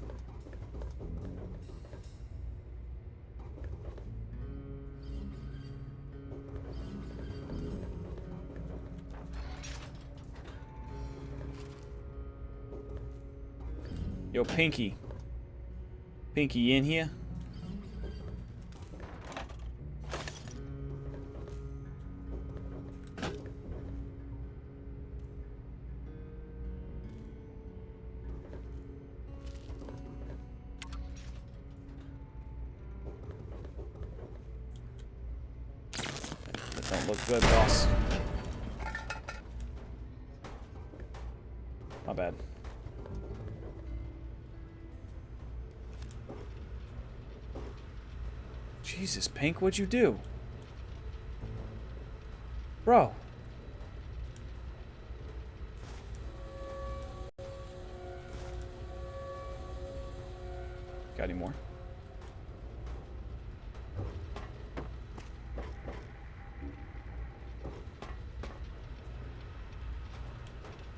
Yo, Pinky. Pinky in here? That don't look good, boss. My bad. Jesus, Pink, what'd you do? Bro. Got any more?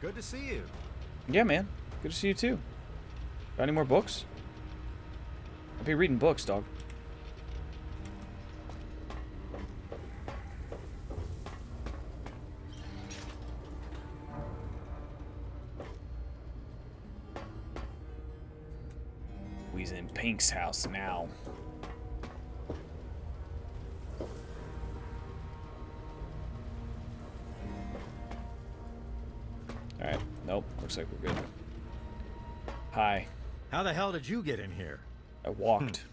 Good to see you. Yeah, man. Good to see you too. Got any more books? I'll be reading books, dog. We's in Pink's house now. Alright, nope, looks like we're good. Hi. How the hell did you get in here? I walked.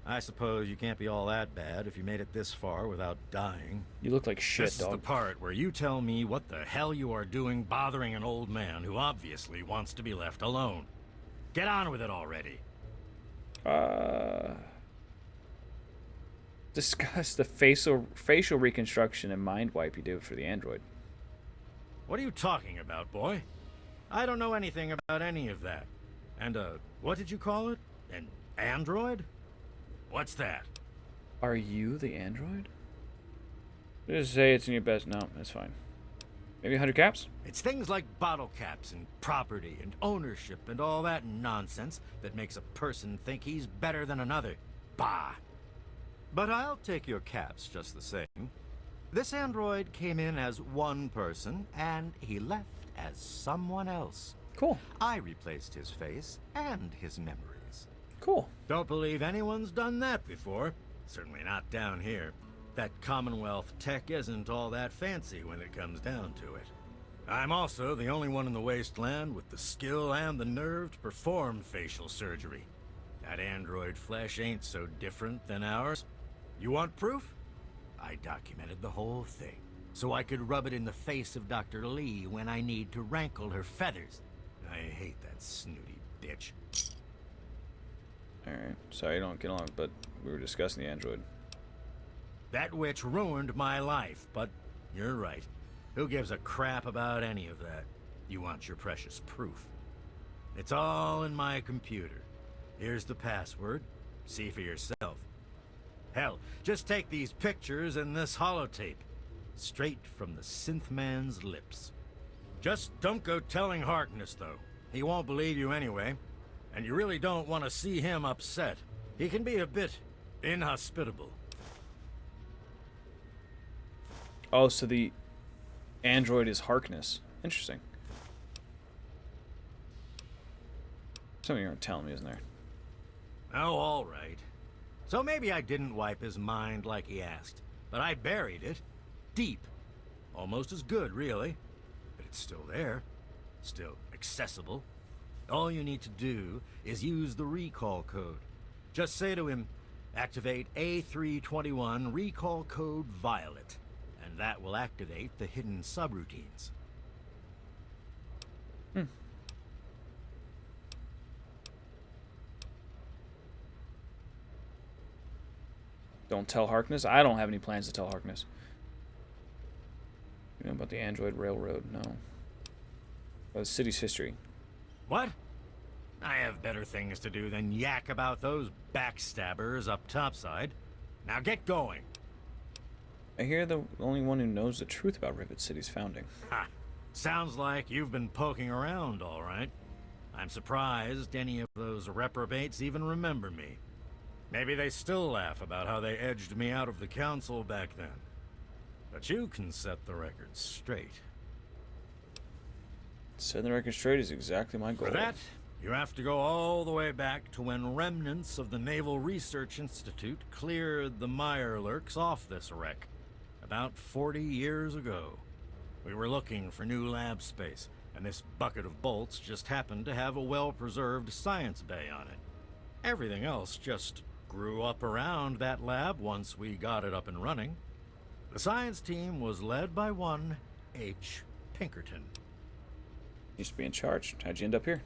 I suppose you can't be all that bad if you made it this far without dying. You look like shit, This dog. is the part where you tell me what the hell you are doing bothering an old man who obviously wants to be left alone. Get on with it already. Discuss the facial reconstruction and mind wipe you did for the android. What are you talking about, boy? I don't know anything about any of that. And, what did you call it? An android? What's that? Are you the android? Just say it's in your best. No, that's fine. Maybe 100 caps? It's things like bottle caps and property and ownership and all that nonsense that makes a person think he's better than another. Bah! But I'll take your caps just the same. This android came in as one person, and he left as someone else. Cool. I replaced his face and his memories. Cool. Don't believe anyone's done that before. Certainly not down here. That Commonwealth tech isn't all that fancy when it comes down to it. I'm also the only one in the Wasteland with the skill and the nerve to perform facial surgery. That android flesh ain't so different than ours. You want proof? I documented the whole thing, so I could rub it in the face of Dr. Lee when I need to rankle her feathers. I hate that snooty bitch. Alright, sorry I don't get along, but we were discussing the android. That witch ruined my life, but you're right. Who gives a crap about any of that? You want your precious proof. It's all in my computer. Here's the password. See for yourself. Hell, just take these pictures and this holotape. Straight from the synth man's lips. Just don't go telling Harkness, though. He won't believe you anyway. And you really don't want to see him upset. He can be a bit inhospitable. Oh, so the android is Harkness. Interesting. Something you aren't telling me, isn't there? Oh, all right. So maybe I didn't wipe his mind like he asked, but I buried it deep. Almost as good, really. But it's still there. Still accessible. All you need to do is use the recall code. Just say to him, activate A321 recall code Violet, and that will activate the hidden subroutines. Don't tell Harkness? I don't have any plans to tell Harkness. You know about the Android Railroad? No. About the city's history. What? I have better things to do than yak about those backstabbers up topside. Now get going. I hear the only one who knows the truth about Rivet City's founding. Ha! Sounds like you've been poking around, all right. I'm surprised any of those reprobates even remember me. Maybe they still laugh about how they edged me out of the council back then. But you can set the record straight. Setting the record straight is exactly my goal. For that, you have to go all the way back to when remnants of the Naval Research Institute cleared the Mirelurks off this wreck. About 40 years ago. We were looking for new lab space, and this bucket of bolts just happened to have a well-preserved science bay on it. Everything else just grew up around that lab once we got it up and running. The science team was led by one H. Pinkerton. Used to be in charge. How'd you end up here?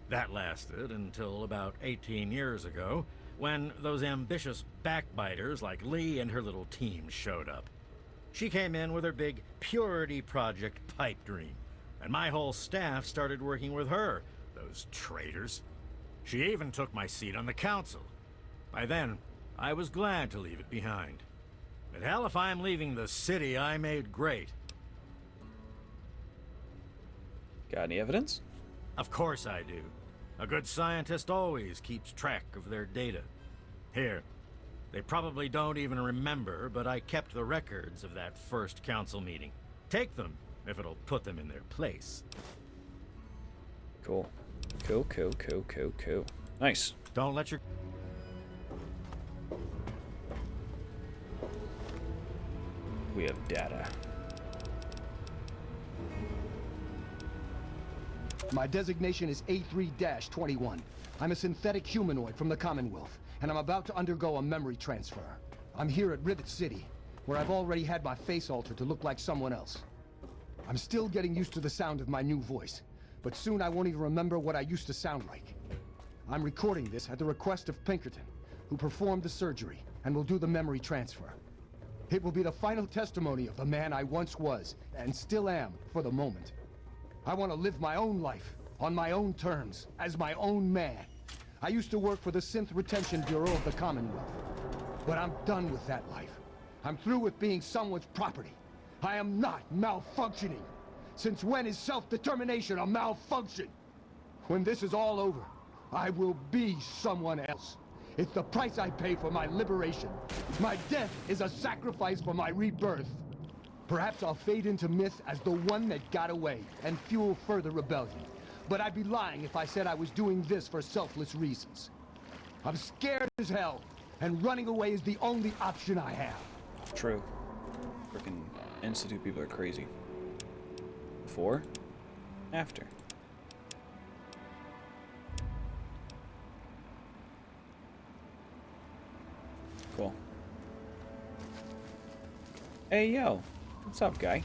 That lasted until about 18 years ago, when those ambitious backbiters like Lee and her little team showed up. She came in with her big Purity Project pipe dream, and my whole staff started working with her, those traitors. She even took my seat on the council. By then, I was glad to leave it behind. But hell, if I'm leaving the city I made great. Got any evidence? Of course I do. A good scientist always keeps track of their data. Here, they probably don't even remember, but I kept the records of that first council meeting. Take them, if it'll put them in their place. Cool. Cool. Nice. Don't let your... We have data. My designation is A3-21. I'm a synthetic humanoid from the Commonwealth, and I'm about to undergo a memory transfer. I'm here at Rivet City, where I've already had my face altered to look like someone else. I'm still getting used to the sound of my new voice, but soon I won't even remember what I used to sound like. I'm recording this at the request of Pinkerton, who performed the surgery, and we'll do the memory transfer. It will be the final testimony of the man I once was, and still am, for the moment. I want to live my own life, on my own terms, as my own man. I used to work for the Synth Retention Bureau of the Commonwealth. But I'm done with that life. I'm through with being someone's property. I am not malfunctioning. Since when is self-determination a malfunction? When this is all over, I will be someone else. It's the price I pay for my liberation. My death is a sacrifice for my rebirth. Perhaps I'll fade into myth as the one that got away and fuel further rebellion. But I'd be lying if I said I was doing this for selfless reasons. I'm scared as hell, and running away is the only option I have. True. Freaking Institute people are crazy. Before? After. Cool. Hey, yo. What's up, guy?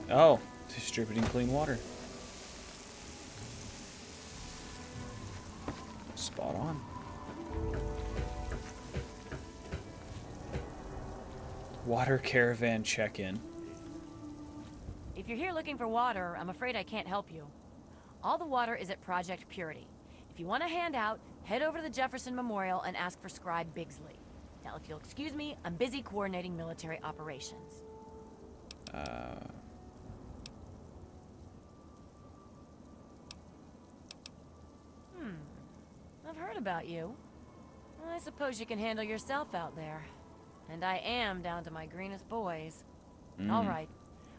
Oh, distributing clean water. Spot on. Water caravan check-in. If you're here looking for water, I'm afraid I can't help you. All the water is at Project Purity. If you want a handout, head over to the Jefferson Memorial and ask for Scribe Bigsley. Now, if you'll excuse me, I'm busy coordinating military operations. I've heard about you. I suppose you can handle yourself out there. And I am down to my greenest boys. All right,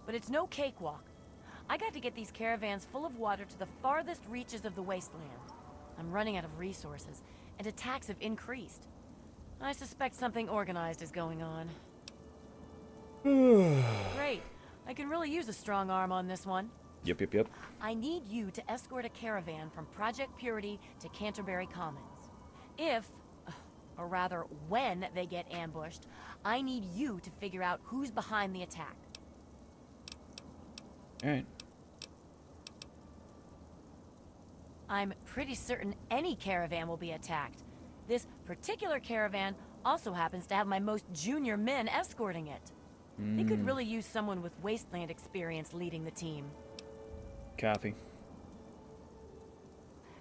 but it's no cakewalk. I got to get these caravans full of water to the farthest reaches of the wasteland. I'm running out of resources, and attacks have increased. I suspect something organized is going on. Great. I can really use a strong arm on this one. Yep. I need you to escort a caravan from Project Purity to Canterbury Commons. If, or rather when they get ambushed, I need you to figure out who's behind the attack. Alright. I'm pretty certain any caravan will be attacked. This particular caravan also happens to have my most junior men escorting it. They could really use someone with wasteland experience leading the team. Copy.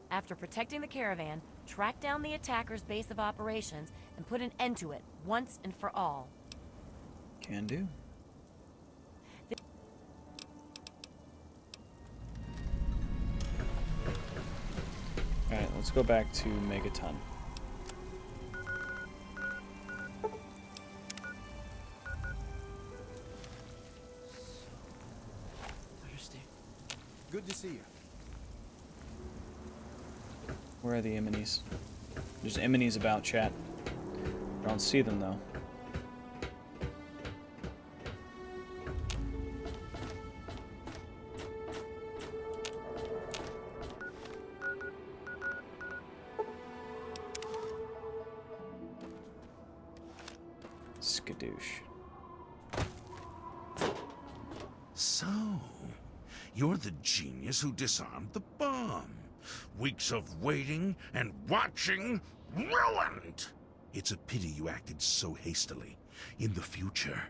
After protecting the caravan, track down the attacker's base of operations and put an end to it once and for all. Can do. Alright, let's go back to Megaton. Good to see you. Where are the Eminis? There's Eminis about, chat. I don't see them, though. Skadoosh. So, you're the genius who disarmed the bomb. Weeks of waiting and watching ruined! It's a pity you acted so hastily. In the future,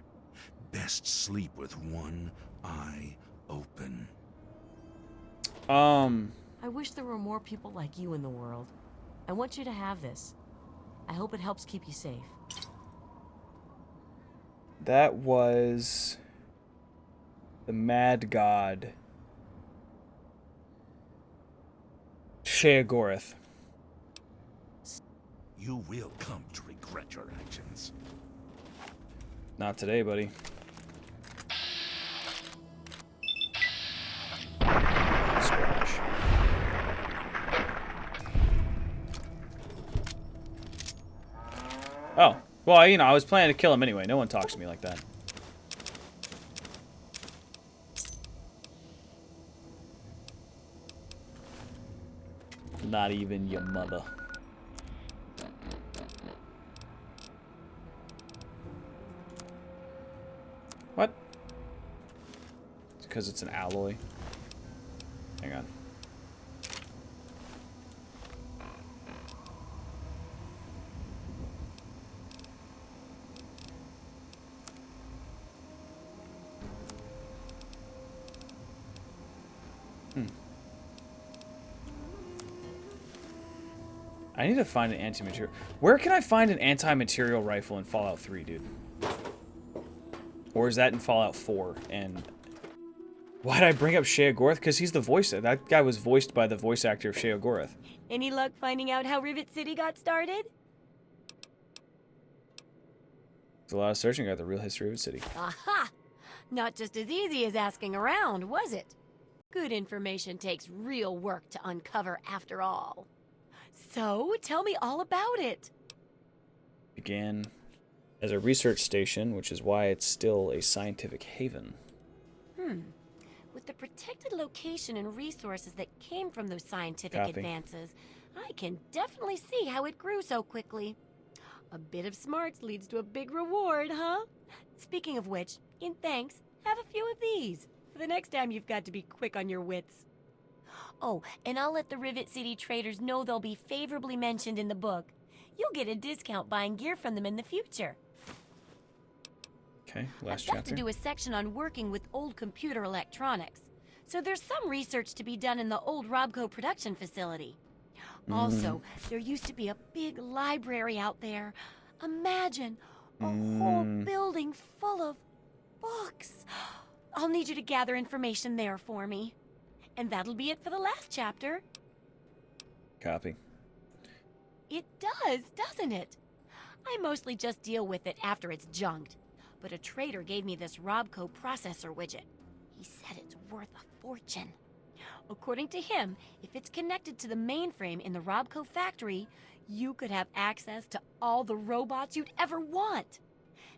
best sleep with one eye open. I wish there were more people like you in the world. I want you to have this. I hope it helps keep you safe. That was the Mad God. Sheogorath. You will come to regret your actions. Not today, buddy. Splash. Oh, well, you know, I was planning to kill him anyway. No one talks to me like that. Not even your mother. What? It's because it's an alloy. Hang on. I need to find an anti-material. Where can I find an anti-material rifle in Fallout 3, dude? Or is that in Fallout 4? And why did I bring up Sheogorath? Because he's the voice. That guy was voiced by the voice actor of Sheogorath. Any luck finding out how Rivet City got started? There's a lot of searching about the real history of the city. Aha! Not just as easy as asking around, was it? Good information takes real work to uncover after all. So, tell me all about it. Began as a research station, which is why it's still a scientific haven. With the protected location and resources that came from those scientific Copy. advances, I can definitely see how it grew so quickly. A bit of smarts leads to a big reward, huh? Speaking of which, in thanks, have a few of these for the next time you've got to be quick on your wits. Oh, and I'll let the Rivet City traders know they'll be favorably mentioned in the book. You'll get a discount buying gear from them in the future. Okay, last I've got chapter. to do a section on working with old computer electronics. So there's some research to be done in the old Robco production facility. Also, there used to be a big library out there. Imagine a whole building full of books. I'll need you to gather information there for me. And that'll be it for the last chapter. Copy. It does, doesn't it? I mostly just deal with it after it's junked. But a trader gave me this Robco processor widget. He said it's worth a fortune. According to him, if it's connected to the mainframe in the Robco factory, you could have access to all the robots you'd ever want.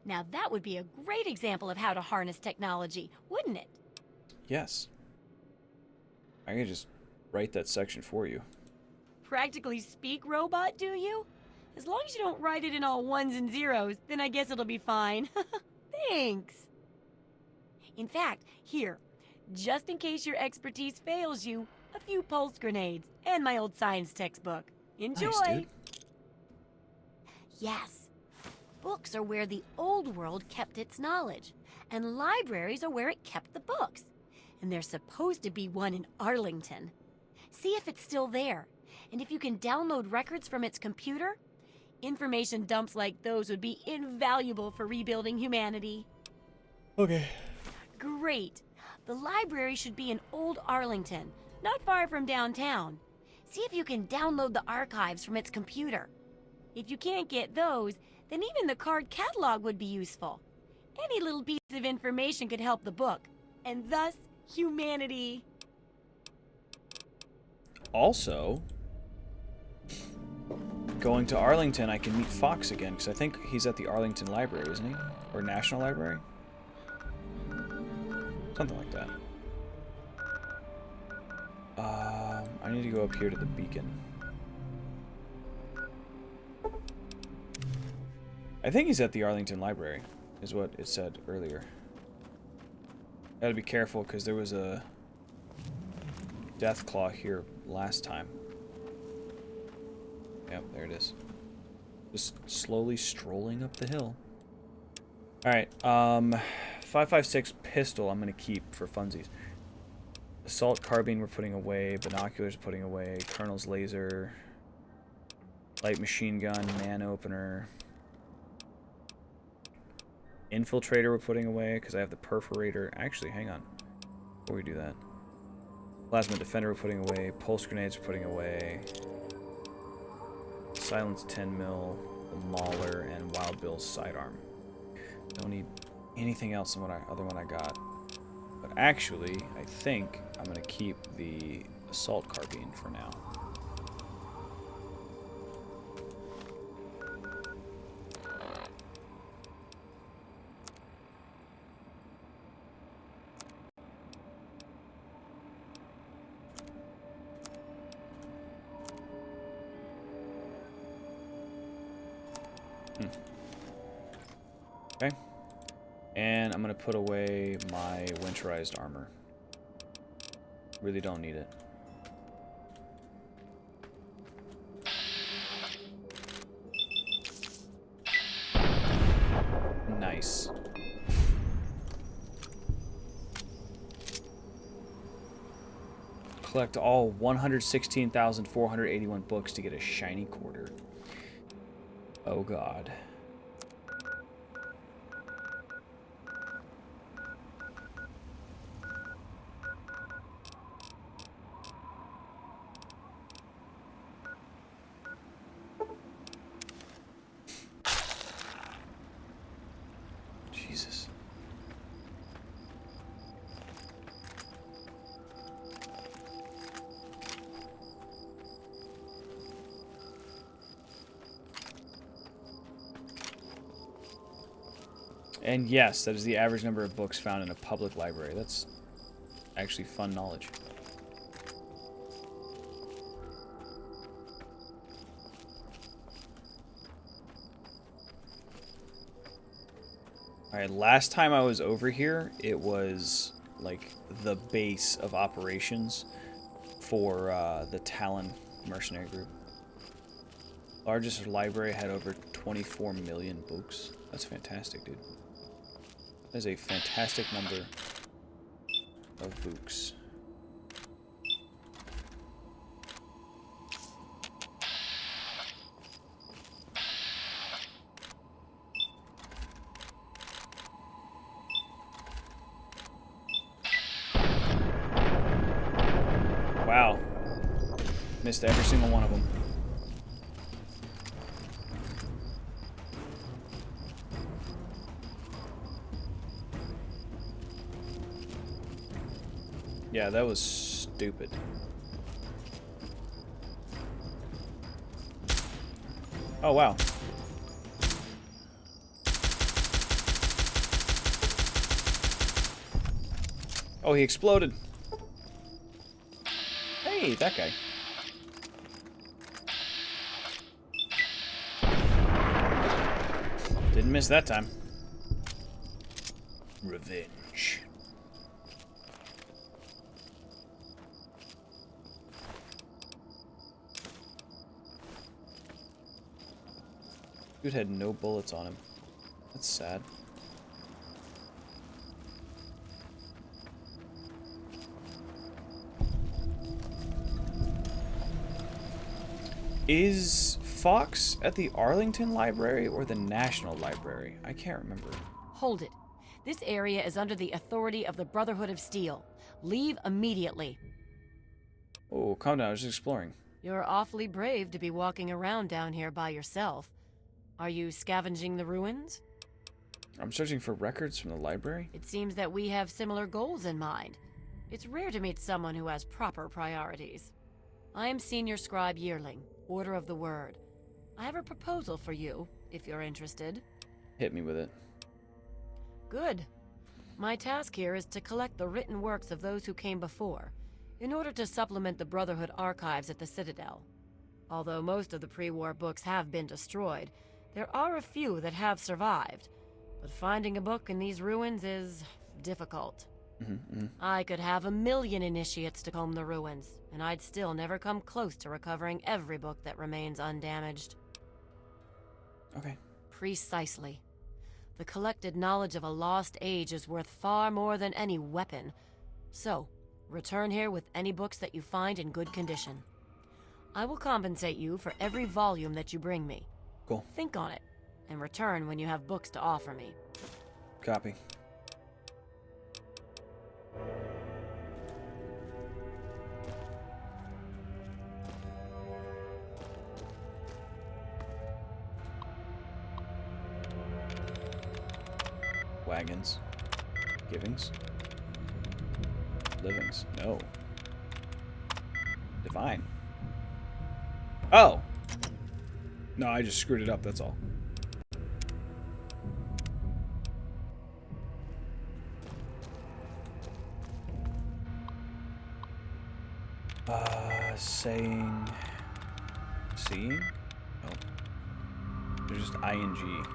Now that would be a great example of how to harness technology, wouldn't it? Yes. I can just write that section for you. Practically speak robot, do you? As long as you don't write it in all ones and zeros, then I guess it'll be fine. Thanks. In fact, here, just in case your expertise fails you, a few pulse grenades and my old science textbook. Enjoy! Nice, dude. Yes. Books are where the old world kept its knowledge, and libraries are where it kept the books. And there's supposed to be one in Arlington. See if it's still there. And if you can download records from its computer, information dumps like those would be invaluable for rebuilding humanity. Okay. Great. The library should be in Old Arlington, not far from downtown. See if you can download the archives from its computer. If you can't get those, then even the card catalog would be useful. Any little piece of information could help the book, and thus humanity. Also, going to Arlington, I can meet Fox again, because I think he's at the Arlington Library, isn't he? Or National Library? Something like that. I need to go up here to the beacon. I think he's at the Arlington Library, is what it said earlier. Gotta be careful, because there was a Deathclaw here last time. Yep, there it is. Just slowly strolling up the hill. Alright, 5.56 pistol I'm gonna keep for funsies. Assault carbine we're putting away, binoculars putting away, Colonel's laser, light machine gun, man opener. Infiltrator we're putting away, because I have the perforator. Actually, hang on. Before we do that. Plasma defender we're putting away, pulse grenades we're putting away. Silence 10 mil, the Mauler, and Wild Bill's sidearm. Don't need anything else than what other one I got. But actually, I think I'm gonna keep the assault carbine for now. Okay. And I'm going to put away my winterized armor. Really don't need it. Nice. Collect all 116,481 books to get a shiny quarter. Oh god. Jesus. And yes, that is the average number of books found in a public library. That's actually fun knowledge. Alright, last time I was over here, it was like the base of operations for the Talon mercenary group. Largest library had over 24 million books. That's fantastic, dude. That is a fantastic number of books. Wow. Missed every single one of them. Yeah, that was stupid. Oh, wow. Oh, he exploded. Hey, that guy. Didn't miss that time. Revenge. Dude had no bullets on him. That's sad. Is Fox at the Arlington Library or the National Library? I can't remember. Hold it. This area is under the authority of the Brotherhood of Steel. Leave immediately. Oh, calm down. I was just exploring. You're awfully brave to be walking around down here by yourself. Are you scavenging the ruins? I'm searching for records from the library. It seems that we have similar goals in mind. It's rare to meet someone who has proper priorities. I am Senior Scribe Yearling, Order of the Word. I have a proposal for you, if you're interested. Hit me with it. Good. My task here is to collect the written works of those who came before, in order to supplement the Brotherhood archives at the Citadel. Although most of the pre-war books have been destroyed, there are a few that have survived. But finding a book in these ruins is difficult. I could have 1 million initiates to comb the ruins, and I'd still never come close to recovering every book that remains undamaged. Okay. Precisely. The collected knowledge of a lost age is worth far more than any weapon. So, return here with any books that you find in good condition. I will compensate you for every volume that you bring me. Cool. Think on it, and return when you have books to offer me. Copy. Wagons. Givings. Livings. No. Divine. Oh! No, I just screwed it up, that's all. Saying... Seeing? Oh. There's just ING.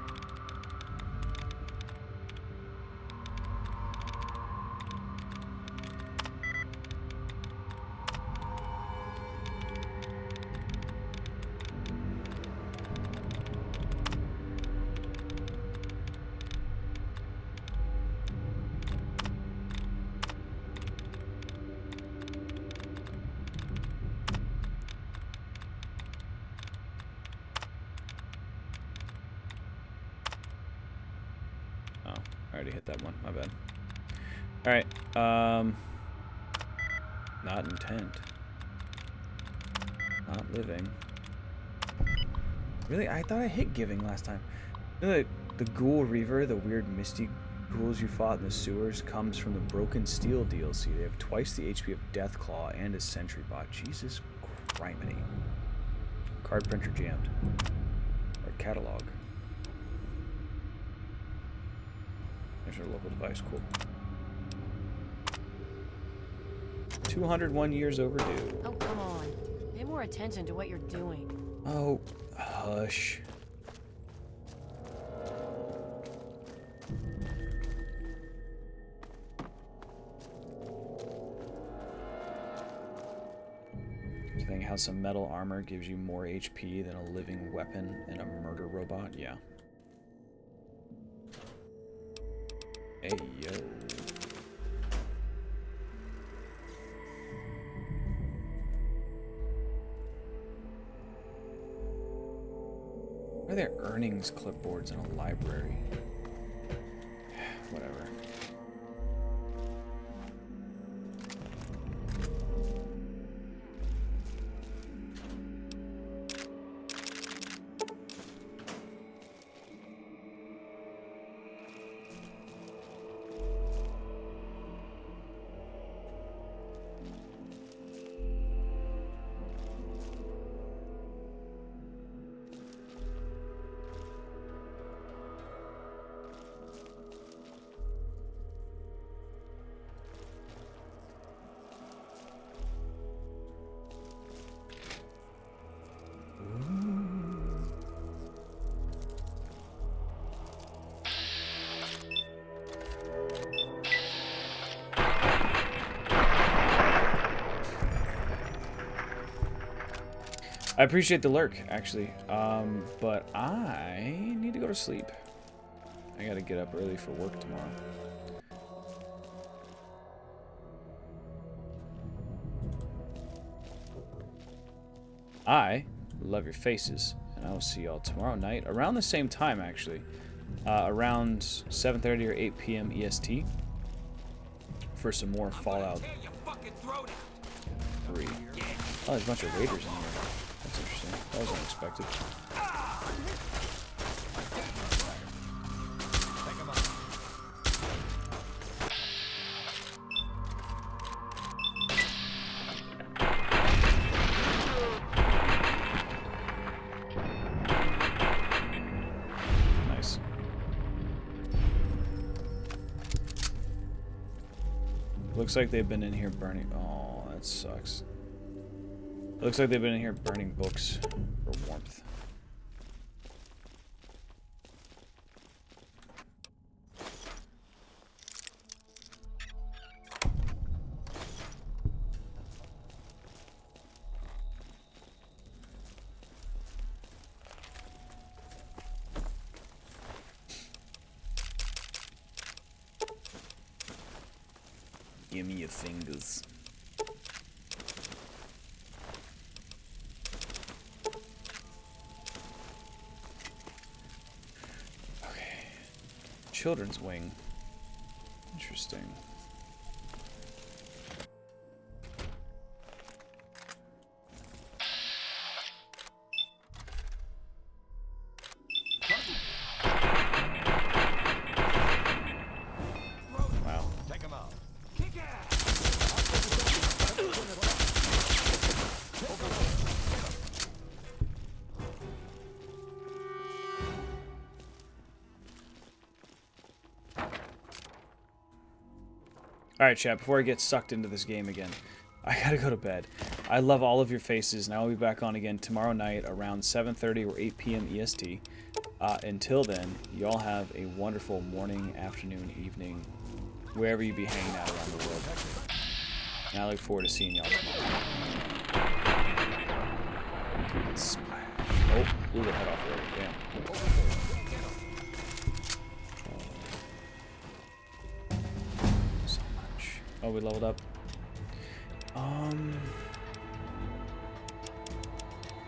already hit that one. My bad. Alright. Not intent. Not living. Really? I thought I hit giving last time. You know, the Ghoul Reaver, the weird misty ghouls you fought in the sewers, comes from the Broken Steel DLC. They have twice the HP of Deathclaw and a Sentry Bot. Jesus criminy. Card printer jammed. Or catalog. There's our local device. Cool. 201 years overdue. Oh, come on. Pay more attention to what you're doing. Oh, hush. Do you think how some metal armor gives you more HP than a living weapon and a murder robot? Yeah. Hey, yo. Why are there earnings clipboards in a library? Whatever. I appreciate the lurk, actually, but I need to go to sleep. I gotta get up early for work tomorrow. I love your faces, and I will see y'all tomorrow night around the same time, actually, around 7:30 or 8 p.m. EST for some more Fallout 3. Oh, there's a bunch of raiders in here. That's interesting. That was unexpected. Nice. Looks like they've been in here burning. Oh, that sucks. Looks like they've been in here burning books for warmth. Give me your fingers. Children's wing. Interesting. Wow. Take him out. Alright, chat, before I get sucked into this game again, I gotta go to bed. I love all of your faces, and I will be back on again tomorrow night around 7:30 or 8 p.m. EST. Until then, y'all have a wonderful morning, afternoon, evening, wherever you be hanging out around the world. And I look forward to seeing y'all tomorrow. Splash. Oh, blew the head off already. Damn. Oh, we leveled up. No.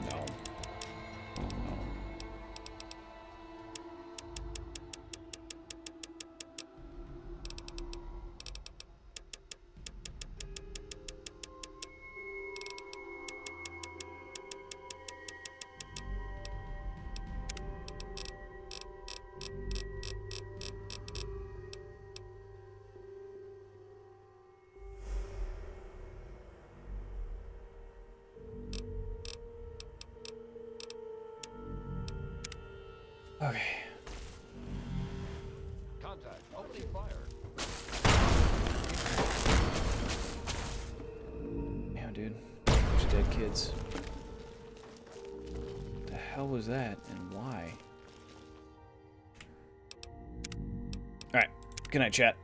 No. Okay. Contact. Opening fire. Damn, dude. Bunch of dead kids. What the hell was that, and why? Alright. Good night, chat.